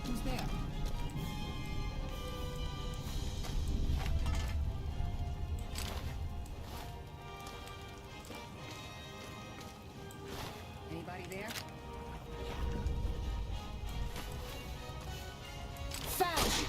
Who's there? Anybody there? Found you.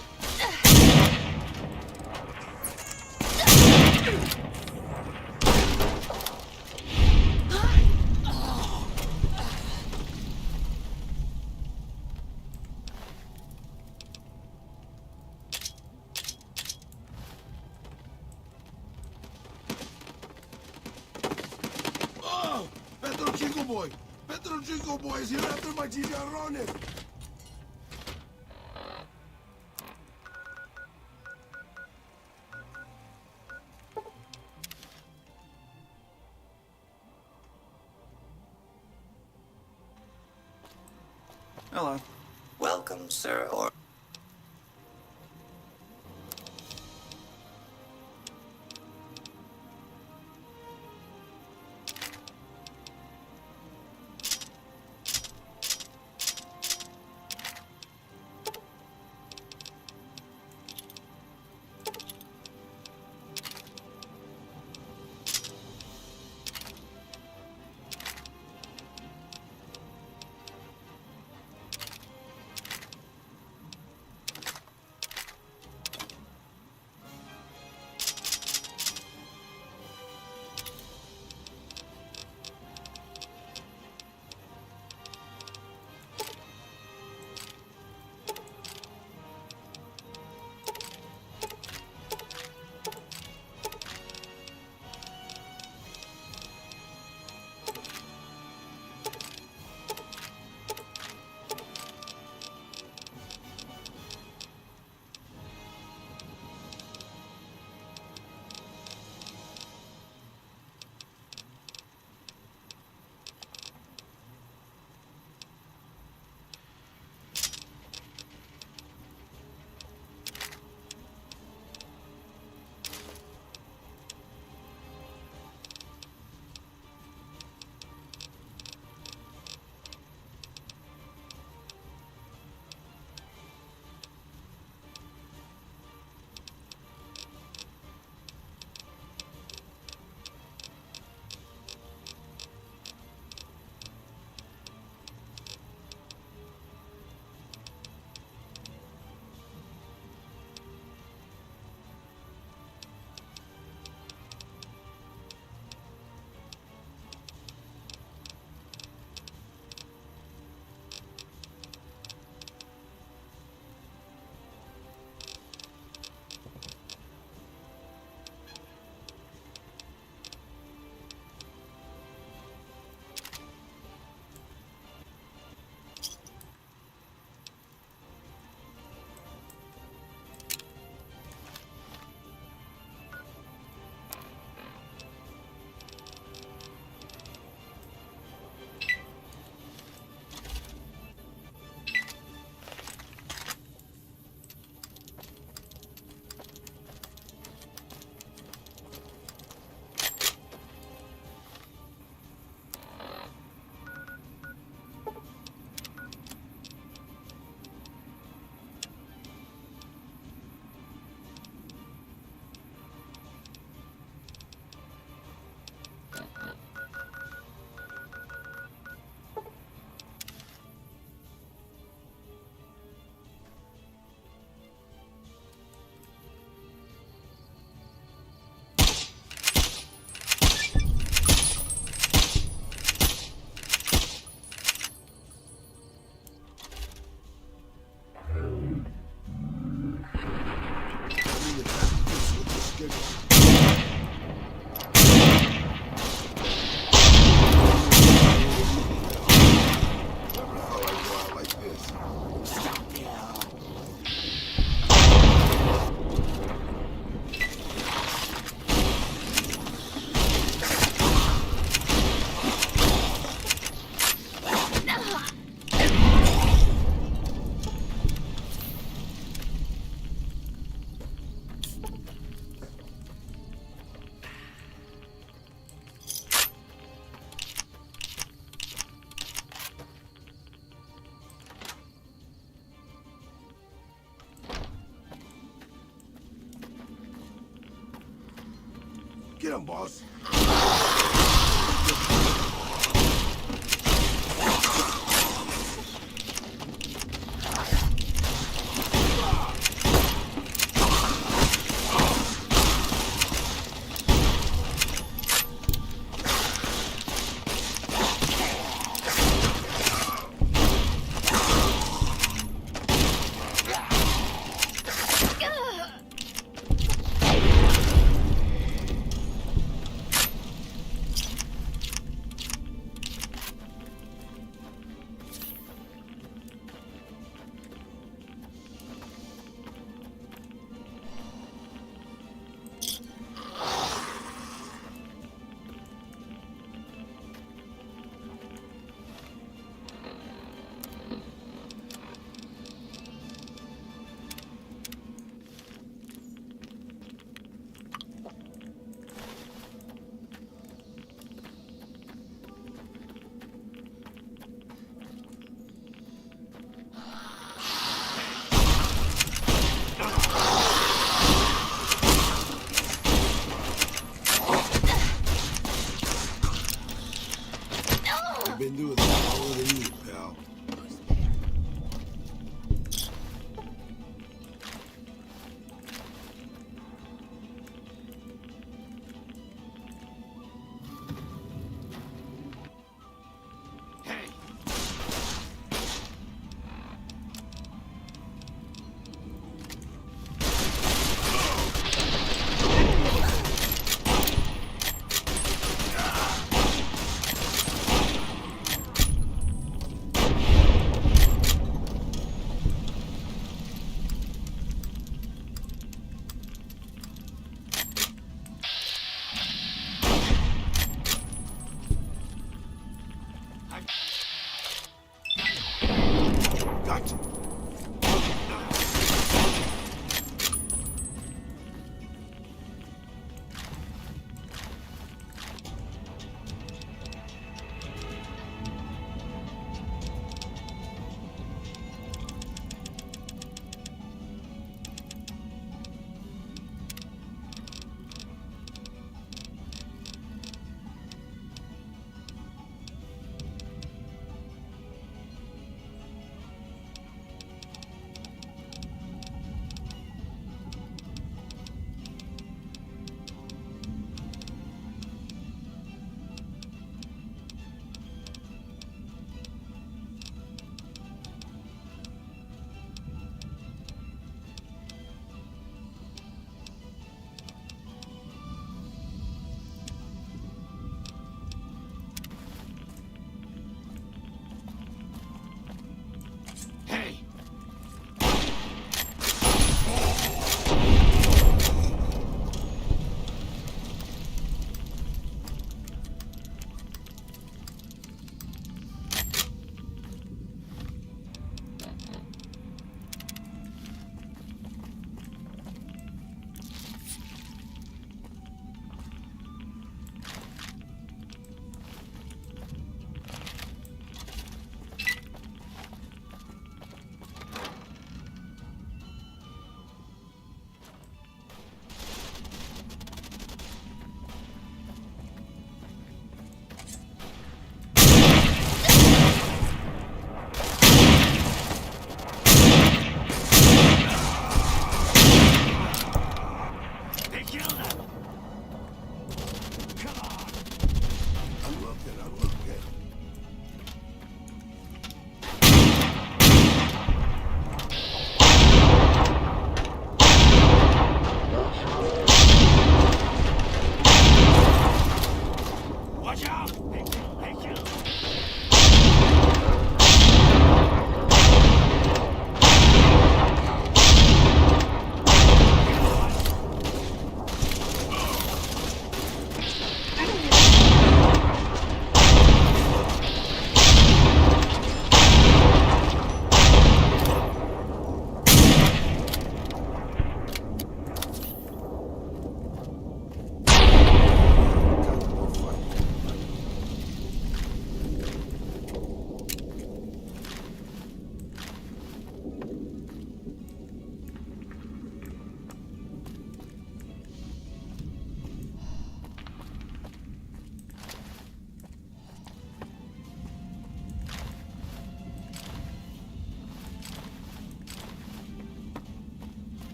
Oh! Petro Chico Boy! Petro Chico Boy is here after my chicharrones! Hello. Welcome, sir, or... Get him, boss.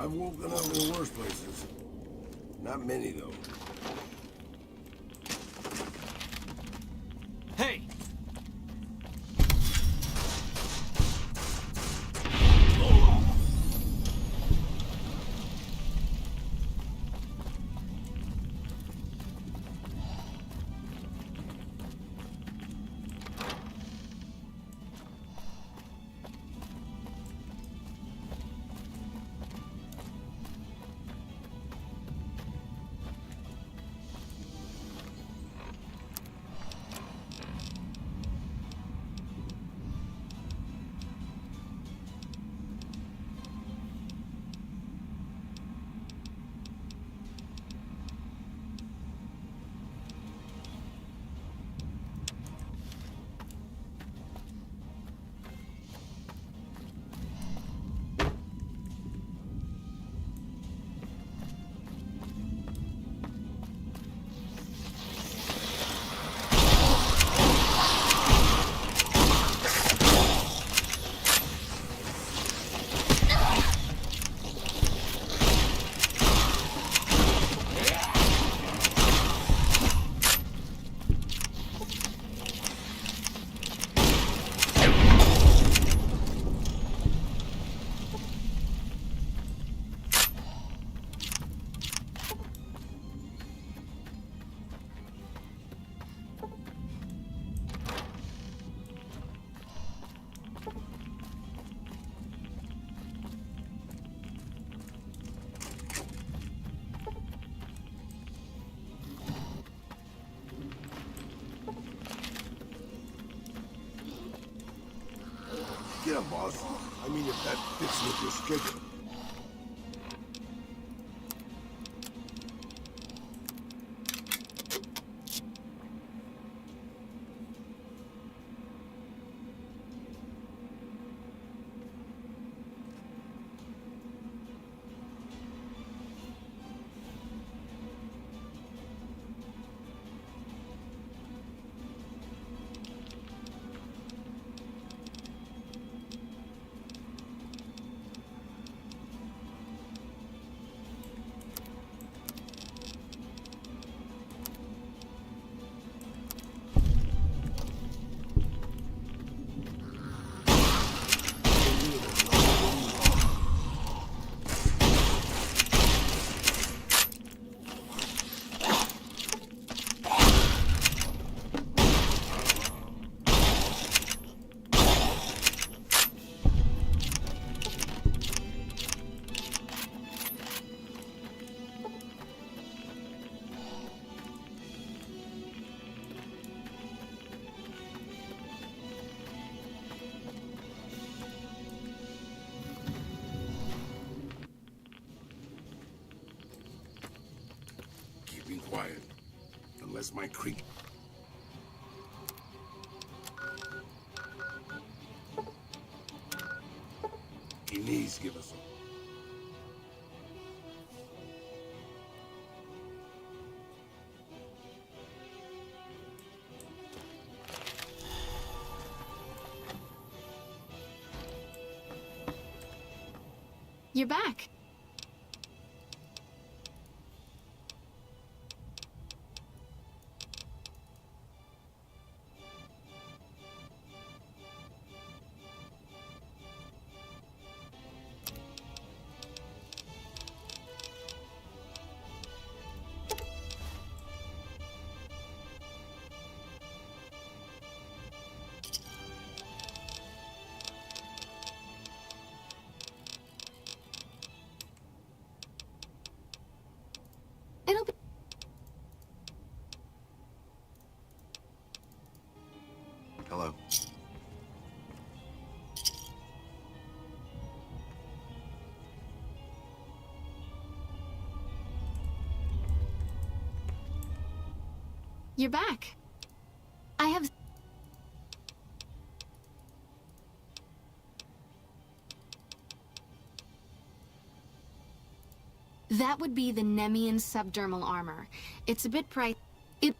I've woken up in worse places. Not many, though. Hey! Get him, boss. I mean, if that fits with your schedule. Keeping quiet. Unless my creep... He needs to give us a... You're back. It'll be... Hello. You're back. I have... That would be the Nemean subdermal armor. It's a bit It...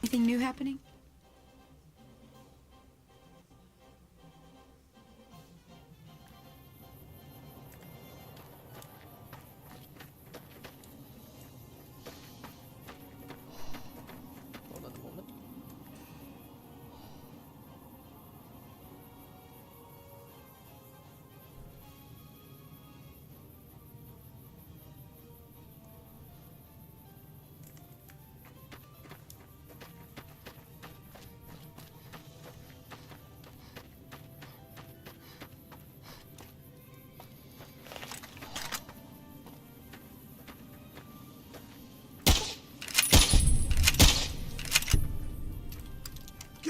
Anything new happening? Hold on a moment.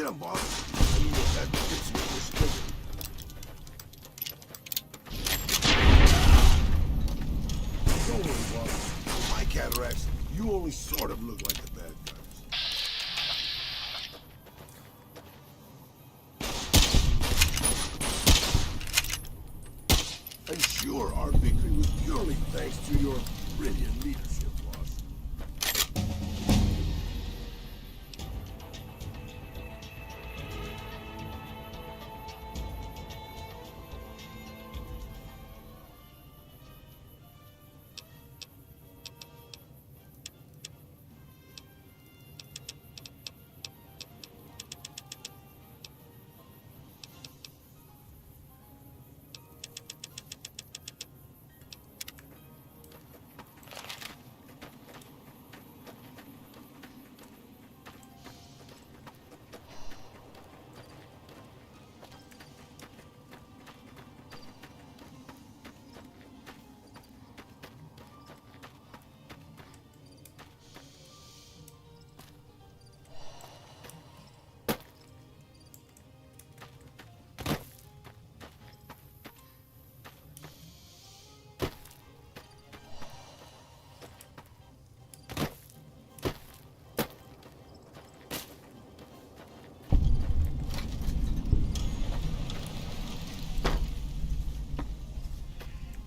Get him, boss. I mean, that fits with your schedule. Don't worry, boss. With my cataracts, you only sort of look like the bad guys. I'm sure our victory was purely thanks to your brilliant leadership, boss.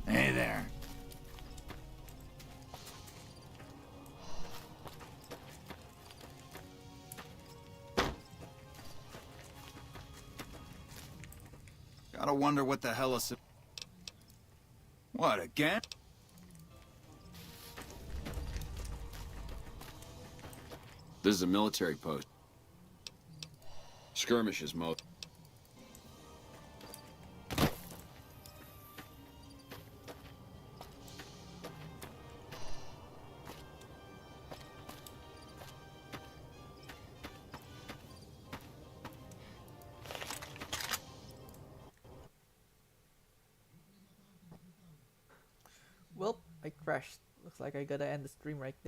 Hey there. Gotta wonder what the hell is... What, again? This is a military post. Skirmishes, most. Well, I crashed. Looks like I gotta end the stream right there.